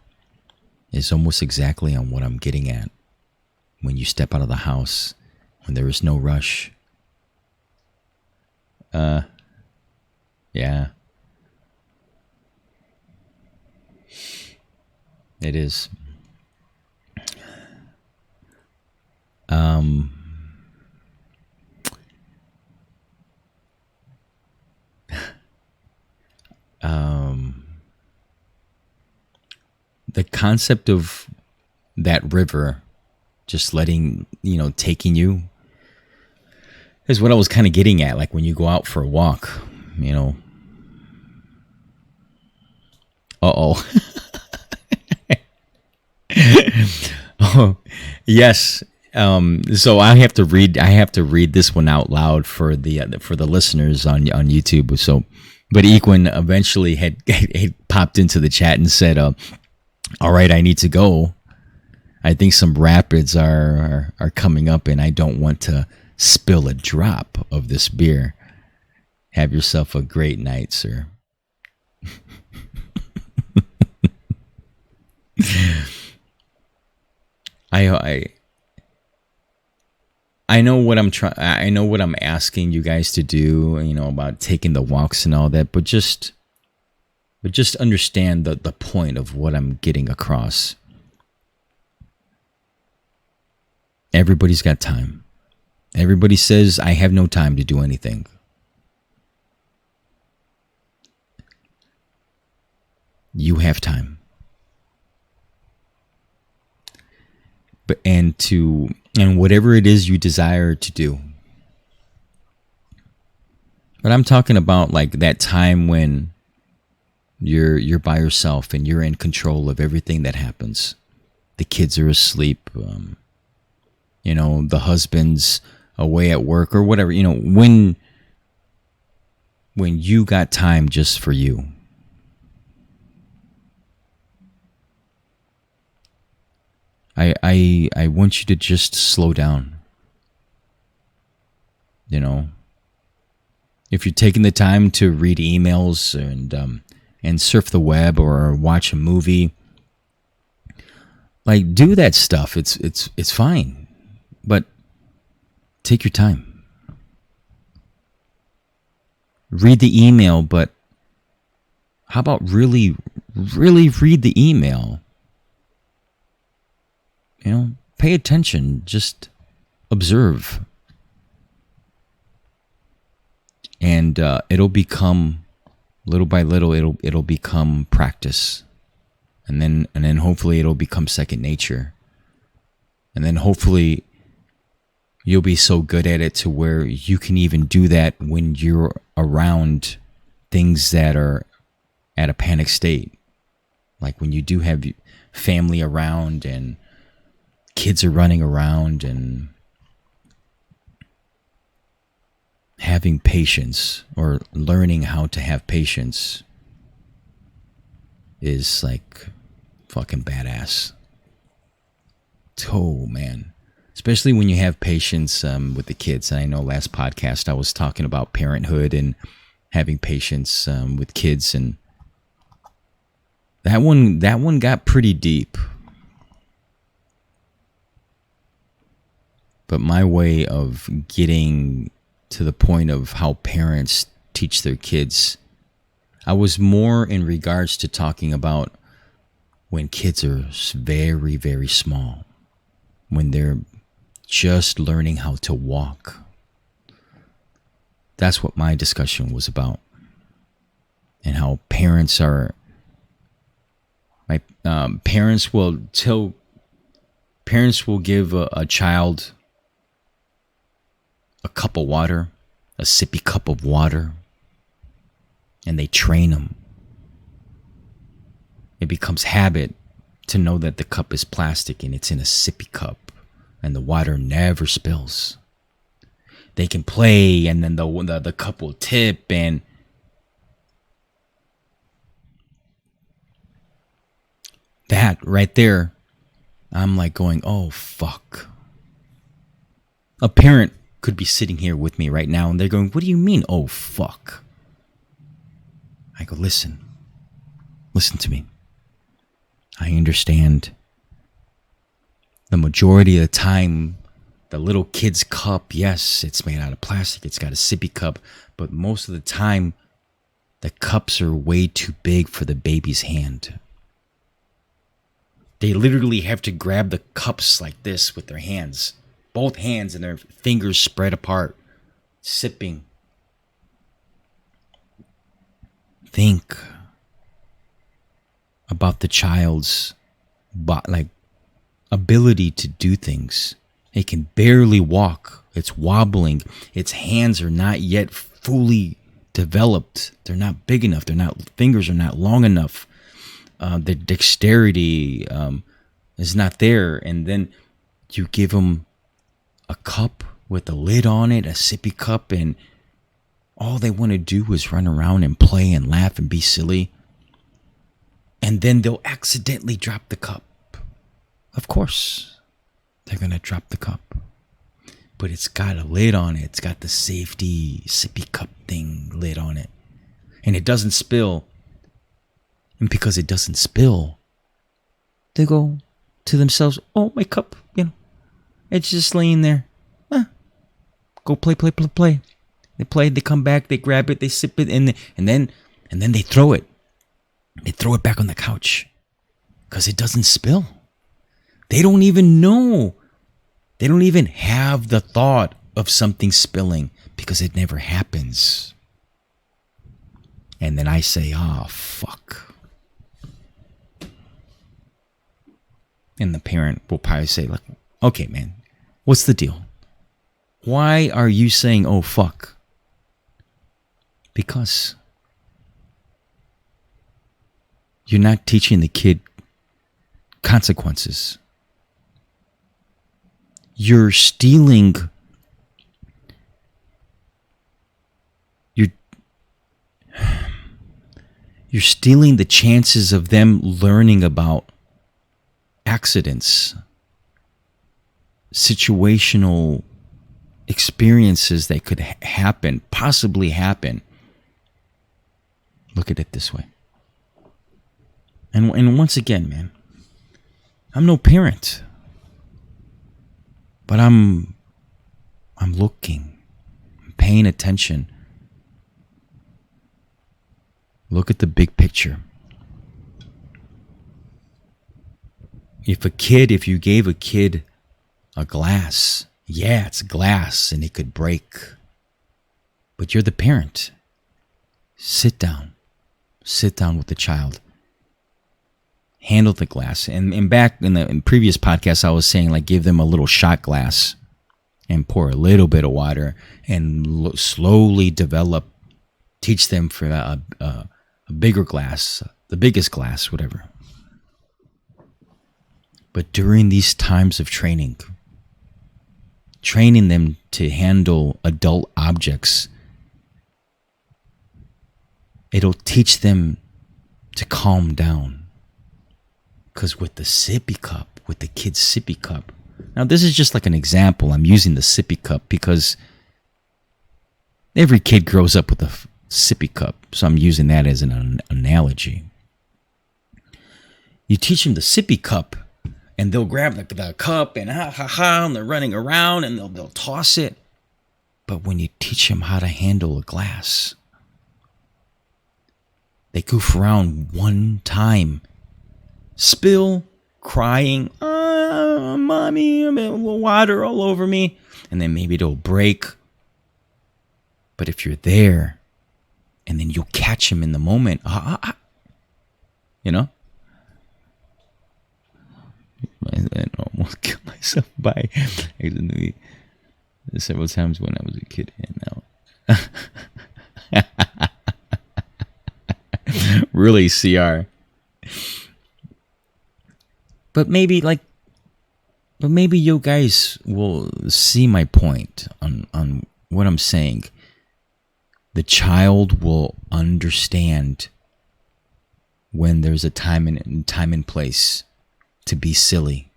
is almost exactly on what I'm getting at. When you step out of the house, when there is no rush. Yeah. It is. The concept of that river just letting, you know, taking you is what I was kind of getting at. Like when you go out for a walk, you know. Uh-oh. Oh, yes. So I have to read this one out loud for the listeners on YouTube. So, but Equin eventually had popped into the chat and said, "All right, I need to go. I think some rapids are coming up, and I don't want to spill a drop of this beer. Have yourself a great night, sir." I know what I know what I'm asking you guys to do, you know, about taking the walks and all that, but just understand the point of what I'm getting across. Everybody's got time. Everybody says I have no time to do anything. You have time. And whatever it is you desire to do. But I'm talking about like that time when you're by yourself and you're in control of everything that happens. The kids are asleep, you know, the husband's away at work or whatever, you know, when you got time just for you. I want you to just slow down. You know, if you're taking the time to read emails and surf the web or watch a movie, like do that stuff. It's fine, but take your time. Read the email, but how about really really read the email. Pay attention. Just observe. And it'll become, little by little, it'll become practice. And then hopefully it'll become second nature. And then hopefully you'll be so good at it to where you can even do that when you're around things that are at a panic state. Like when you do have family around and kids are running around, and having patience or learning how to have patience is like fucking badass. Oh man, especially when you have patience with the kids. And I know last podcast I was talking about parenthood and having patience with kids, and that one got pretty deep. But my way of getting to the point of how parents teach their kids, I was more in regards to talking about when kids are very, very small, when they're just learning how to walk. That's what my discussion was about. And how parents will give a child a cup of water, a sippy cup of water, and they train them. It becomes habit to know that the cup is plastic and it's in a sippy cup and the water never spills. They can play and then the cup will tip, and that right there, I'm like going, oh fuck. A parent could be sitting here with me right now and they're going, what do you mean, oh fuck? I go, listen to me. I understand the majority of the time, the little kid's cup, yes, it's made out of plastic, it's got a sippy cup, but most of the time, the cups are way too big for the baby's hand. They literally have to grab the cups like this with their hands, both hands, and their fingers spread apart, sipping. Think about the child's ability to do things. It can barely walk. It's wobbling. Its hands are not yet fully developed. They're not big enough. Fingers are not long enough. The dexterity is not there. And then you give them a cup with a lid on it, a sippy cup, and all they want to do is run around and play and laugh and be silly. And then they'll accidentally drop the cup. Of course, they're going to drop the cup. But it's got a lid on it. It's got the safety sippy cup thing lid on it. And it doesn't spill. And because it doesn't spill, they go to themselves, oh, my cup, it's just laying there. Go play. They play, they come back, they grab it, they sip it, and then they throw it. They throw it back on the couch because it doesn't spill. They don't even know. They don't even have the thought of something spilling because it never happens. And then I say, fuck. And the parent will probably say, like, okay, man, what's the deal? Why are you saying, oh, fuck? Because you're not teaching the kid consequences. You're stealing you're stealing the chances of them learning about accidents, situational experiences that could possibly happen. Look at it this way. And once again, man, I'm no parent, but I'm looking, I'm paying attention. Look at the big picture. if you gave a kid a glass, yeah, it's glass and it could break. But you're the parent. Sit down. Sit down with the child. Handle the glass. And back in previous podcasts, I was saying, like, give them a little shot glass and pour a little bit of water and slowly develop. Teach them for a bigger glass, the biggest glass, whatever. But during these times of training them to handle adult objects, it'll teach them to calm down. Because with the sippy cup, with the kid's sippy cup, now this is just like an example. I'm using the sippy cup because every kid grows up with a sippy cup. So I'm using that as an analogy. You teach them the sippy cup, and they'll grab the cup and and they're running around and they'll toss it. But when you teach them how to handle a glass, they goof around one time, spill, crying, mommy, I'm a little water all over me, and then maybe it'll break. But if you're there, and then you'll catch him in the moment, you know? I almost killed myself by accidentally several times when I was a kid, and now really CR. But maybe you guys will see my point on what I'm saying. The child will understand when there's a time and place to be silly.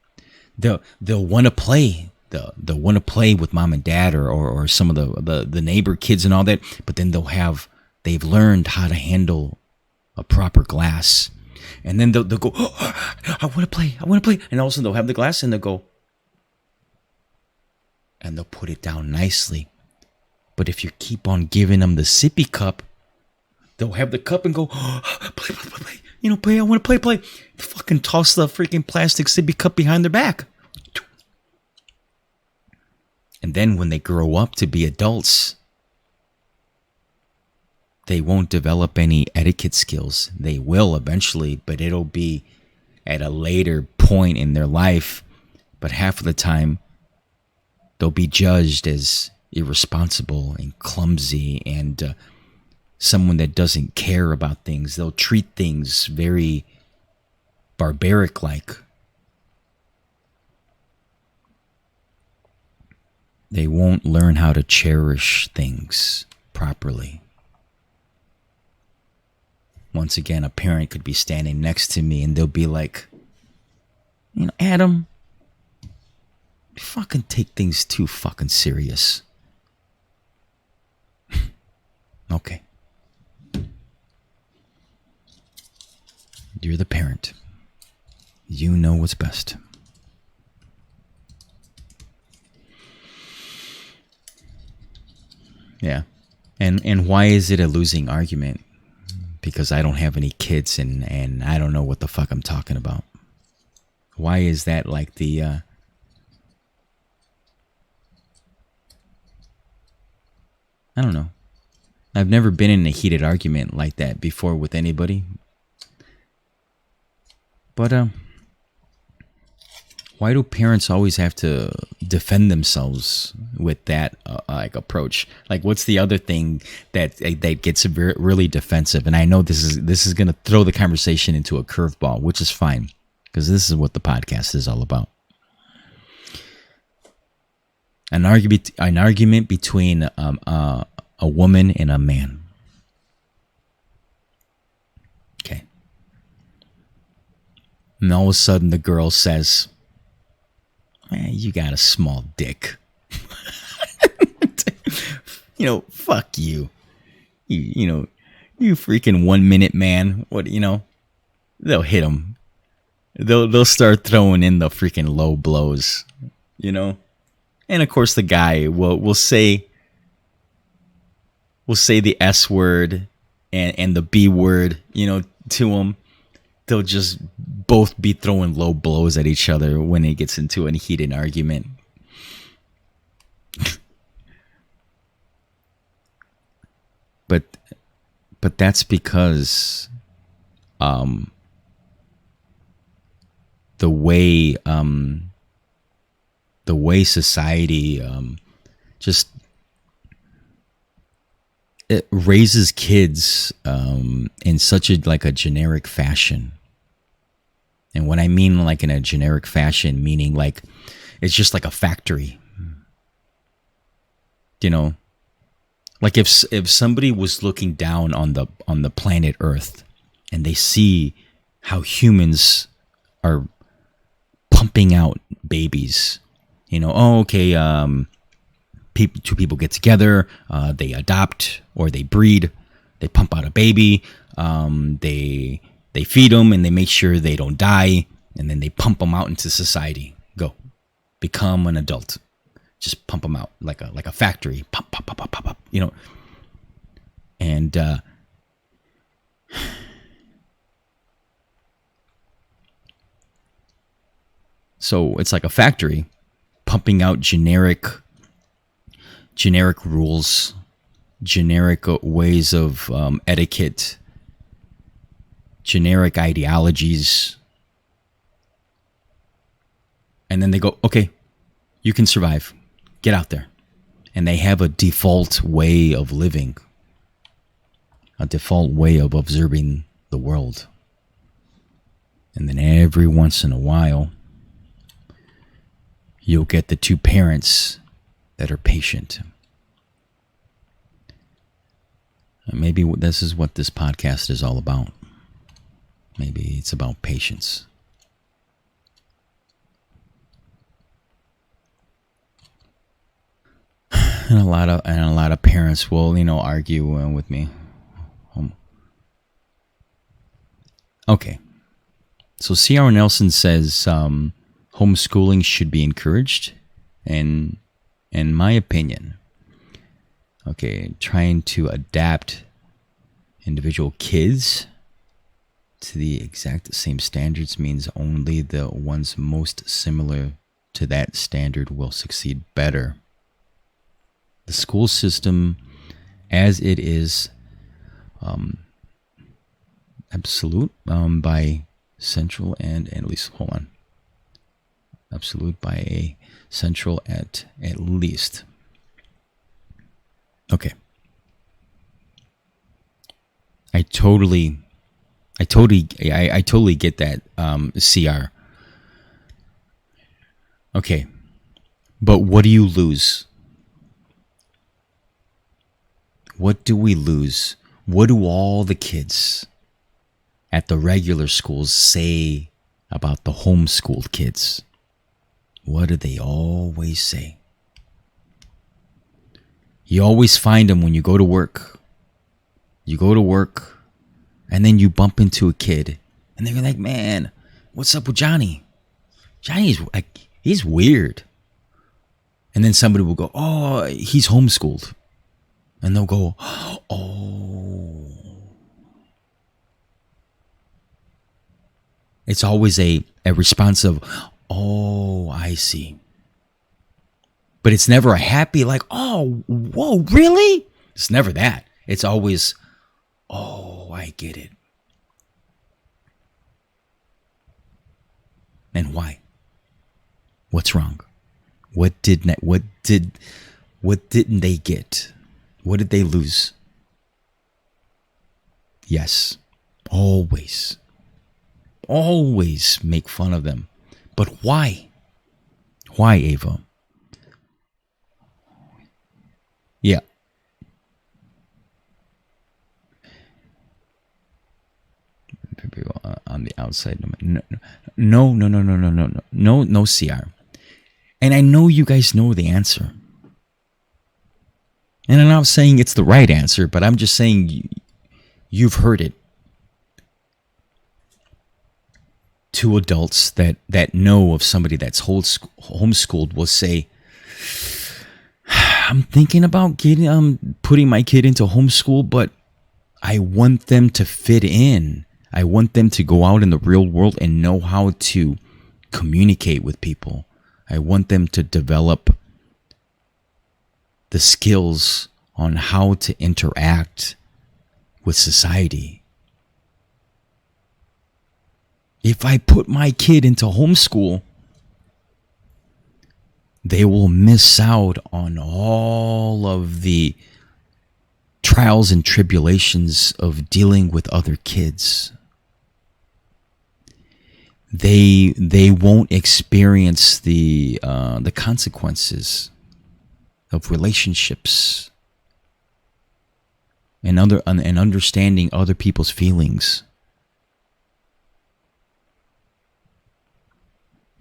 They'll want to play. They'll want to play with mom and dad or some of the neighbor kids and all that. But then they've learned how to handle a proper glass. And then they'll go, oh, I want to play. And all of a sudden they'll have the glass and they'll go, and they'll put it down nicely. But if you keep on giving them the sippy cup, they'll have the cup and go, oh, play. Play, I want to play. Fucking toss the freaking plastic sippy cup behind their back. And then when they grow up to be adults, they won't develop any etiquette skills. They will eventually, but it'll be at a later point in their life. But half of the time, they'll be judged as irresponsible and clumsy and someone that doesn't care about things. They'll treat things very barbaric-like. They won't learn how to cherish things properly. Once again, a parent could be standing next to me and they'll be like, Adam, you fucking take things too fucking serious. Okay. You're the parent. You know what's best. Yeah. And why is it a losing argument? Because I don't have any kids and I don't know what the fuck I'm talking about. Why is that like the I don't know. I've never been in a heated argument like that before with anybody. But why do parents always have to defend themselves with that like approach? Like, what's the other thing that gets really defensive? And I know this is going to throw the conversation into a curveball, which is fine because this is what the podcast is all about. An argument between a woman and a man. Okay. And all of a sudden the girl says, man, you got a small dick. Fuck you. You freaking 1 minute man. What, they'll hit him. They'll start throwing in the freaking low blows, And of course the guy will say the S word and the B word, to him. They'll just both be throwing low blows at each other when it gets into a heated argument. But that's because the way society just it raises kids in such a generic fashion. And what I mean like in a generic fashion, meaning like it's just like a factory. You know, like if somebody was looking down on the planet Earth and they see how humans are pumping out babies, you know, two people get together, they adopt or they breed, they pump out a baby, they feed them and they make sure they don't die, and then they pump them out into society. Go, become an adult. Just pump them out like a factory. Pump, pump, pump, pump, pump, pump, you know. And so it's like a factory pumping out generic rules, generic ways of etiquette, generic ideologies. And then they go, okay, you can survive. Get out there. And they have a default way of living, a default way of observing the world. And then every once in a while, you'll get the two parents that are patient. Maybe this is what this podcast is all about. Maybe it's about patience. And a lot of parents will, argue with me. Okay. So C.R. Nelson says homeschooling should be encouraged, and in my opinion, trying to adapt individual kids to the exact same standards means only the ones most similar to that standard will succeed better. The school system, as it is absolute by central and at least, absolute by a central at least. Okay. I totally get that, CR. Okay. But what do you lose? What do we lose? What do all the kids at the regular schools say about the homeschooled kids? What do they always say? You always find them when you go to work. You go to work, and then you bump into a kid, and they're like, man, what's up with Johnny? Johnny's like, he's weird. And then somebody will go, oh, he's homeschooled. And they'll go, oh. It's always a response of, oh, I see. But it's never a happy, like, oh, whoa, really? It's never that. It's always, oh, I get it. And why? What's wrong? What didn't they get? What did they lose? Yes, always make fun of them. But why? Why, Ava? Yeah. On the outside. No, CR. And I know you guys know the answer. And I'm not saying it's the right answer, but I'm just saying you've heard it. Two adults that know of somebody that's homeschooled will say, I'm thinking about putting my kid into homeschool, but I want them to fit in. I want them to go out in the real world and know how to communicate with people. I want them to develop the skills on how to interact with society. If I put my kid into homeschool, they will miss out on all of the trials and tribulations of dealing with other kids. They won't experience the consequences of relationships and understanding other people's feelings.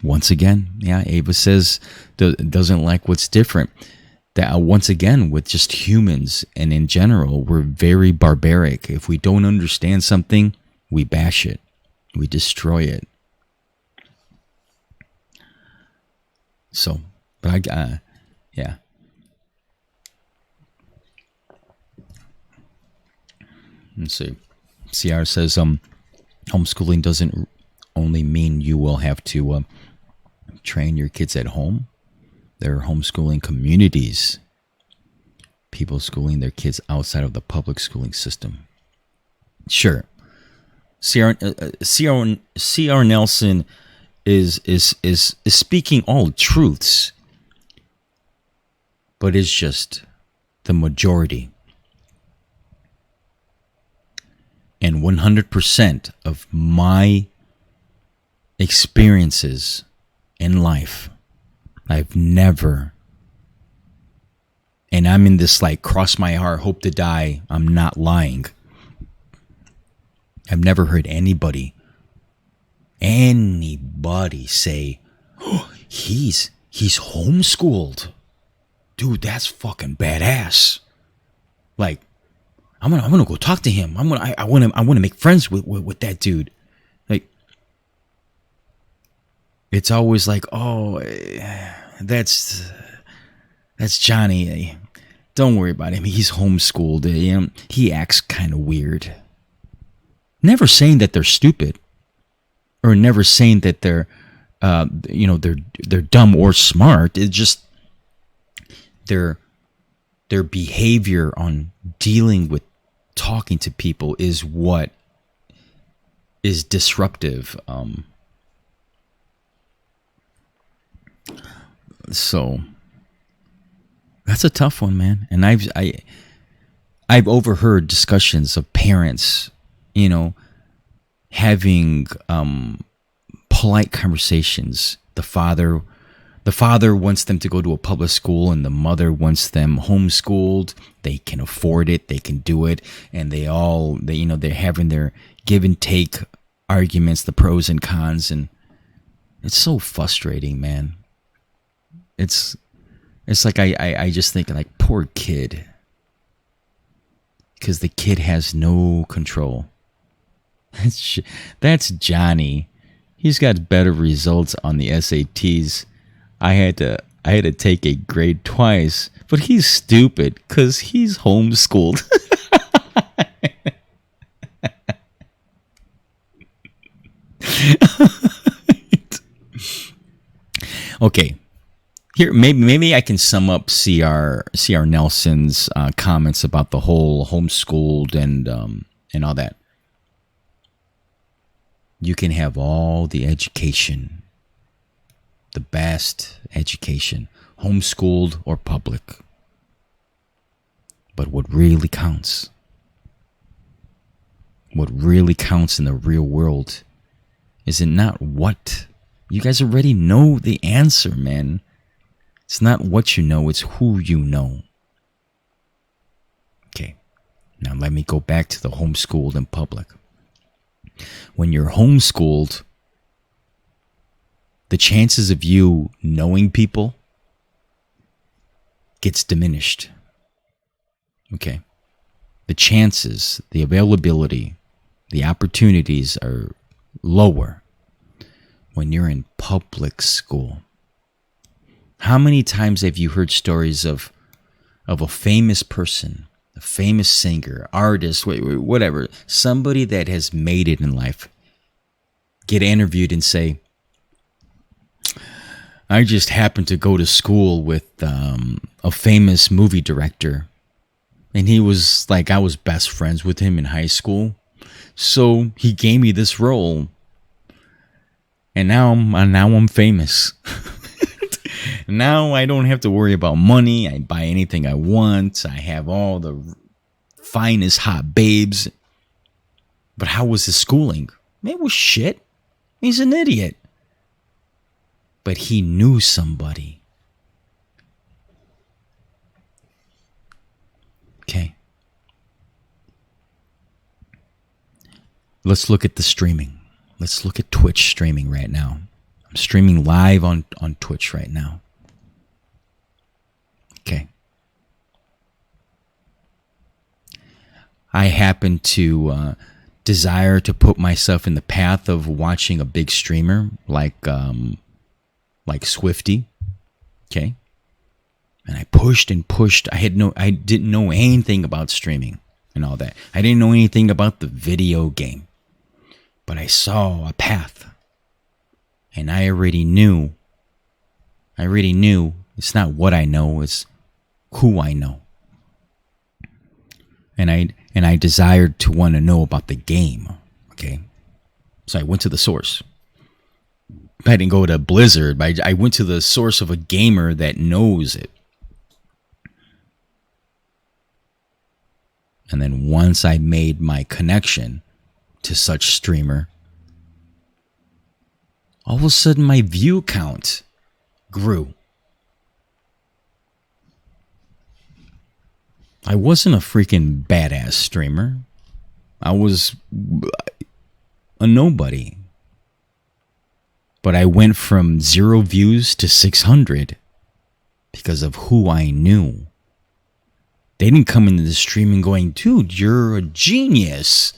Once again, yeah, Ava says doesn't like what's different. That once again, with just humans and in general, we're very barbaric. If we don't understand something, we bash it, we destroy it. So, but yeah. Let's see. CR says, homeschooling doesn't only mean you will have to train your kids at home. There are homeschooling communities, people schooling their kids outside of the public schooling system. Sure. CR Nelson is speaking all truths, but it's just the majority. And 100% of my experiences in life, I've never, and I'm in this like cross my heart, hope to die, I'm not lying. I've never heard anybody say, oh, he's homeschooled. Dude, that's fucking badass. Like, I'm gonna go talk to him. I want to make friends with that dude. Like, it's always like, oh, that's Johnny. Don't worry about him. He's homeschooled. He acts kind of weird. Never saying that they're stupid, or never saying that they're dumb or smart. It's just their behavior on dealing with talking to people is what is disruptive. So that's a tough one, man. And I've overheard discussions of parents, having polite conversations. The father wants them to go to a public school, and the mother wants them homeschooled. They can afford it, they can do it, and they're having their give and take arguments, the pros and cons, and it's so frustrating, man. It's like I just think, like, poor kid, because the kid has no control. That's Johnny. He's got better results on the SATs. I had to take a grade twice, but he's stupid because he's homeschooled. Okay, here maybe I can sum up CR Nelson's comments about the whole homeschooled and all that. You can have all the education, the best education, homeschooled or public. But what really counts in the real world is it not what? You guys already know the answer, man. It's not what you know, it's who you know. Okay, now let me go back to the homeschooled and public. When you're homeschooled, the chances of you knowing people gets diminished. Okay. The chances, the availability, the opportunities are lower when you're in public school. How many times have you heard stories of a famous person, a famous singer, artist, whatever, somebody that has made it in life, get interviewed and say, I just happened to go to school with a famous movie director. And he was like, I was best friends with him in high school. So he gave me this role. And now I'm famous. Now I don't have to worry about money. I buy anything I want. I have all the finest hot babes. But how was his schooling? It was shit. He's an idiot. But he knew somebody. Okay. Let's look at the streaming. Let's look at Twitch streaming right now. I'm streaming live on Twitch right now. Okay. I happen to desire to put myself in the path of watching a big streamer like Swifty. Okay. And I pushed and pushed. I didn't know anything about streaming and all that. I didn't know anything about the video game. But I saw a path. And I already knew. It's not what I know, it's who I know. And I desired to want to know about the game. Okay. So I went to the source. I didn't go to Blizzard, but I went to the source of a gamer that knows it. And then once I made my connection to such streamer, all of a sudden my view count grew. I wasn't a freaking badass streamer. I was a nobody. But I went from 0 views to 600 because of who I knew. They didn't come into the streaming going, dude, you're a genius.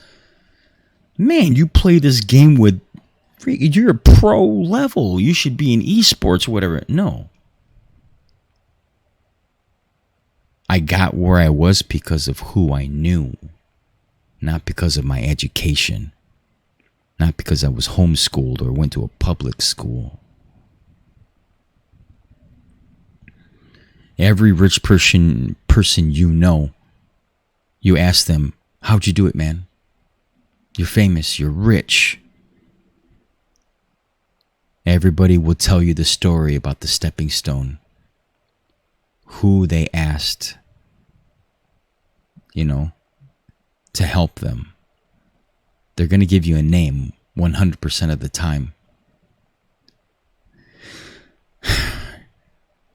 Man, you play this game with, you're a pro level. You should be in esports or whatever. No. I got where I was because of who I knew, not because of my education, not because I was homeschooled or went to a public school. Every rich person you know, you ask them, how'd you do it, man? You're famous, you're rich. Everybody will tell you the story about the stepping stone, who they asked, to help them. They're going to give you a name 100% of the time.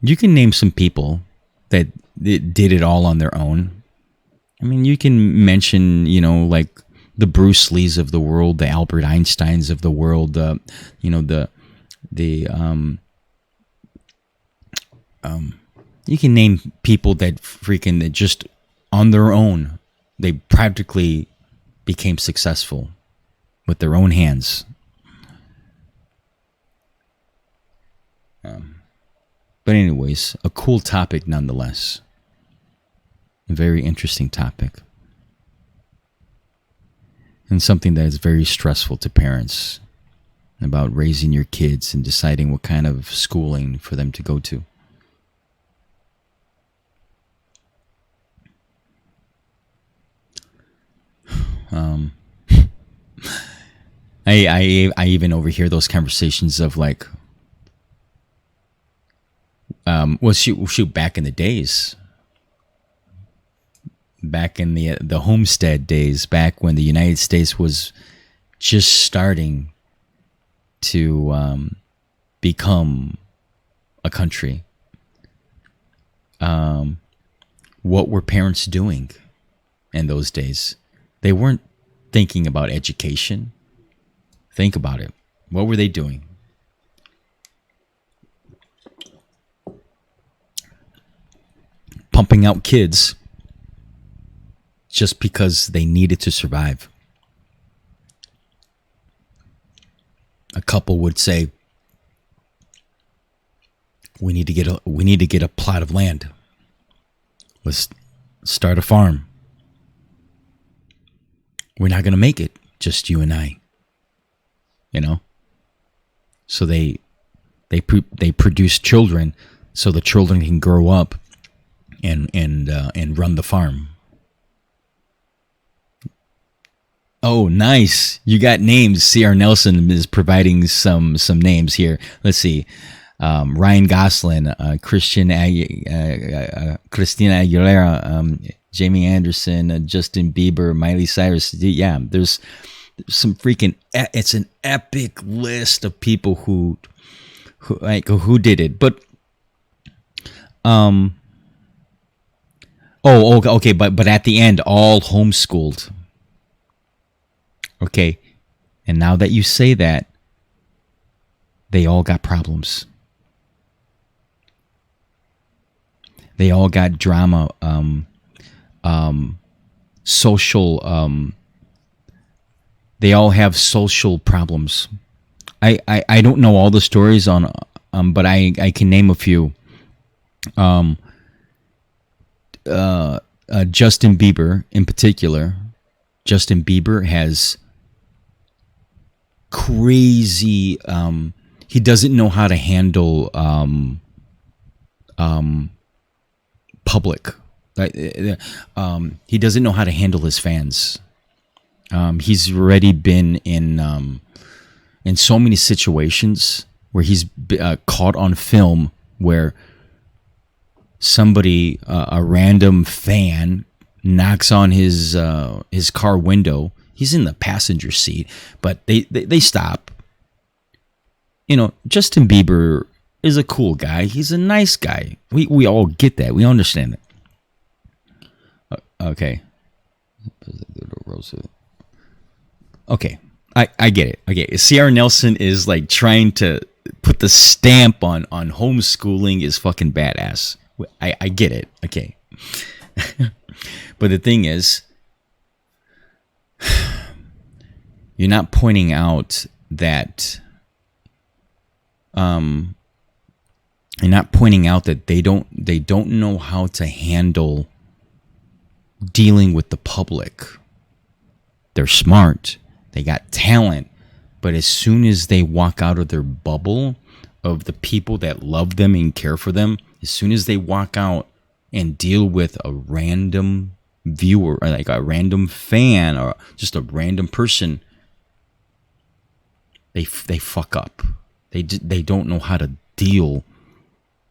You can name some people that did it all on their own. I mean, you can mention, like the Bruce Lees of the world, the Albert Einsteins of the world, you can name people that just on their own, they practically became successful with their own hands. But anyways, a cool topic nonetheless. A very interesting topic. And something that is very stressful to parents about raising your kids and deciding what kind of schooling for them to go to. I even overhear those conversations of like, shoot, back in the days, back in the homestead days, back when the United States was just starting to become a country. What were parents doing in those days? They weren't thinking about education. Think about it. What were they doing? Pumping out kids just because they needed to survive. A couple would say, we need to get a plot of land. Let's start a farm. We're not going to make it, just you and I. You know? So they produce children so the children can grow up and run the farm. Oh, nice. You got names. C.R. Nelson is providing some names here. Let's see. Ryan Gosling, Christina Aguilera, Jamie Anderson, Justin Bieber, Miley Cyrus. Yeah, there's some freaking. It's an epic list of people who did it. But okay. But at the end, all homeschooled. Okay, and now that you say that, they all got problems. They all got drama, social. They all have social problems. I don't know all the stories on, but I can name a few. Justin Bieber in particular. Justin Bieber has crazy. He doesn't know how to handle public. He doesn't know how to handle his fans. He's already been in so many situations where he's caught on film where somebody, a random fan, knocks on his car window. He's in the passenger seat, but they stop. You know, Justin Bieber is a cool guy. He's a nice guy. We all get that. We understand that. Okay. Okay. I get it. Okay. C.R. Nelson is like trying to put the stamp on homeschooling is fucking badass. I get it. Okay. But the thing is, you're not pointing out that they don't know how to handle dealing with the public. They're smart, they got talent, but as soon as they walk out of their bubble of the people that love them and care for them, as soon as they walk out and deal with a random viewer or like a random fan or just a random person, they fuck up. They don't know how to deal.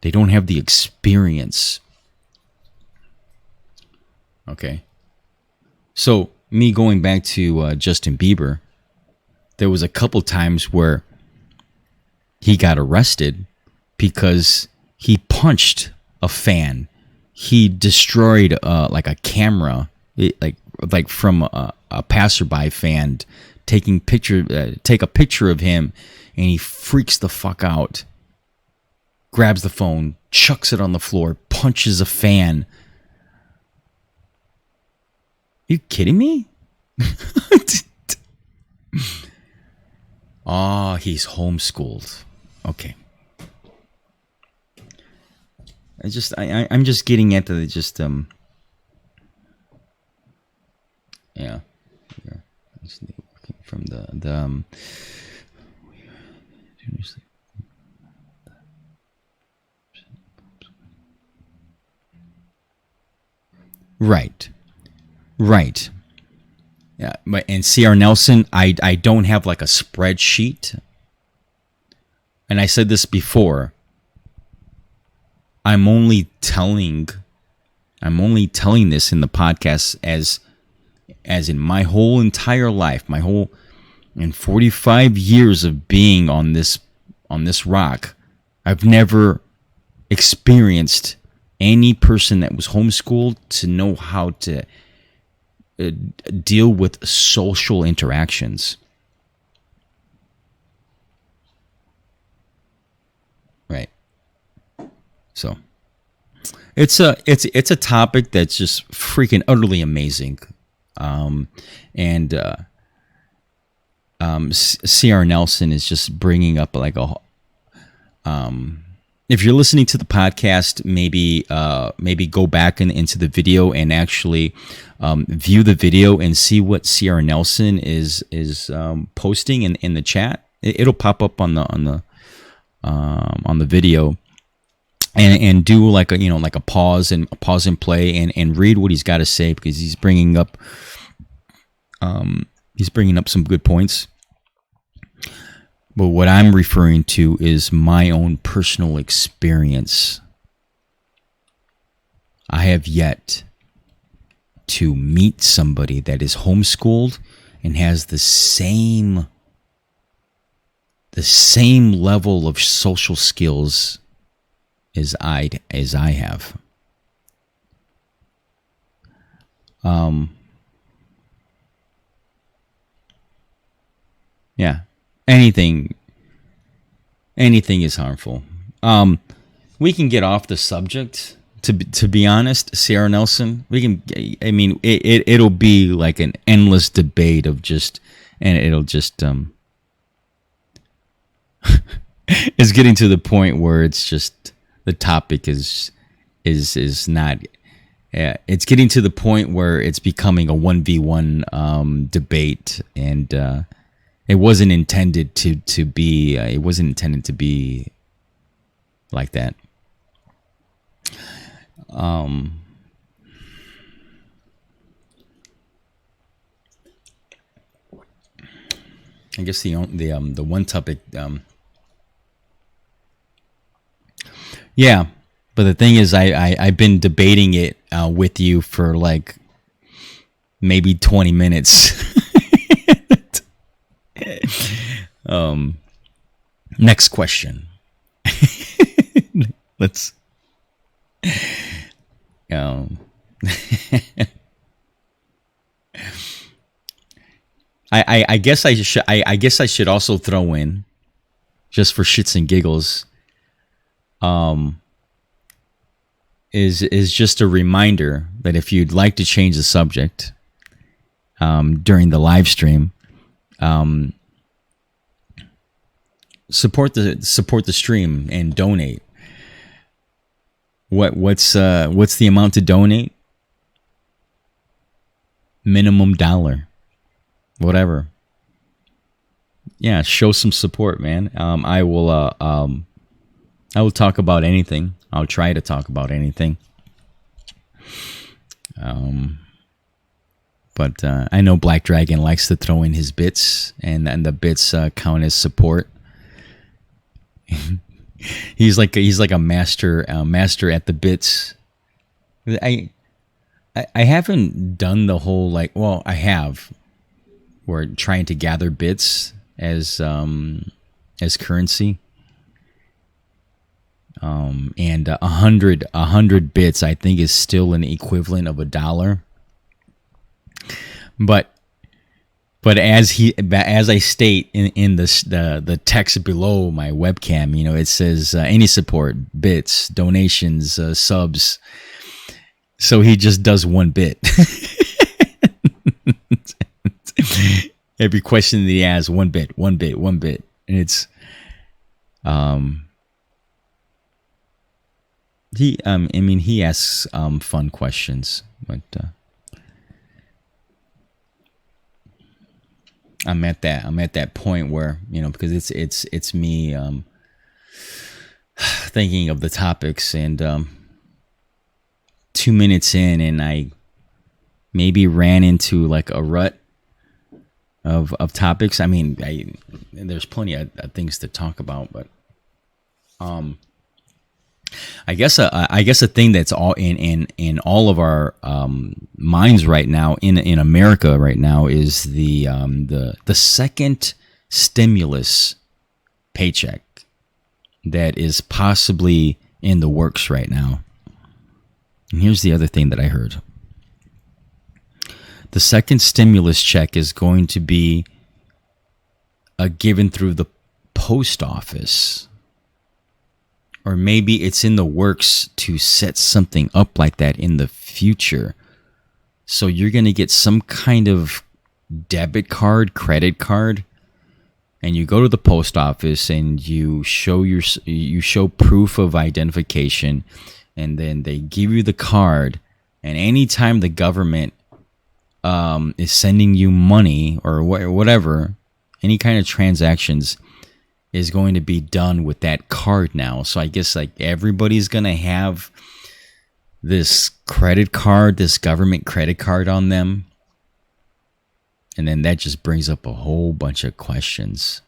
They don't have the experience. Okay. So me going back to Justin Bieber, there was a couple times where he got arrested because he punched a fan. He destroyed like a camera, like from a passerby fan, take a picture of him, and he freaks the fuck out. Grabs the phone, chucks it on the floor, punches a fan. You kidding me? He's homeschooled. Okay. I'm just getting into the yeah. From the Right. Yeah, but and C.R. Nelson, I don't have like a spreadsheet. And I said this before. I'm only telling this in the podcast as in my whole entire life, in 45 years of being on this rock, I've never experienced any person that was homeschooled to know how to deal with social interactions. Right. So it's a topic that's just freaking utterly amazing. C.R. Nelson is just bringing up like if you're listening to the podcast, maybe go back into the video and actually view the video and see what Sierra Nelson is posting in the chat. It'll pop up on the video, and do like a pause and play and read what he's got to say, because he's bringing up some good points. But what I'm referring to is my own personal experience. I have yet to meet somebody that is homeschooled and has the same level of social skills as I have. Yeah. Anything is harmful. We can get off the subject. To be honest, Sierra Nelson, we can. I mean, it'll be like an endless debate of just, and it'll just it's getting to the point where it's just the topic is not. It's getting to the point where it's becoming a 1v1 debate, and it wasn't intended to be. It wasn't intended to be like that. I guess the one topic. Yeah, but the thing is, I've been debating it with you for like maybe 20 minutes. Next question. Let's. I guess I should also throw in, just for shits and giggles, is just a reminder that if you'd like to change the subject during the live stream, support the stream and donate. What's the amount to donate? Minimum $1. Whatever. Yeah, show some support, man. I will talk about anything. I'll try to talk about anything. But I know Black Dragon likes to throw in his bits, and the bits count as support. He's like a master at the bits. I haven't done the whole I have. We're trying to gather bits as currency. And 100 bits I think is still an equivalent of $1. But as I state in the text below my webcam, it says any support, bits, donations, subs. So he just does 1 bit. Every question that he has, 1 bit, 1 bit, 1 bit, and it's he asks fun questions, but. I'm at that point where, because it's me thinking of the topics, and 2 minutes in, and I maybe ran into like a rut of topics. I mean, there's plenty of things to talk about, but I guess a thing that's all in all of our minds right now in America right now is the second stimulus paycheck that is possibly in the works right now. And here's the other thing that I heard. The second stimulus check is going to be given through the post office. Or maybe it's in the works to set something up like that in the future. So you're going to get some kind of debit card, credit card and you go to the post office and you show proof of identification, and then they give you the card, and anytime the government is sending you money or whatever, any kind of transactions is going to be done with that card now. So I guess like everybody's going to have this credit card, this government credit card on them. And then that just brings up a whole bunch of questions.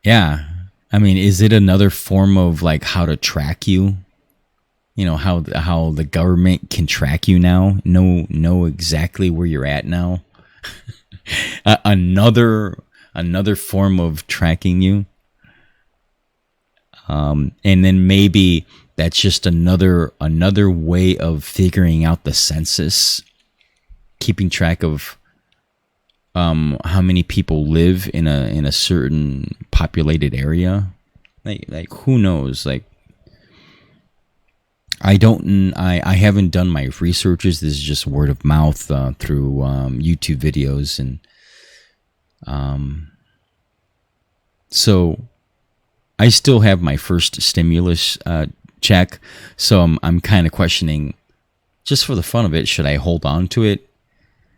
Yeah. I mean, is it another form of like how to track you? You know, how the government can track you now, know exactly where you're at now. another form of tracking you. And then maybe that's just another way of figuring out the census, keeping track of how many people live in a certain populated area. Like who knows? Like I haven't done my researches. This is just word of mouth through YouTube videos, and so I still have my first stimulus check. So I'm kind of questioning, just for the fun of it, should I hold on to it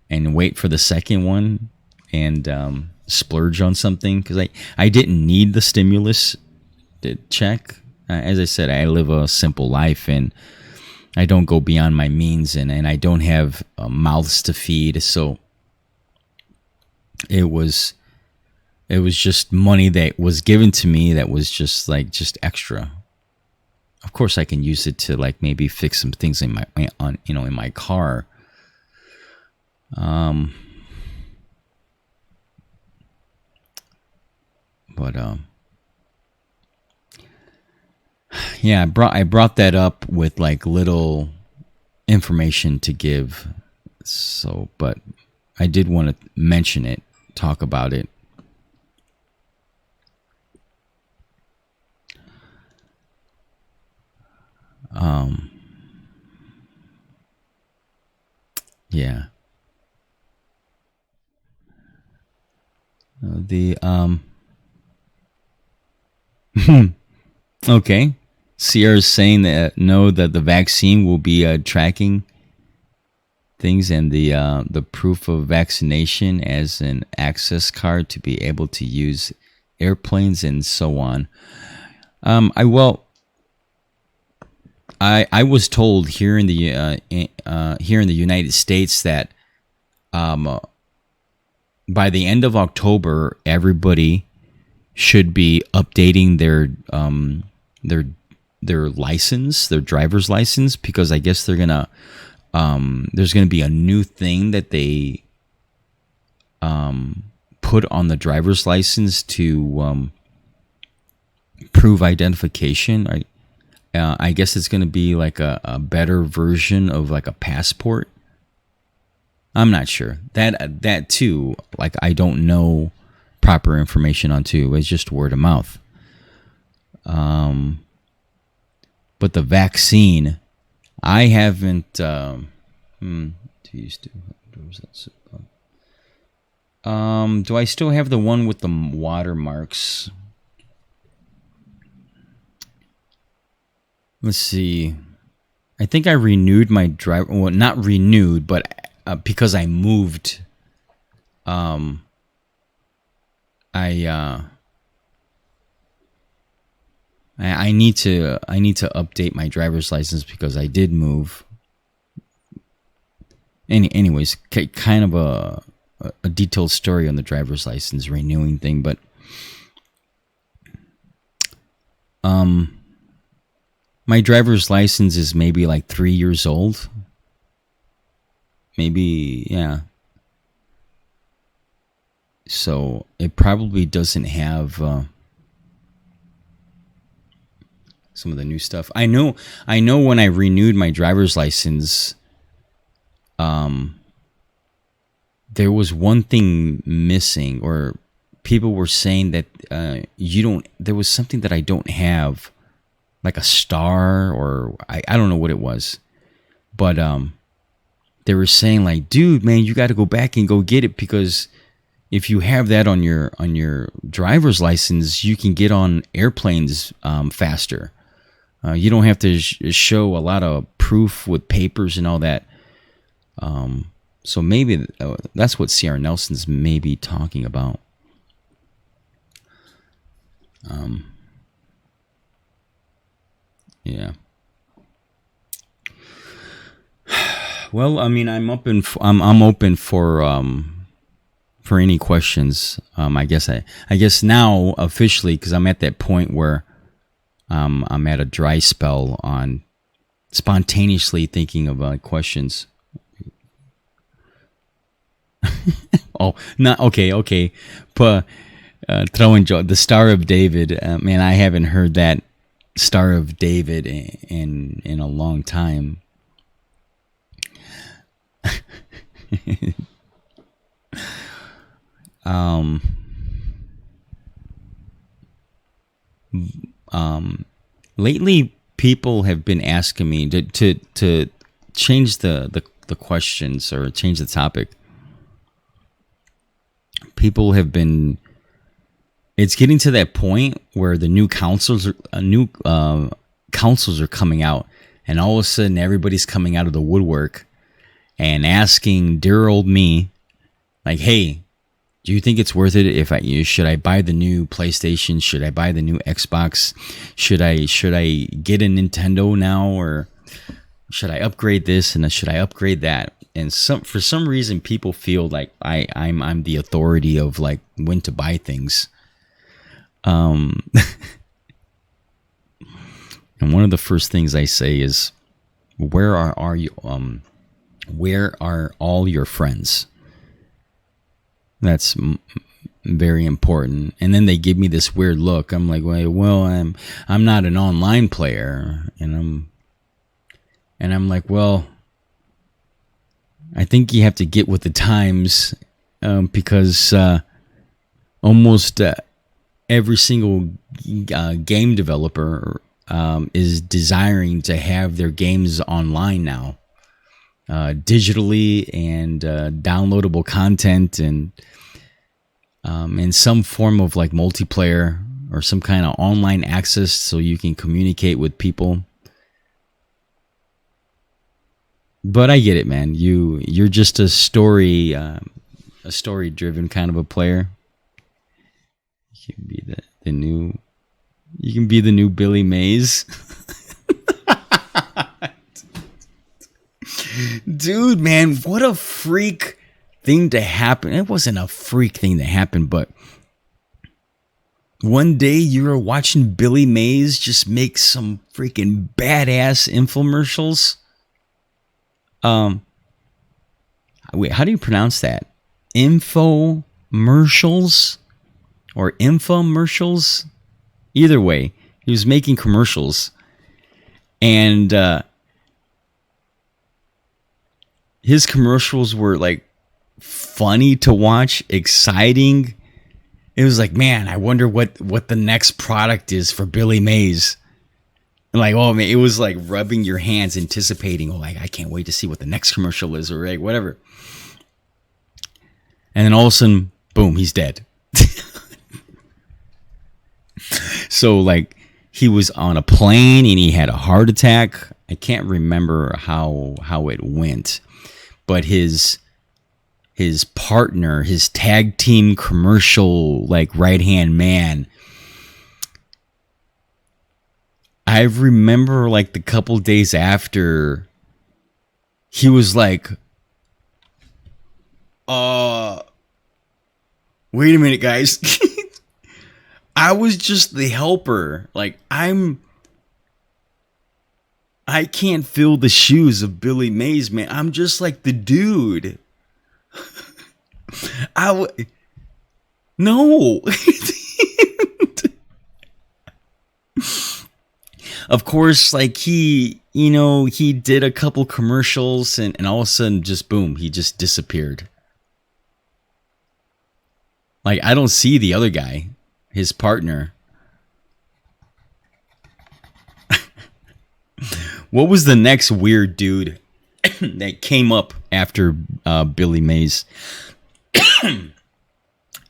and wait for the second one and splurge on something? Because I didn't need the stimulus check. As I said, I live a simple life and I don't go beyond my means, and I don't have mouths to feed. So it was just money that was given to me that was just extra. Of course, I can use it to like maybe fix some things in my car. Yeah, I brought that up with like little information to give. So, but I did want to mention it, talk about it. Yeah. Okay. Sierra's saying that that the vaccine will be tracking things, and the proof of vaccination as an access card to be able to use airplanes and so on. I was told here in the United States that by the end of October, everybody should be updating their license, their driver's license, because I guess there's gonna be a new thing that they put on the driver's license to prove identification. I guess it's going to be like a better version of like a passport. I'm not sure. That too, like I don't know proper information on too. It's just word of mouth. But the vaccine, I haven't. Do I still have the one with the watermarks? Let's see. I think I renewed my driver. Well, not renewed, but because I moved. I need to update my driver's license because I did move. Anyways, kind of a detailed story on the driver's license renewing thing, but my driver's license is maybe like 3 years old. Maybe, yeah. So it probably doesn't have some of the new stuff. I know when I renewed my driver's license, there was one thing missing, or people were saying that there was something that I don't have, like a star, or I don't know what it was, but they were saying like, dude, man, you got to go back and go get it, because if you have that on your driver's license, you can get on airplanes faster. You don't have to show a lot of proof with papers and all that. So maybe that's what C.R. Nelson's maybe talking about. Yeah. Well, I mean, I'm open for any questions. I guess now officially, because I'm at that point where I'm at a dry spell on spontaneously thinking of questions. Oh, not okay. But throwing the Star of David, man, I haven't heard that Star of David in a long time. Lately people have been asking me to change the questions or change the topic. People have been, it's getting to that point where the new councils are coming out, and all of a sudden everybody's coming out of the woodwork and asking dear old me, like, hey, do you think it's worth it should I buy the new PlayStation? Should I buy the new Xbox? Should I get a Nintendo now, or should I upgrade this and should I upgrade that? And for some reason people feel like I'm the authority of like when to buy things. And one of the first things I say is, where are all your friends? That's very important. And then they give me this weird look. I'm like, well, I'm not an online player, and I'm like, well, I think you have to get with the times, because almost every single game developer is desiring to have their games online now, digitally, and downloadable content, and in some form of like multiplayer or some kind of online access so you can communicate with people. But I get it, man. You're just a story driven kind of a player. You can be the new Billy Mays. Dude, man, what a freak thing to happen. It wasn't a freak thing to happen, but one day you were watching Billy Mays just make some freaking badass infomercials. Wait, how do you pronounce that? Infomercials or infomercials? Either way, he was making commercials, and his commercials were like funny to watch, exciting. It was like, man, I wonder what the next product is for Billy Mays. And like, oh man, it was like rubbing your hands, anticipating, oh, like, I can't wait to see what the next commercial is, or like, whatever. And then all of a sudden, boom, he's dead. So like, he was on a plane and he had a heart attack. I can't remember how it went, but his partner, his tag team commercial, like, right-hand man, I remember like the couple days after, he was like, wait a minute, guys. I was just the helper. Like, I can't fill the shoes of Billy Mays, man. I'm just like the dude. No. Of course, like, he did a couple commercials, and all of a sudden, just boom, he just disappeared. Like, I don't see the other guy, his partner. What was the next weird dude that came up after Billy Mays.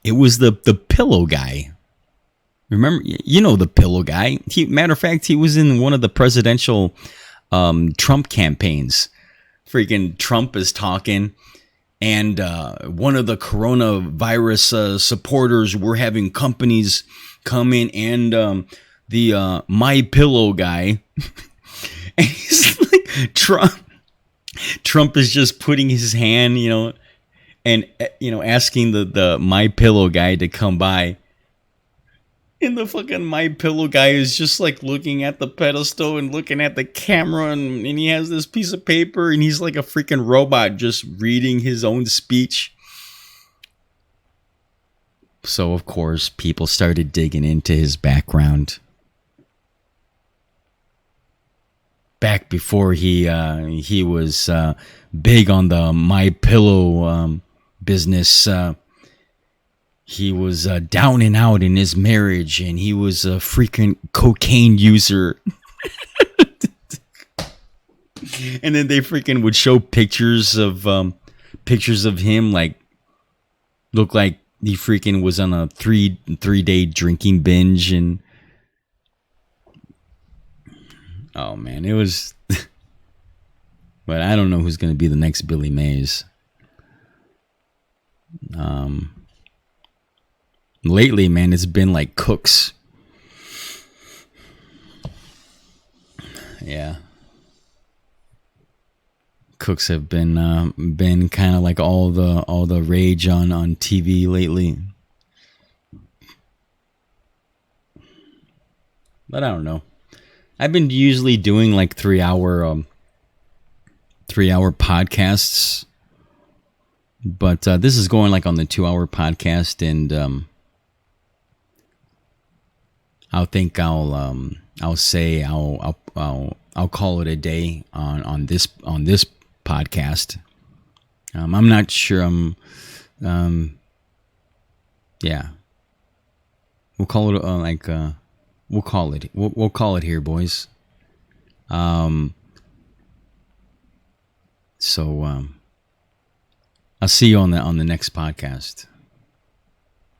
It was the pillow guy. Remember, you know the pillow guy. Matter of fact, he was in one of the presidential Trump campaigns. Freaking Trump is talking, and one of the coronavirus supporters were having companies come in, and the My Pillow guy, and he's like Trump is just putting his hand, and asking the My Pillow guy to come by. And the fucking My Pillow guy is just like looking at the pedestal and looking at the camera, and he has this piece of paper, and he's like a freaking robot just reading his own speech. So of course people started digging into his background. Back before he was big on the My Pillow business. He was down and out in his marriage, and he was a freaking cocaine user. And then they freaking would show pictures of him, like, look like he freaking was on a three-day drinking binge, and oh man, it was. But I don't know who's gonna be the next Billy Mays. Lately, man, it's been like cooks. Yeah, cooks have been kind of like all the rage on TV lately. But I don't know. I've been usually doing like 3-hour podcasts, but this is going like on the 2-hour podcast, and I'll call it a day on this podcast. I'm not sure. Yeah, we'll call it we'll call it here, boys. So I'll see you on the next podcast.